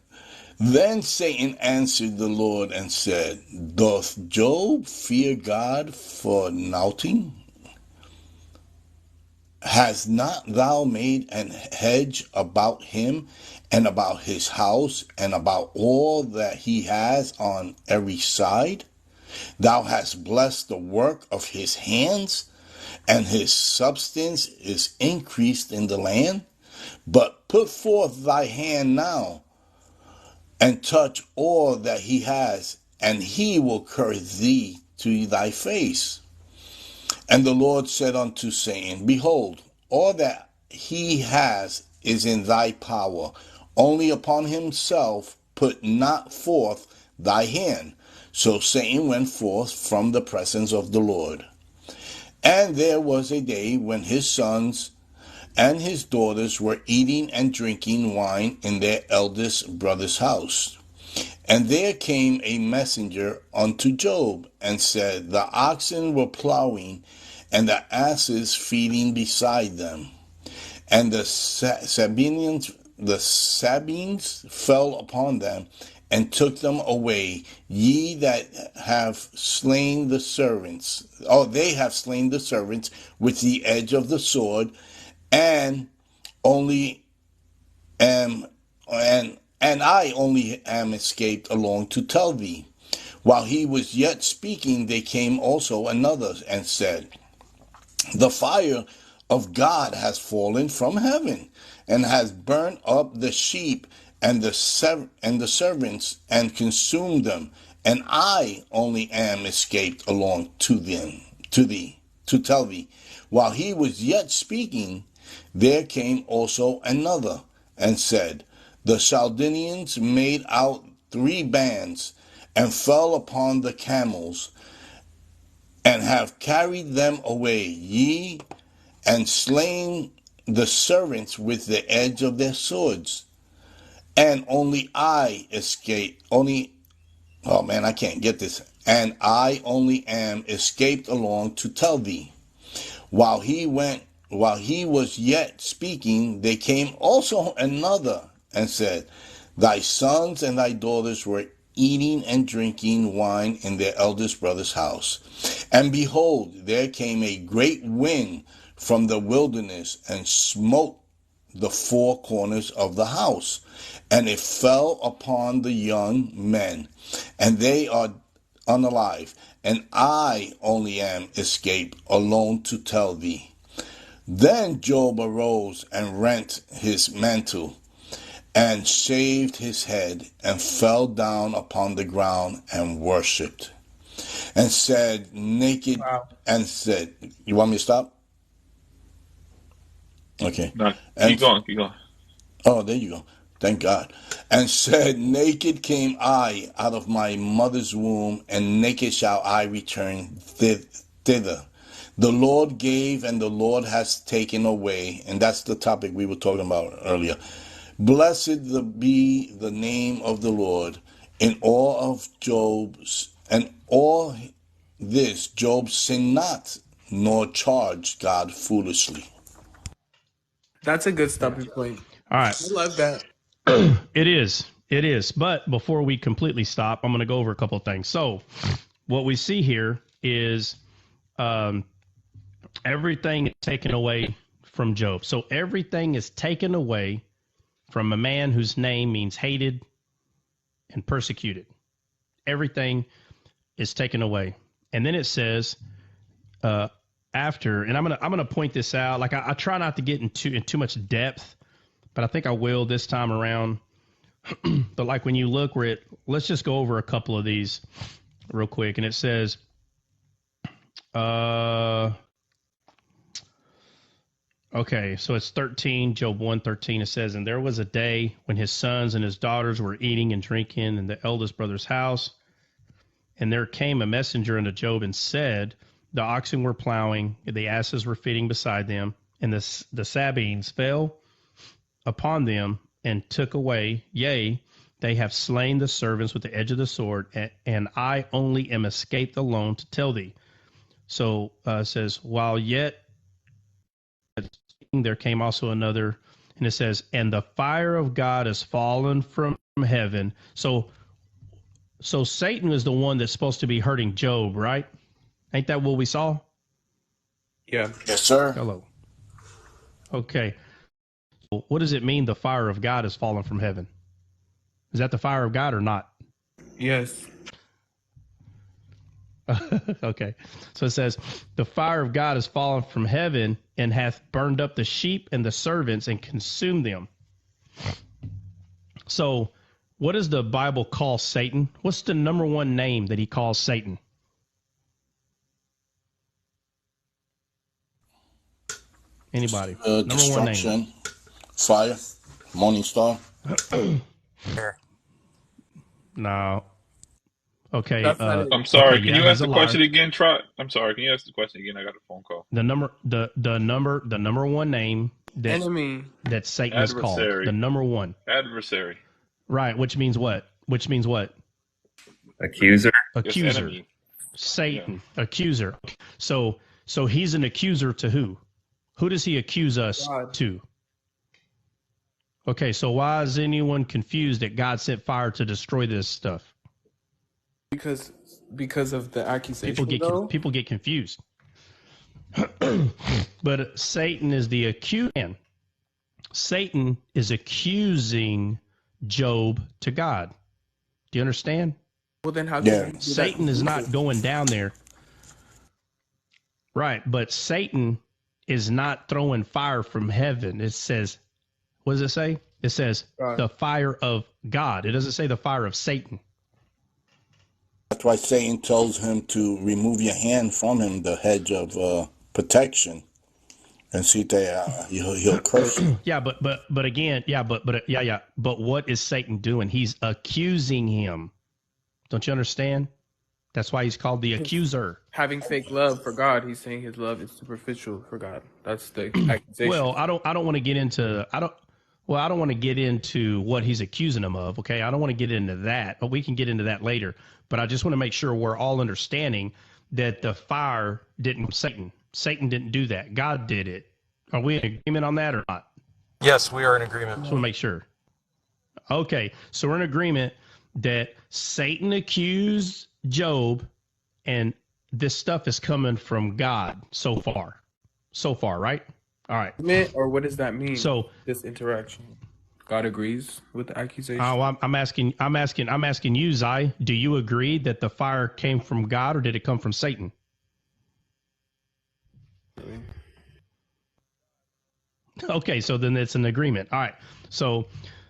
Then Satan answered the Lord and said, Doth Job fear God for naughting? Has not thou made an hedge about him and about his house and about all that he has on every side? Thou hast blessed the work of his hands, and his substance is increased in the land. But put forth thy hand now, and touch all that he has, and he will curse thee to thy face. And the Lord said unto Satan, Behold, all that he has is in thy power, only upon himself put not forth thy hand. So Satan went forth from the presence of the Lord. And there was a day when his sons and his daughters were eating and drinking wine in their eldest brother's house. And there came a messenger unto Job, and said, The oxen were plowing, and the asses feeding beside them. And the Sabines fell upon them, and took them away. Ye that have slain the servants, they have slain the servants with the edge of the sword, and only am and I only am escaped along to tell thee. While he was yet speaking, there came also another and said, The fire of God has fallen from heaven, and has burnt up the sheep and the servants, and consumed them. And I only am escaped along to thee, to tell thee. While he was yet speaking, there came also another, and said, The Chaldeans made out 3 bands, and fell upon the camels, and have carried them away, and slain the servants with the edge of their swords. And only I escaped, I can't get this. And I only am escaped along to tell thee. While he was yet speaking, there came also another, and said, Thy sons and thy daughters were eating and drinking wine in their eldest brother's house. And behold, there came a great wind from the wilderness, and smote the 4 corners of the house, and it fell upon the young men, and they are unalive, and I only am escaped alone to tell thee. Then Job arose and rent his mantle, and shaved his head, and fell down upon the ground, and worshipped, and said, naked, Wow. and said, you want me to stop? Okay. No, keep And, going, keep going. oh, there you go. Thank God. And said, naked came I out of my mother's womb, and naked shall I return thither. The Lord gave, and the Lord has taken away. And that's the topic we were talking about earlier. Blessed be the name of the Lord. In all of Job's, and all this, Job sinned not, nor charged God foolishly. That's a good stopping point. All right. I love that. It is. It is. But before we completely stop, I'm going to go over a couple of things. So, what we see here is everything is taken away from Job. So, everything is taken away from a man whose name means hated and persecuted. Everything is taken away. And then it says, after, and I'm gonna point this out. Like I try not to get in too much depth, but I think I will this time around. But like when you look where let's just go over a couple of these real quick. And it says, okay, so it's 13, Job 1:13. It says, and there was a day when his sons and his daughters were eating and drinking in the eldest brother's house. And there came a messenger unto Job and said, the oxen were plowing, the asses were feeding beside them, and the Sabines fell upon them and took away. Yea, they have slain the servants with the edge of the sword, and I only am escaped alone to tell thee. So it says, while yet there came also another, and it says, and the fire of God is fallen from heaven. So Satan is the one that's supposed to be hurting Job, right? Ain't that what we saw? Yeah. Yes, sir. Hello. Okay. What does it mean the fire of God has fallen from heaven? Is that the fire of God or not? Yes. Okay. So it says, the fire of God has fallen from heaven and hath burned up the sheep and the servants and consumed them. So what does the Bible call Satan? What's the number one name that he calls Satan? Anybody? Number one name. Destruction, fire, morning star. No. Okay. That's not it. I'm sorry. Okay. Can Yeah, you he's ask a the liar. question again, Trot? I'm sorry. Can you ask the question again? I got a phone call. The number one name Enemy. that Satan is called. The Adversary. number one. Adversary. Right. Which means what? Accuser. Yes, Accuser. enemy. Satan. Yeah. Accuser. So he's an accuser to who? Who does he accuse us God. to? Okay, so why is anyone confused that God sent fire to destroy this stuff? Because of the accusation. People get confused. But Satan is the accuser. Satan is accusing Job to God. Do you understand? Well, then how? Yeah. Satan is not going down there. Right, but Satan is not throwing fire from heaven. It says, what does it say? It says the fire of God. It doesn't say the fire of Satan. That's why Satan tells him to remove your hand from him, the hedge of protection, and see that he'll curse you. Yeah, but again, But what is Satan doing? He's accusing him. Don't you understand? That's why he's called the accuser. Having fake love for God, he's saying his love is superficial for God. That's the accusation. Well, I don't want to get into what he's accusing him of. Okay, I don't want to get into that, but we can get into that later. But I just want to make sure we're all understanding that the fire didn't Satan. Satan didn't do that. God did it. Are we in agreement on that or not? Yes, we are in agreement. Just want to make sure. Okay, so we're in agreement that Satan accused Job, and this stuff is coming from God so far. So far, right? All right. Or what does that mean? So this interaction, God agrees with the accusation. I'm asking you, Zai. Do you agree that the fire came from God, or did it come from Satan? Okay, so then it's an agreement. All right. So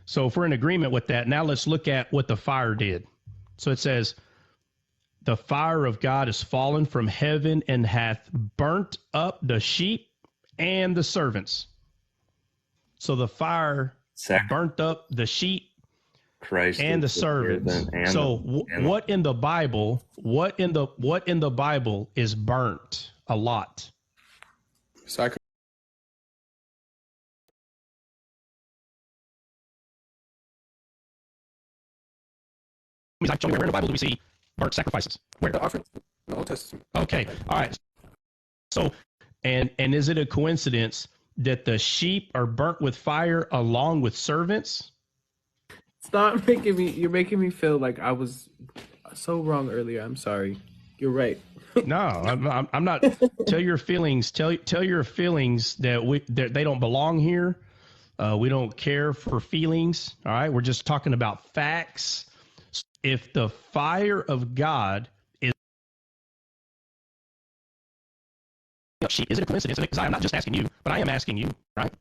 if we're in agreement with that, now let's look at what the fire did. So it says, the fire of God is fallen from heaven and hath burnt up the sheep and the servants. So the fire burnt up the sheep Christ and the servants. What in the Bible? What in the Bible is burnt a lot? Sacrifice. Where in the Bible do we see burnt sacrifices? Where? The offering. The Old Testament. Okay. All right. So, and is it a coincidence that the sheep are burnt with fire along with servants? Stop making me. You're making me feel like I was so wrong earlier. I'm sorry. You're right. No, I'm not. Tell your feelings. Tell your feelings that they don't belong here. We don't care for feelings. All right. We're just talking about facts. If the fire of God is it a coincidence? Because I'm not just asking you, but I am asking you, right?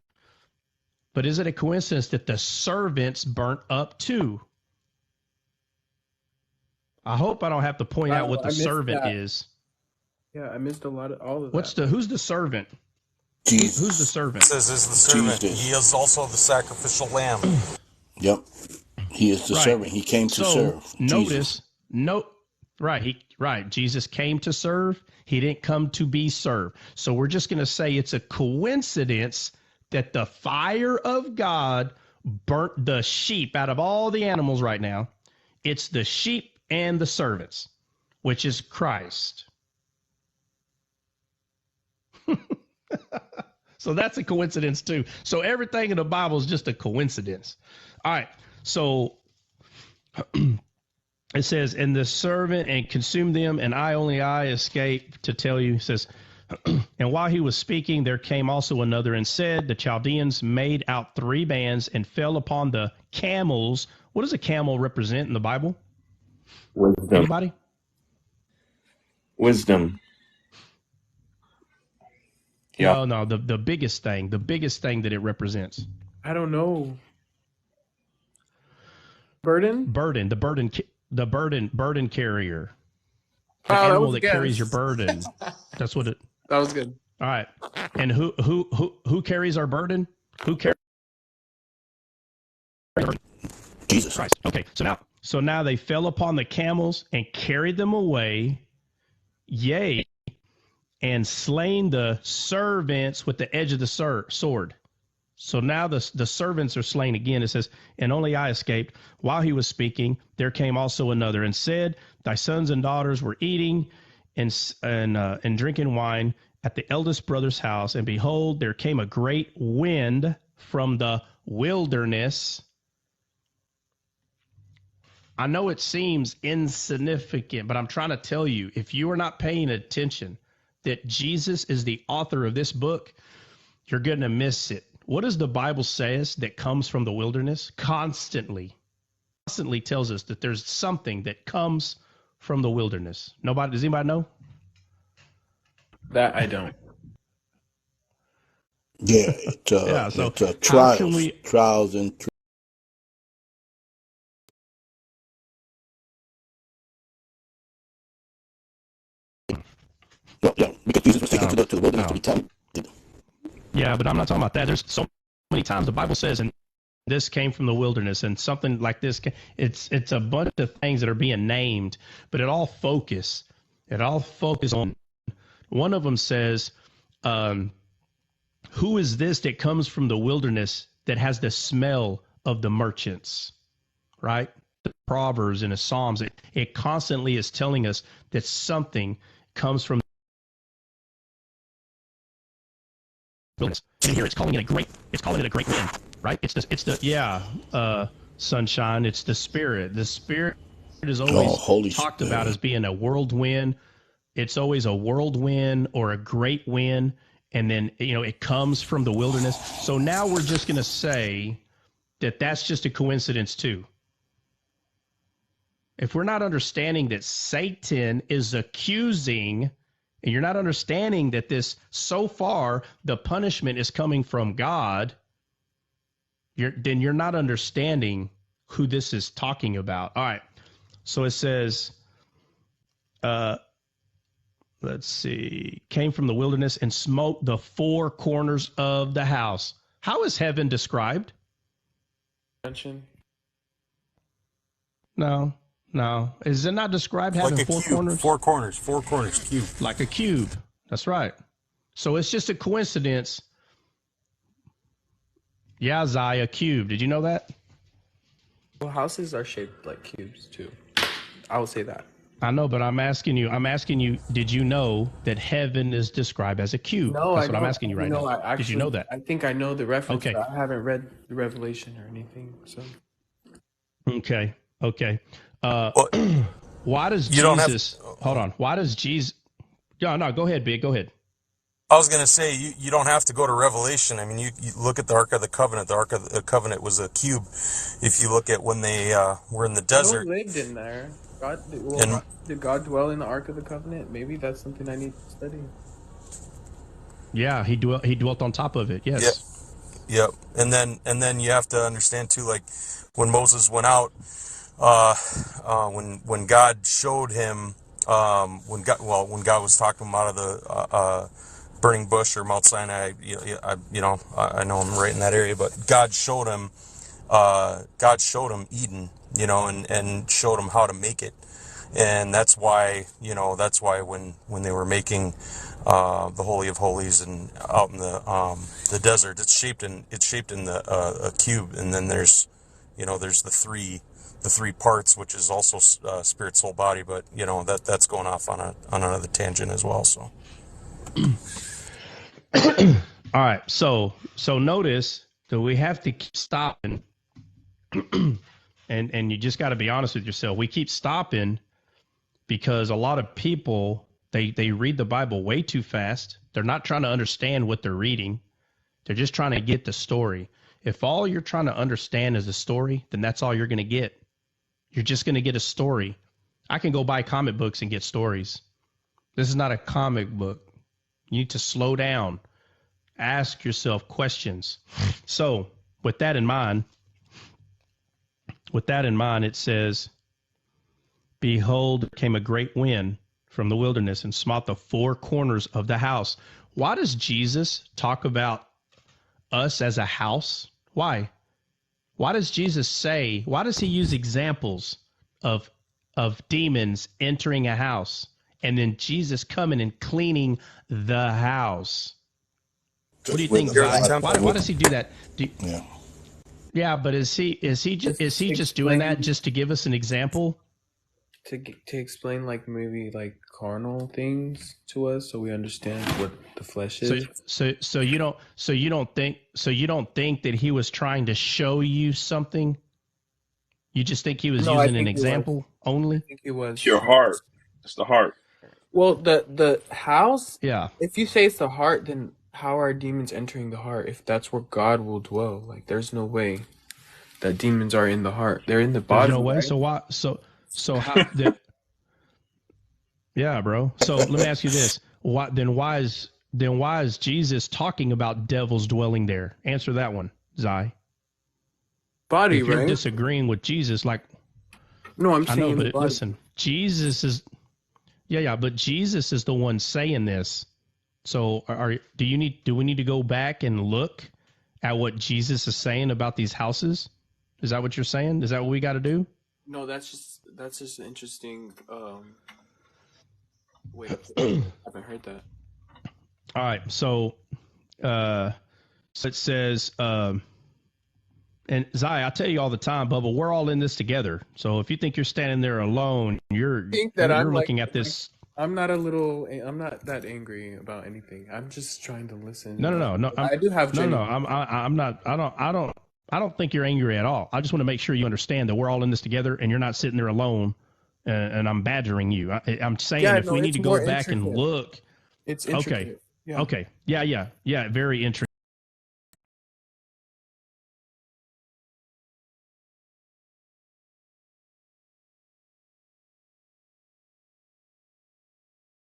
But is it a coincidence that the servants burnt up too? I hope I don't have to point out what the servant is. Yeah, I missed all of that. Who's the servant? Jesus. Who's the servant? This is the servant. Jesus. He is also the sacrificial lamb. Yep. He is the servant. He came to serve. Notice, Jesus came to serve. He didn't come to be served. So we're just going to say it's a coincidence that the fire of God burnt the sheep out of all the animals right now. It's the sheep and the servants, which is Christ. So that's a coincidence too. So everything in the Bible is just a coincidence. All right. So it says, and the servant and consumed them, and I escaped to tell you. It says, And while he was speaking, there came also another and said, the Chaldeans made out 3 bands and fell upon the camels. What does a camel represent in the Bible? Wisdom. Anybody? Wisdom. Yeah. No, the biggest thing that it represents. I don't know. Burden? Burden, the burden carrier. The Oh, that animal was that a guess. carries your burden. That's what it. That was good. All right. And who carries our burden? Who carries Jesus Christ? Okay. So now they fell upon the camels and carried them away. Yea, and slain the servants with the edge of the sword. So now the servants are slain again. It says, and only I escaped. While he was speaking, there came also another and said, thy sons and daughters were eating and drinking wine at the eldest brother's house. And behold, there came a great wind from the wilderness. I know it seems insignificant, but I'm trying to tell you, if you are not paying attention that Jesus is the author of this book, you're going to miss it. What does the Bible say that comes from the wilderness? Constantly tells us that there's something that comes from the wilderness. Does anybody know? That I don't. Yeah, So it's how can we? trials and yeah, because Jesus was taken to the wilderness to be tempted. Yeah, but I'm not talking about that. There's so many times the Bible says, and this came from the wilderness, and something like this. It's a bunch of things that are being named, but it all focus on. One of them says, who is this that comes from the wilderness that has the smell of the merchants, right? The Proverbs and the Psalms, it constantly is telling us that something comes from wilderness. And here it's calling it a great wind, right? It's the sunshine. It's the Spirit. The Spirit is always talked about as being a whirlwind. It's always a whirlwind or a great wind. And then, it comes from the wilderness. So now we're just going to say that that's just a coincidence too. If we're not understanding that Satan is accusing, and you're not understanding that so far, the punishment is coming from God, then you're not understanding who this is talking about. All right. So it says, let's see, came from the wilderness and smote the 4 corners of the house. How is heaven described? No. Is it not described having like 4 cube, corners? 4 corners, cube. Like a cube. That's right. So it's just a coincidence. Yeah, Zai, a cube. Did you know that? Well, houses are shaped like cubes too. I will say that. I know, but I'm asking you, did you know that heaven is described as a cube? No, That's what I'm asking you right now. Did you know that? I think I know the reference. Okay. But I haven't read the Revelation or anything. So. Okay. Well, why does you don't Jesus? Hold on. Why does Jesus? No. Go ahead, Big. Go ahead. I was going to say, you don't have to go to Revelation. I mean, you look at the Ark of the Covenant. The Ark of the Covenant was a cube. If you look at when they were in the desert. Who lived in there? Did God dwell in the Ark of the Covenant? Maybe that's something I need to study. Yeah, he dwelt on top of it. Yes. Yep. And then you have to understand too, like when Moses went out, when God showed him, when God was talking about out of the burning bush or Mount Sinai, I know I'm right in that area, but God showed him Eden, and showed him how to make it. And that's why when they were making the Holy of Holies and out in the desert, it's shaped in a cube, and then there's the three parts, which is also spirit, soul, body, but that's going off on another tangent as well. So, all right. So notice that we have to keep stopping, and you just got to be honest with yourself. We keep stopping because a lot of people They read the Bible way too fast. They're not trying to understand what they're reading. They're just trying to get the story. If all you're trying to understand is a story, then that's all you're going to get. You're just going to get a story. I can go buy comic books and get stories. This is not a comic book. You need to slow down. Ask yourself questions. So, with that in mind, it says, behold, there came a great wind from the wilderness and smote the four corners of the house. Why does Jesus talk about us as a house? Why? Why does Jesus say, why does he use examples of demons entering a house and then Jesus coming and cleaning the house? What do you think, Zai? Why does he do that? Yeah. Yeah, but is he just doing that just to give us an example? To explain like maybe like carnal things to us, so we understand what the flesh is. So you don't think that he was trying to show you something? You just think he was using an example only? I think it was. It's your heart. It's the heart. Well, the house. Yeah. If you say it's the heart, then how are demons entering the heart? If that's where God will dwell, like there's no way that demons are in the heart. They're in the body. There's no way. Right? So why? So how? Yeah, bro. So let me ask you this: why is Jesus talking about devils dwelling there? Answer that one, Zai. Body, if you're right? disagreeing with Jesus, like no, I'm saying I know, but listen, Jesus is, but Jesus is the one saying this. So do we need to go back and look at what Jesus is saying about these houses? Is that what you're saying? Is that what we got to do? No, that's just an interesting way to put it. I haven't heard that. All right, so it says, and Zai, I tell you all the time, Bubba, we're all in this together. So if you think you're standing there alone, you're looking at this. I'm not that angry about anything. I'm just trying to listen. No. I do have. I'm not. I don't think you're angry at all. I just want to make sure you understand that we're all in this together, and you're not sitting there alone. And I'm badgering you. I'm saying we need to go back and look. It's intricate. Okay. Yeah. Okay. Yeah. Very interesting.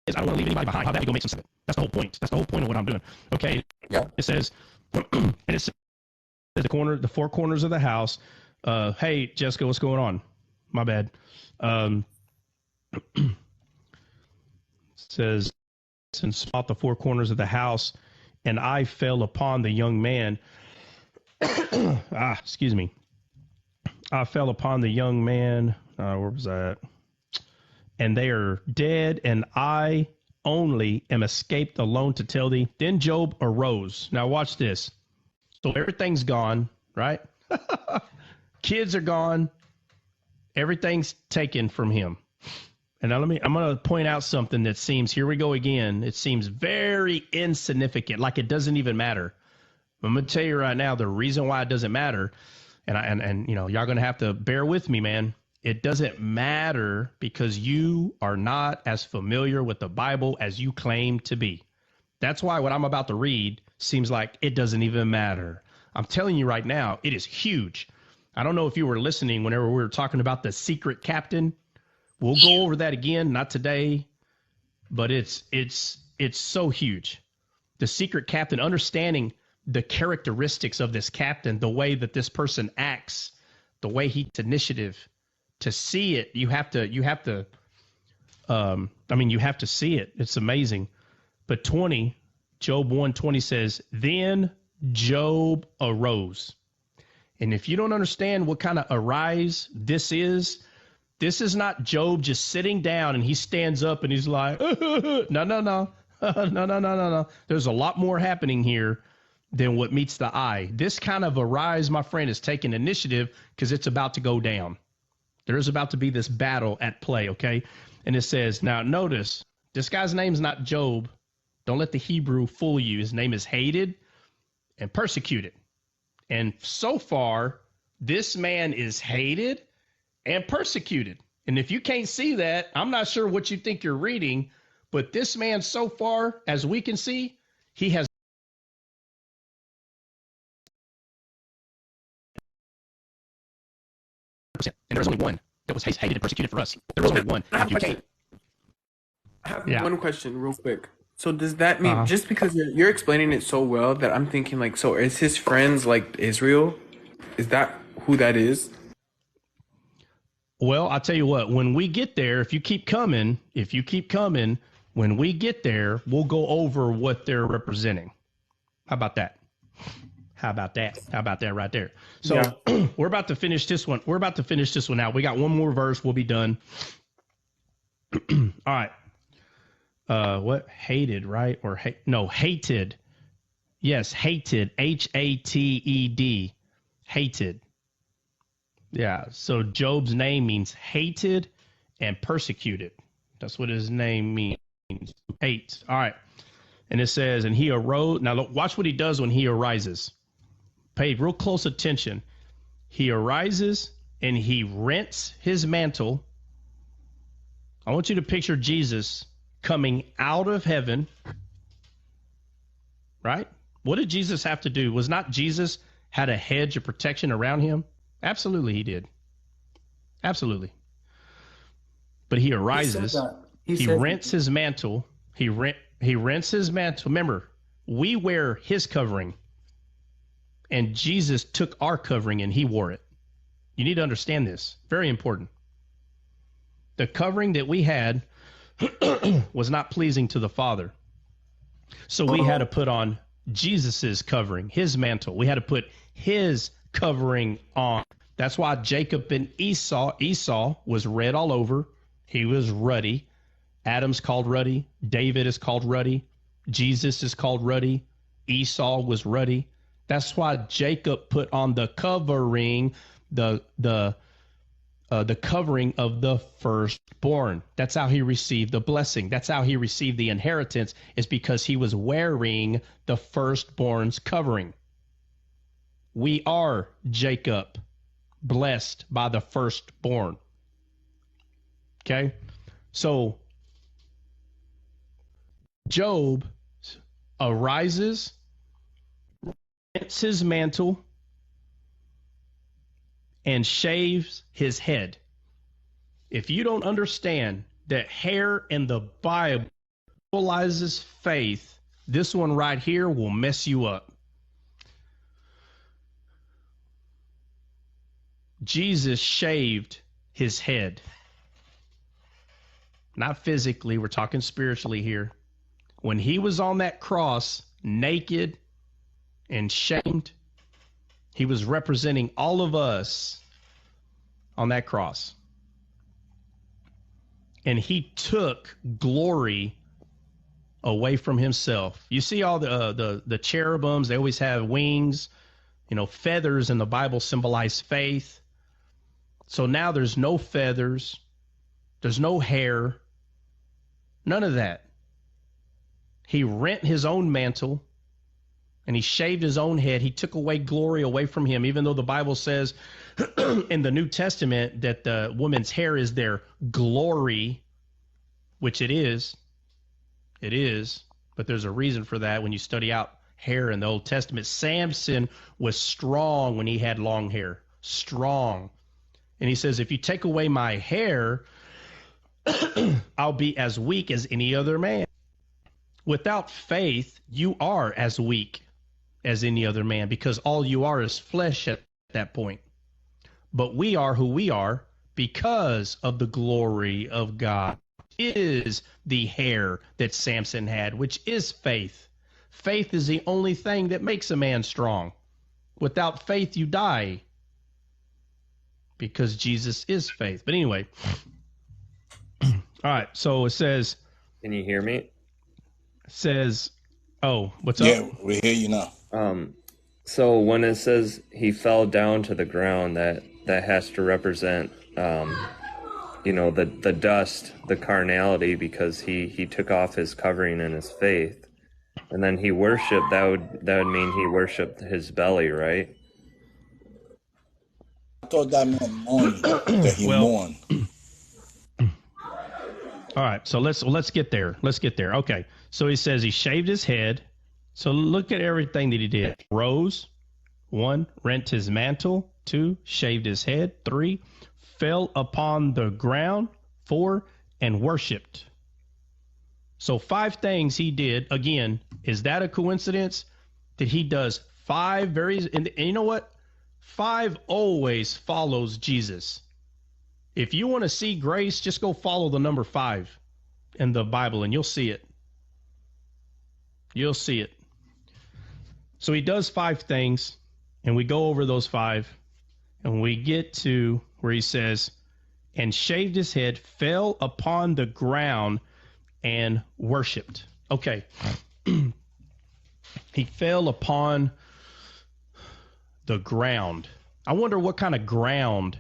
I don't want to leave anybody behind. How that go make some sense. That's the whole point. That's the whole point of what I'm doing. Okay. Yeah. It says, and it says the four corners of the house. Hey, Jessica, what's going on? My bad. Says, and smote the four corners of the house, and I fell upon the young man. Excuse me. I fell upon the young man. Where was that? And they are dead, and I only am escaped alone to tell thee. Then Job arose. Now watch this. So everything's gone, right? Kids are gone. Everything's taken from him. And now I'm going to point out something that seems, here we go again, it seems very insignificant, like it doesn't even matter. I'm going to tell you right now, the reason why it doesn't matter, and y'all going to have to bear with me, man. It doesn't matter because you are not as familiar with the Bible as you claim to be. That's why what I'm about to read seems like it doesn't even matter. I'm telling you right now, it is huge. I don't know if you were listening whenever we were talking about the secret captain. We'll go over that again, not today, but it's so huge. The secret captain, understanding the characteristics of this captain, the way that this person acts, the way he takes initiative. To see it, you have to see it. It's amazing. But Job 1:20 says, then Job arose. And if you don't understand what kind of arise this is not Job just sitting down and he stands up and he's like, no. There's a lot more happening here than what meets the eye. This kind of arise, my friend, is taking initiative because it's about to go down. There is about to be this battle at play, okay? And it says, now notice, this guy's name's not Job. Don't let the Hebrew fool you. His name is hated and persecuted. And so far, this man is hated and persecuted. And if you can't see that, I'm not sure what you think you're reading, But this man, so far as we can see, he has. And there's only one that was hated and persecuted for us. There was only one. I have one question real quick. So does that mean, just because you're explaining it so well that I'm thinking like, so is his friends like Israel? Is that who that is? Well, I'll tell you what, when we get there, if you keep coming, when we get there, we'll go over what they're representing. How about that? How about that right there? So we're about to finish this one. We're about to finish this one out. We got one more verse. We'll be done. All right. What? Hated, right? Or no, hated. Yes, hated. Hated. Hated. Yeah. So Job's name means hated and persecuted. That's what his name means. Hate. All right. And it says, and he arose. Now, look, watch what he does when he arises. Pay real close attention. He arises and he rents his mantle. I want you to picture Jesus coming out of heaven. Right? What did Jesus have to do? Was not Jesus had a hedge of protection around him? Absolutely, he did. Absolutely. But he arises. He rents his mantle. He rents his mantle. Remember, we wear his covering. And Jesus took our covering and he wore it. You need to understand this. Very important. The covering that we had was not pleasing to the Father. So we had to put on Jesus's covering, his mantle. We had to put his covering on. That's why Jacob and Esau was red all over. He was ruddy. Adam's called ruddy. David is called ruddy. Jesus is called ruddy. Esau was ruddy. That's why Jacob put on the covering, the covering of the firstborn. That's how he received the blessing. That's how he received the inheritance, is because he was wearing the firstborn's covering. We are Jacob, blessed by the firstborn. Okay? So Job arises, rents his mantle, and shaves his head. If you don't understand that hair in the Bible symbolizes faith, this one right here will mess you up. Jesus shaved his head. Not physically, we're talking spiritually here. When he was on that cross, naked and shamed, he was representing all of us on that cross. And he took glory away from himself. You see all the cherubims, they always have wings. You know, feathers in the Bible symbolize faith. So now there's no feathers. There's no hair. None of that. He rent his own mantle and he shaved his own head. He took away glory away from him, even though the Bible says in the New Testament that the woman's hair is their glory, which it is. It is. But there's a reason for that when you study out hair in the Old Testament. Samson was strong when he had long hair. Strong. And he says, if you take away my hair, I'll be as weak as any other man. Without faith, you are as weak as any other man, because all you are is flesh at that point. But we are who we are because of the glory of God. It is the hair that Samson had, which is faith. Faith is the only thing that makes a man strong. Without faith, you die, because Jesus is faith. But anyway, all right, so it says... Can you hear me? Says, oh, what's up? Yeah, we hear you now. So when it says he fell down to the ground, that has to represent, the dust, the carnality, because he took off his covering and his faith, and then he worshipped. That would mean he worshipped his belly, right? I thought that meant mourning, that he mourned. All right, so let's get there. Let's get there. Okay, so he says he shaved his head. So look at everything that he did. Rose, 1, rent his mantle. 2, shaved his head. 3, fell upon the ground. 4, and worshipped. So 5 things he did. Again, is that a coincidence that he does 5 and you know what? 5 always follows Jesus. If you want to see grace, just go follow the number 5 in the Bible and you'll see it. You'll see it. So he does 5 things, and we go over those 5, and we get to where he says, and shaved his head, fell upon the ground, and worshipped. Okay. He fell upon the ground. I wonder what kind of ground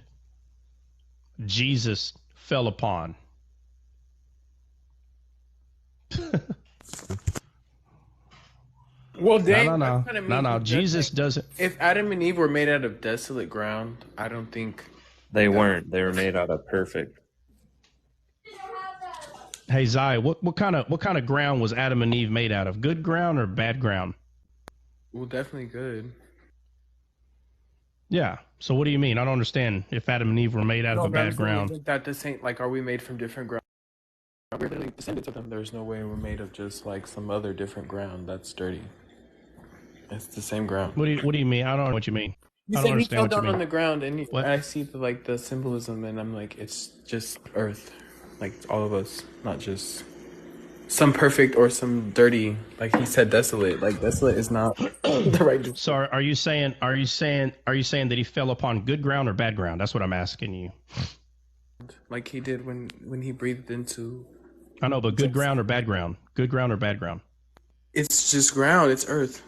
Jesus fell upon. Well, dang, No. that kind of means No. Jesus doesn't. if Adam and Eve were made out of desolate ground, I don't think They weren't. They were made out of perfect. Hey Zai, what kind of ground was Adam and Eve made out of? Good ground or bad ground? well, definitely good. Yeah. So what do you mean? I don't understand. If Adam and Eve were made out of No, a but I'm bad saying, ground. isn't that the same? Like, are we made from different ground? We're literally descendants of them. There's no way we're made of just like some other different ground that's dirty. It's the same ground. What do you mean? I don't know what you mean. You I don't said he understand fell what you down on mean. the ground, and What? I see the symbolism, and I'm like, it's just earth, like all of us, not just some perfect or some dirty. Like he said, desolate. Like desolate is not the right. So are you saying that he fell upon good ground or bad ground? That's what I'm asking you. Like he did when he breathed into. I know, but good ground or bad ground? Good ground or bad ground? It's just ground. It's earth.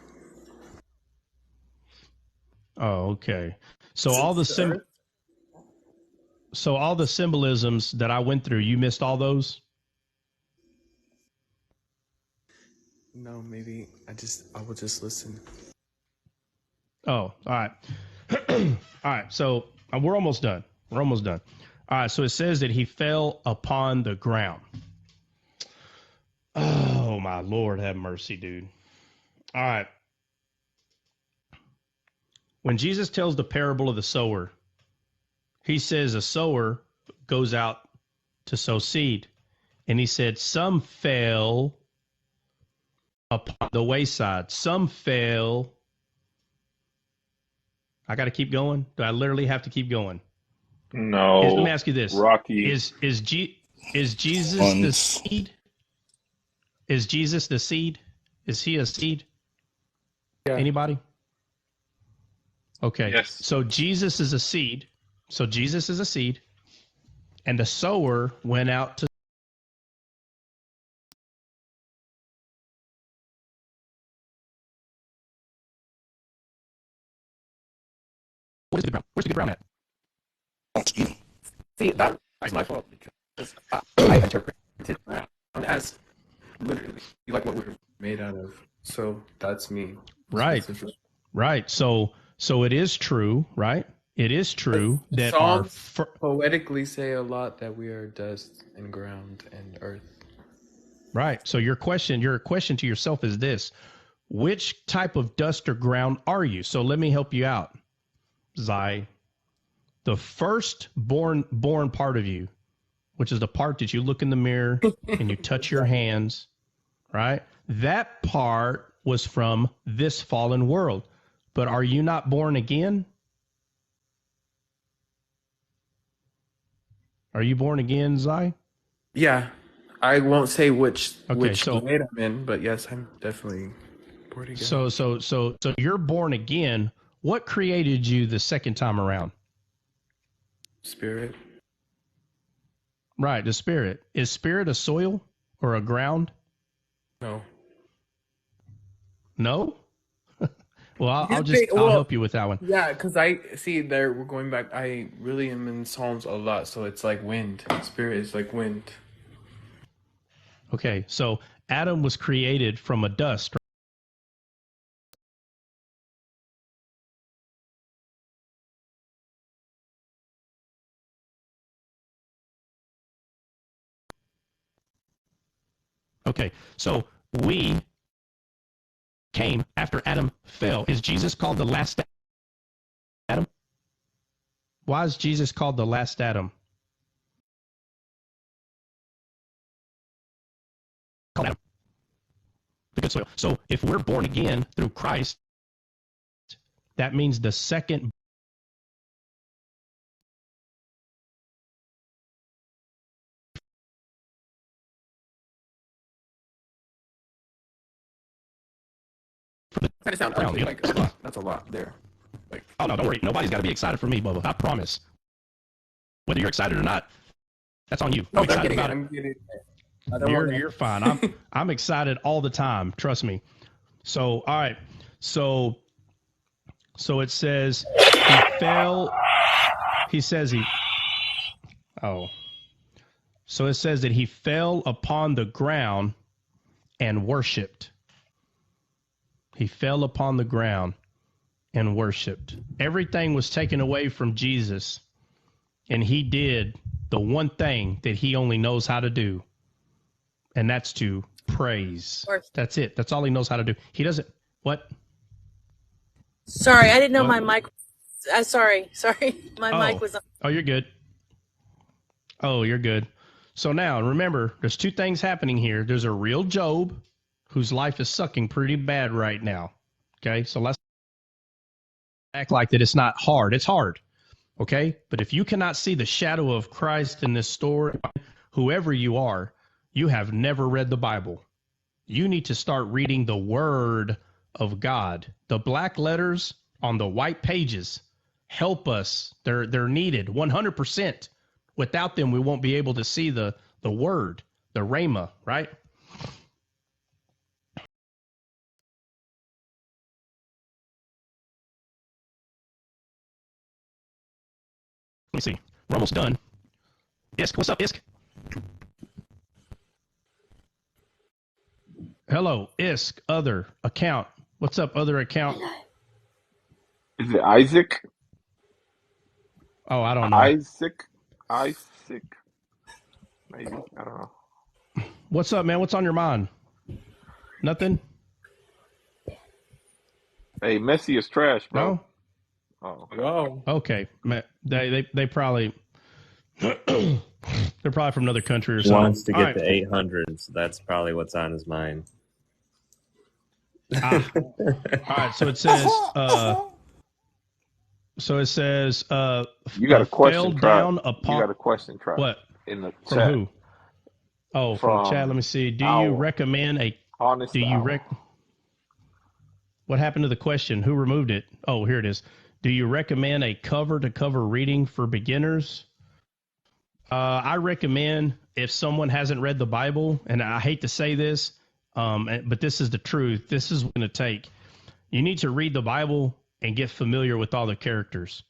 Oh, okay. So all the symbolisms that I went through, you missed all those? No, maybe I will just listen. Oh, all right. All right. So we're almost done. We're almost done. All right. So it says that he fell upon the ground. Oh, my Lord, have mercy, dude. All right. When Jesus tells the parable of the sower, he says a sower goes out to sow seed. And he said, some fell upon the wayside. Some fell. I got to keep going. Do I literally have to keep going? No, Let me ask you this: Rocky. Is Jesus the Once. seed? Is Jesus the seed? Is he a seed? Yeah. Anybody? Okay. Yes. So Jesus is a seed. And the sower went out to. Where's the ground? Where's the good ground at? See, that is my fault because I interpreted as literally like what we're made out of. So that's me. Right. Right. So it is true, right? It is true that our Psalms poetically say a lot that we are dust and ground and earth. right. So your question to yourself is this: which type of dust or ground are you? So let me help you out, Zai. The first born part of you, which is the part that you look in the mirror and you touch your hands, right? That part was from this fallen world. But are you not born again? Are you born again, Zai? Yeah, I won't say which so grade I'm in, but yes, I'm definitely born again. so you're born again. What created you the second time around? Spirit. Right, the spirit. Is spirit a soil or a ground? No. No? Well, I'll help you with that one. Yeah, because I see there we're going back. I really am in Psalms a lot, so it's like wind. Spirit is like wind. Okay, so Adam was created from a dust. Okay, so we came after Adam fell. Is Jesus called the last Adam? Why is Jesus called the last Adam? Called Adam, the good soil. So if we're born again through Christ, that means the second Kind of sound ground. like a lot. That's a lot there. Like, Oh no, don't worry. Nobody's got to be excited for me, Bubba. I promise. Whether you're excited or not, that's on you. no, I'm excited about it. I'm getting it. I don't want You're fine. I'm excited all the time. Trust me. So all right. So it says he fell. He says he. Oh. So it says that he fell upon the ground and worshipped. He fell upon the ground and worshipped. Everything was taken away from Jesus, and he did the one thing that he only knows how to do, and that's to praise. That's it. That's all he knows how to do. He doesn't. What? Sorry, I didn't know What? my mic. Sorry. My mic was on. Oh, you're good. Oh, you're good. So now, remember, there's two things happening here. There's a real Job whose life is sucking pretty bad right now. Okay, so let's act like that it's not hard. It's hard. Okay, but if you cannot see the shadow of Christ in this story, whoever you are, you have never read the Bible. You need to start reading the Word of God. The black letters on the white pages help us. They're needed 100%. Without them, we won't be able to see the Word, the Rhema, right? Let me see. We're almost done. Isk, what's up, Isk? Hello, Isk, other account. What's up, other account? Is it Isaac? Oh, I don't know. Isaac? Maybe. I don't know. What's up, man? What's on your mind? Nothing? Hey, Messi is trash, bro. No? Oh. go. Okay. They probably they're probably from another country or He something. wants to All get right. the 800, so that's probably what's on his mind. All right, so it says You got a question, fell Trap. down You upon got a question, Trap. what? In the From chat. who? Oh, from the chat. Let me see. Do you recommend a Honest do you Owl. What happened to the question? Who removed it? Oh, here it is. Do you recommend a cover to cover reading for beginners? I recommend if someone hasn't read the Bible, and I hate to say this, but this is the truth. This is going to take. You need to read the Bible and get familiar with all the characters.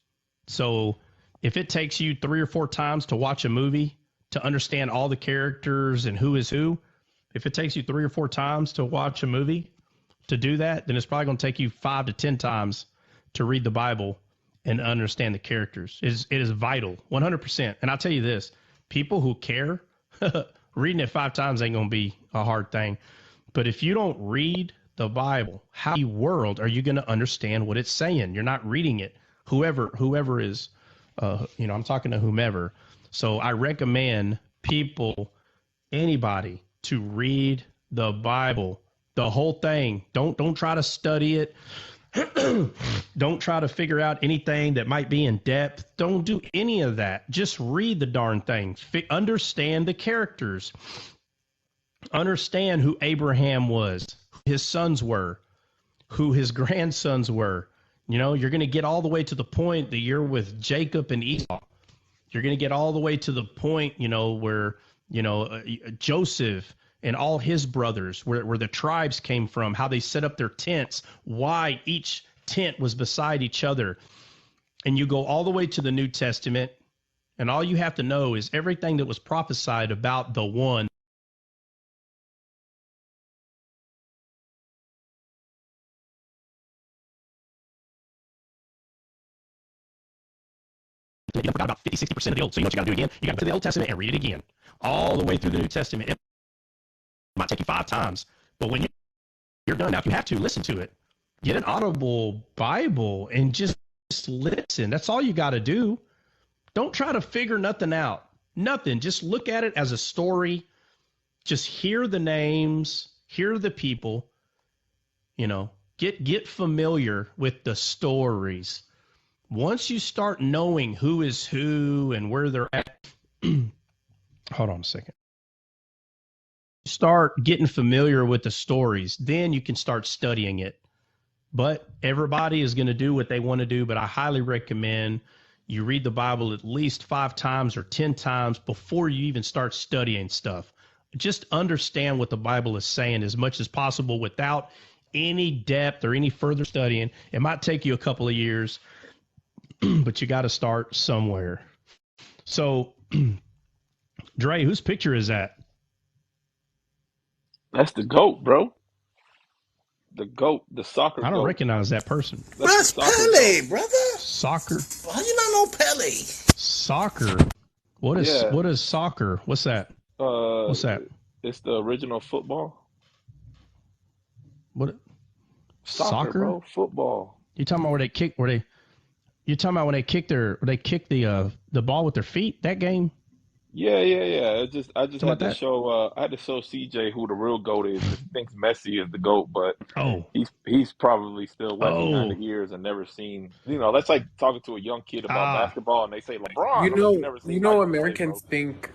So if it takes you 3 or 4 times to watch a movie to understand all the characters and who is who, if it takes you 3 or 4 times to watch a movie to do that, then it's probably going to take you 5 to 10 times to read the Bible and understand the characters. It is vital, 100%. And I'll tell you this, people who care, reading it 5 times ain't going to be a hard thing. But if you don't read the Bible, how in the world are you going to understand what it's saying? You're not reading it. Whoever is, I'm talking to whomever. So I recommend people, anybody, to read the Bible, the whole thing. Don't try to study it. Don't try to figure out anything that might be in depth. Don't do any of that. Just read the darn thing. Understand the characters. Understand who Abraham was, who his sons were, who his grandsons were. You're going to get all the way to the point that you're with Jacob and Esau. You're going to get all the way to the point, where, Joseph and all his brothers, where the tribes came from, how they set up their tents, why each tent was beside each other. And you go all the way to the New Testament, and all you have to know is everything that was prophesied about the one you forgot about 50-60% of the old. So you know what you got to do again? You got to go to the Old Testament and read it again, all the way through the New Testament. might take you 5 times, but when you're done, now if you have to, listen to it. Get an Audible Bible and just listen. That's all you got to do. Don't try to figure nothing out. Nothing. Just look at it as a story. Just hear the names, hear the people, get familiar with the stories. Once you start knowing who is who and where they're at, hold on a second. Start getting familiar with the stories, then you can start studying it. But everybody is going to do what they want to do, but I highly recommend you read the Bible at least 5 times or 10 times before you even start studying stuff. Just understand what the Bible is saying as much as possible without any depth or any further studying. It might take you a couple of years, but you got to start somewhere. So, Dre, whose picture is that? That's the GOAT, bro. The GOAT, the soccer I don't GOAT. recognize that person. That's Pele, GOAT. brother. Soccer. How you not know Pele? Soccer. What is soccer? What's that? What's that? It's the original football. What? Soccer, bro. Football. You talking about where they kick? You talking about when they kick the ball with their feet? That game? Yeah. I just had to show CJ who the real GOAT is. He thinks Messi is the GOAT, but he's probably still wet behind the ears and never seen. That's like talking to a young kid about basketball and they say LeBron. You know, Americans think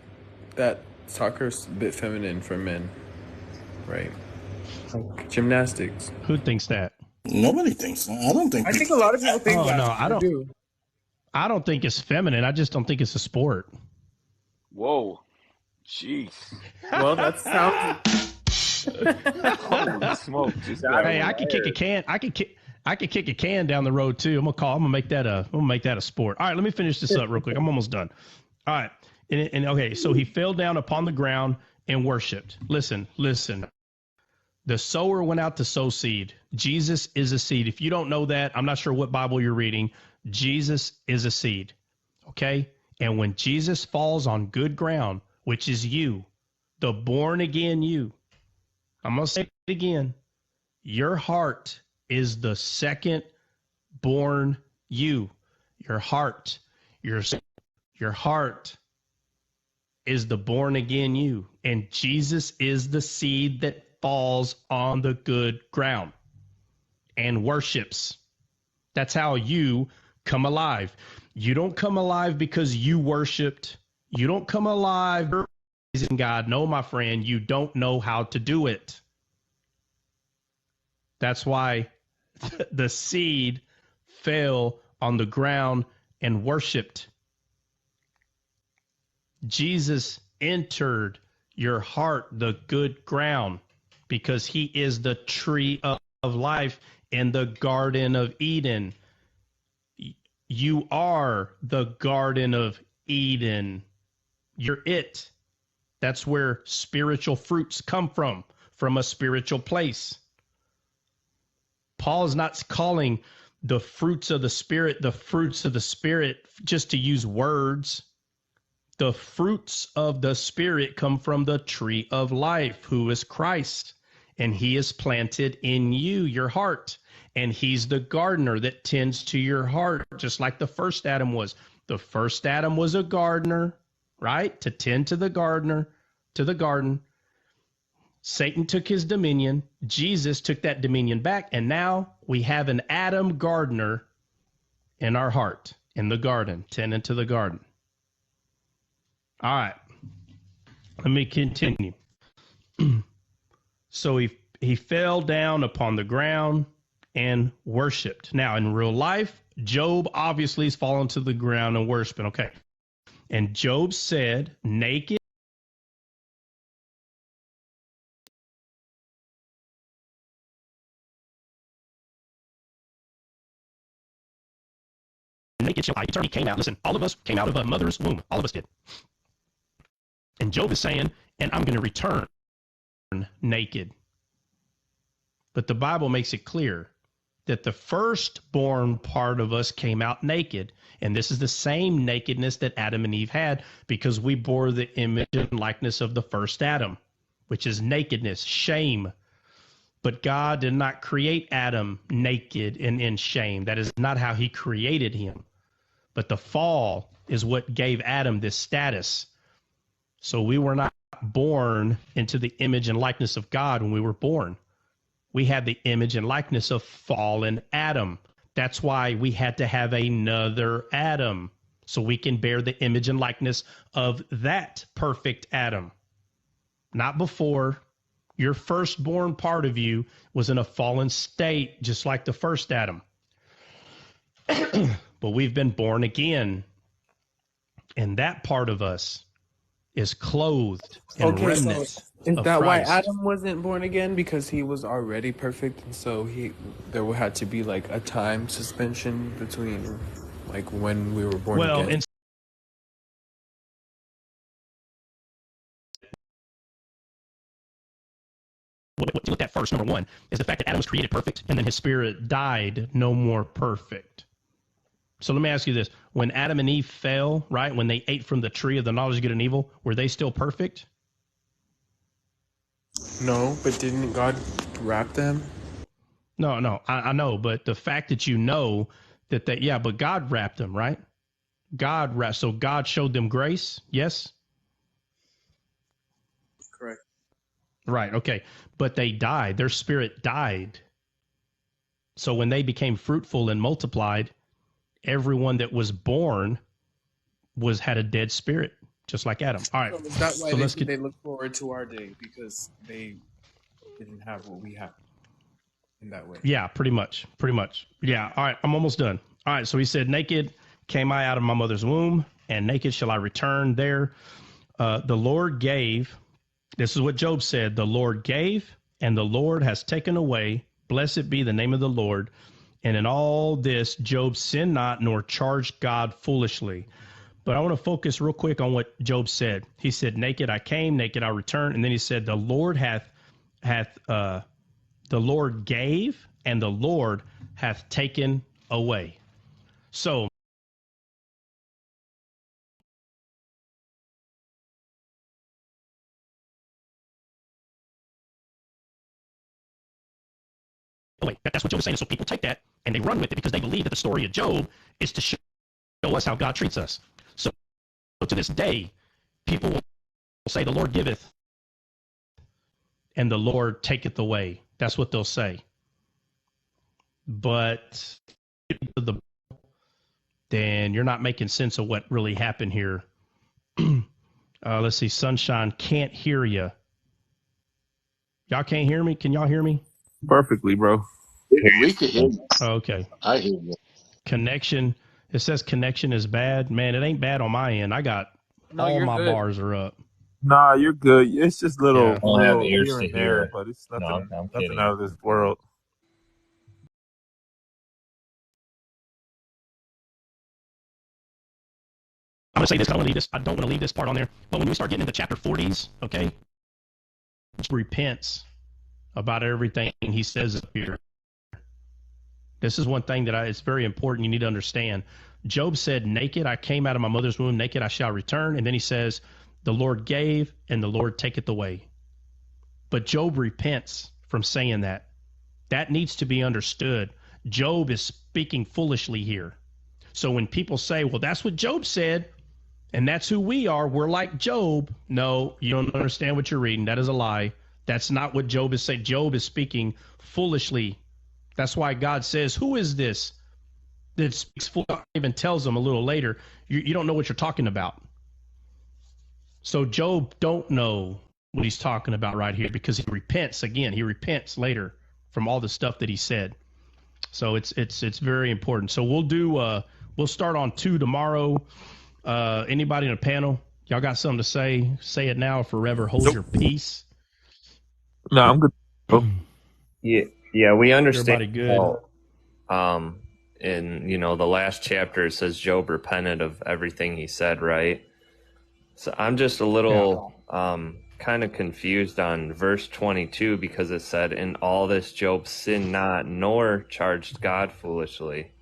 that soccer's a bit feminine for men, right? Like gymnastics. Who thinks that? Nobody thinks that. I don't think. I think a lot of people think that. No, I don't. Do. I don't think it's feminine. I just don't think it's a sport. Whoa, jeez. Well, that sounds. Holy smoke! Hey, I can kick a can. I can kick a can down the road too. I'm gonna make that a sport. All right, let me finish this up real quick. I'm almost done. All right, and okay, so he fell down upon the ground and worshipped. Listen. The sower went out to sow seed. Jesus is a seed. If you don't know that, I'm not sure what Bible you're reading. Jesus is a seed. Okay? And when Jesus falls on good ground, which is you, the born again you, I'm going to say it again. Your heart is the second born you. Your heart is the born again you. And Jesus is the seed that falls on the good ground and worships. That's how you come alive. You don't come alive because you worshiped. You don't come alive praising God. No, my friend, you don't know how to do it. That's why the seed fell on the ground and worshiped. Jesus entered your heart, the good ground, because he is the tree of life in the Garden of Eden. You are the Garden of Eden. You're it. That's where spiritual fruits come from a spiritual place. Paul is not calling the fruits of the Spirit just to use words. The fruits of the Spirit come from the tree of life, who is Christ. And he is planted in you, your heart. And he's the gardener that tends to your heart, just like the first Adam was. The first Adam was a gardener, right? To tend to the garden. Satan took his dominion. Jesus took that dominion back. And now we have an Adam gardener in our heart, in the garden, tending to the garden. All right. Let me continue. So he fell down upon the ground and worshipped. Now, in real life, Job obviously has fallen to the ground and worshiping. Okay. And Job said, naked shall I. Eternity came out. Listen, all of us came out of a mother's womb. All of us did. And Job is saying, and I'm going to return naked. But the Bible makes it clear that the firstborn part of us came out naked. And this is the same nakedness that Adam and Eve had because we bore the image and likeness of the first Adam. which is nakedness, shame. But God did not create Adam naked and in shame. That is not how he created him. But the fall is what gave Adam this status. So we were not born into the image and likeness of God when we were born. We had the image and likeness of fallen Adam. That's why we had to have another Adam, so we can bear the image and likeness of that perfect Adam. Not before. Your firstborn part of you was in a fallen state, just like the first Adam. But we've been born again. And that part of us is clothed in Okay, so remnants is of that why Christ. Adam wasn't born again? Because he was already perfect, and so there would have to be like a time suspension between like when we were born Well, again. and what you look at first, number one, is the fact that Adam was created perfect, and then his spirit died no more perfect. So let me ask you this. When Adam and Eve fell, right, when they ate from the tree of the knowledge of good and evil, were they still perfect? No, but didn't God wrap them? No, I know, but the fact that you know that but God wrapped them, right? So God showed them grace, yes? Correct. Right, okay. But they died. Their spirit died. So when they became fruitful and multiplied, everyone that was born had a dead spirit, just like Adam. All right. So is that why So they look forward to our day? Because they didn't have what we have in that way. Yeah, pretty much. Yeah, all right, I'm almost done. All right, so he said, naked came I out of my mother's womb, and naked shall I return there. The Lord gave, this is what Job said, the Lord gave, and the Lord has taken away. Blessed be the name of the Lord. And in all this, Job sinned not, nor charged God foolishly. But I want to focus real quick on what Job said. He said, naked I came, naked I return. And then he said, the Lord the Lord gave, and the Lord hath taken away. So, that's what Job is saying. So people take that and they run with it because they believe that the story of Job is to show us how God treats us. So to this day, people will say, the Lord giveth, and the Lord taketh away. That's what they'll say. But then you're not making sense of what really happened here. Let's see. Sunshine can't hear you. Y'all can't hear me? Can y'all hear me? Perfectly, bro. We can hear you. Oh, okay. I hear you. Connection. It says connection is bad. Man, it ain't bad on my end. I got all my good. bars are up. Nah, you're good. It's just little, Yeah. I don't have ears here to and there, hear. but it's No, nothing, I'm nothing kidding. out of this world. I'm gonna say this. I don't want to leave this. I don't want to leave this part on there. But when we start getting into chapter 40s, okay, repents about everything he says up here. This is one thing that it's very important. You need to understand. Job said, naked I came out of my mother's womb, naked I shall return. And then he says, the Lord gave and the Lord taketh away. But Job repents from saying that. That needs to be understood. Job is speaking foolishly here. So when people say, well, that's what Job said, and that's who we are, we're like Job. No, you don't understand what you're reading. That is a lie. That's not what Job is saying. Job is speaking foolishly. That's why God says, who is this that speaks fool? Even tells them a little later, you don't know what you're talking about. So Job don't know what he's talking about right here because he repents again. He repents later from all the stuff that he said. So it's very important. So we'll start on 2 tomorrow. Anybody in the panel, y'all got something to say? Say it now or forever hold your peace. No, I'm good. Oh. Yeah, we understand. Everybody good? In the last chapter, it says Job repented of everything he said, right? So I'm just a little kind of confused on verse 22 because it said, in all this Job sinned not, nor charged God foolishly.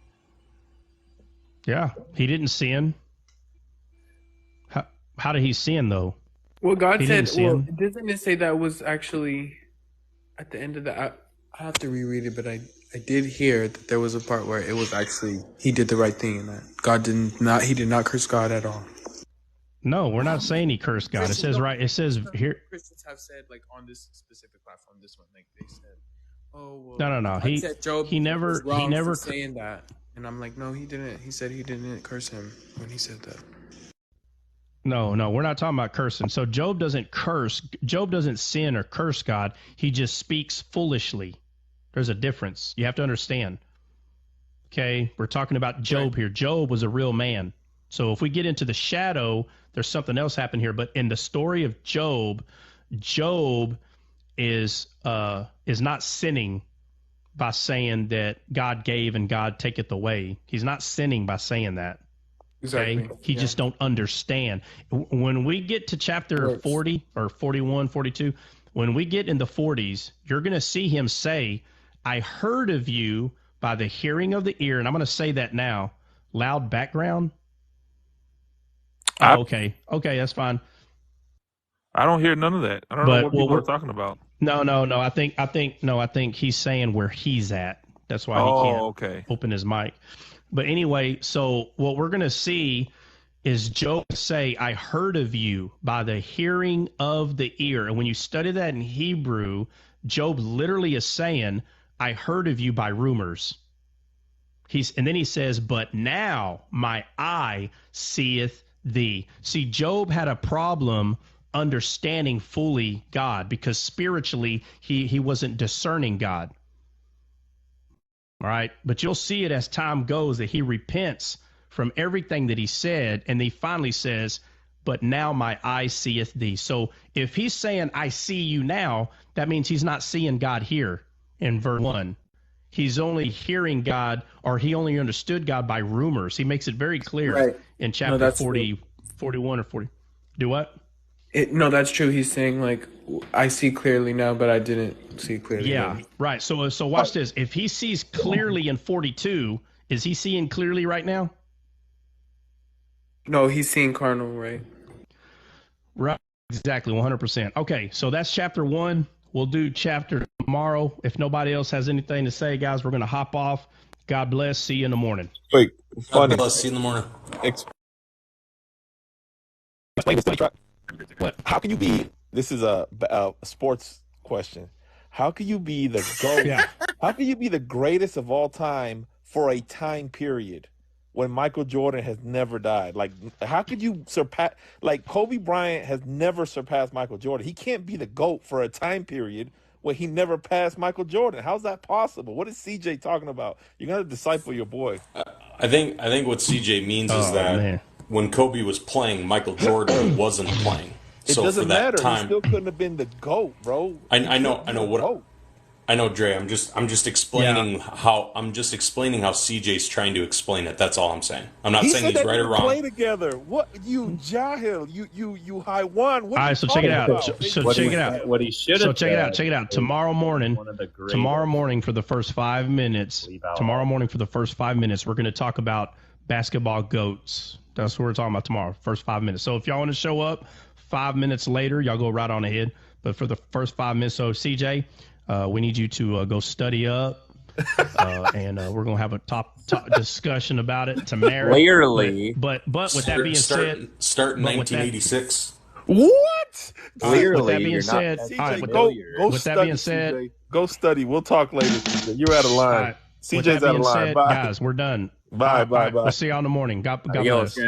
Yeah, he didn't sin. How did he sin, though? Well, God He said, didn't well, sin. doesn't it say that was actually at the end of the? I have to reread it, but I did hear that there was a part where it was actually he did the right thing, and that God he did not curse God at all. No, we're not saying he cursed God. It says right. It says here. Christians have said like on this specific platform, this one, like they said, oh well, No. God said Job He was never. He wrong for never. saying that, and I'm like, no, he didn't. He said he didn't curse him when he said that. No, we're not talking about cursing. So Job doesn't curse. Job doesn't sin or curse God. He just speaks foolishly. There's a difference. You have to understand. Okay, we're talking about Job here. Job was a real man. So if we get into the shadow, there's something else happened here. But in the story of Job, Job is not sinning by saying that God gave and God taketh away. He's not sinning by saying that. Okay? Exactly. He just don't understand. When we get to chapter 40 or 41, 42, when we get in the 40s, you're going to see him say, I heard of you by the hearing of the ear. And I'm going to say that now. Loud background. Oh, okay. Okay, that's fine. I don't hear none of that. I don't know what people are talking about. No. I think he's saying where he's at. That's why he can't open his mic. But anyway, so what we're going to see is Job say, I heard of you by the hearing of the ear. And when you study that in Hebrew, Job literally is saying, I heard of you by rumors. And then he says, but now my eye seeth thee. See, Job had a problem understanding fully God because spiritually he wasn't discerning God. All right. But you'll see it as time goes that he repents from everything that he said. And he finally says, but now my eye seeth thee. So if he's saying, I see you now, that means he's not seeing God here in verse 1. He's only hearing God, or he only understood God by rumors. He makes it very clear in chapter 40, 41 or 40. Do what? No, that's true. He's saying like, I see clearly now, but I didn't see clearly. Yeah, then. right. So watch this. If he sees clearly in 42, is he seeing clearly right now? No, he's seeing carnal, right? Right. Exactly. 100%. Okay. So that's chapter 1. We'll do chapter tomorrow. If nobody else has anything to say, guys, we're going to hop off. God bless. See you in the morning. Wait, funny. God bless. See you in the morning. Explain this to me, Truck. How can you be? This is a sports question. How can you be the GOAT? Yeah. How can you be the greatest of all time for a time period when Michael Jordan has never died? Like, how could you surpass? Like, Kobe Bryant has never surpassed Michael Jordan. He can't be the GOAT for a time period where he never passed Michael Jordan. How's that possible? What is CJ talking about? You got to disciple your boy. I think what CJ means is that when Kobe was playing, Michael Jordan wasn't playing. It doesn't matter. He still couldn't have been the GOAT, bro. I know what. I know, Dre. I'm just explaining how CJ's trying to explain it. That's all I'm saying. I'm not saying he's right or wrong. Play together. What you Jahil? You high one. What all right, so check it out. So check it out. What he should have. So check it out. Tomorrow morning for the first 5 minutes. Tomorrow morning for the first 5 minutes, we're going to talk about basketball goats. That's what we're talking about tomorrow. First 5 minutes. So if y'all want to show up 5 minutes later, y'all go right on ahead. But for the first 5 minutes, so CJ. We need you to go study up, and we're going to have a top discussion about it tomorrow. Clearly. But with that being said... Start in 1986. What? Clearly, with that being said... With that being said... CJ. Go study. We'll talk later, CJ. You're out of line. Right. CJ's out of line. Said, bye. Guys, we're done. Bye. We'll see y'all in the morning. God bless.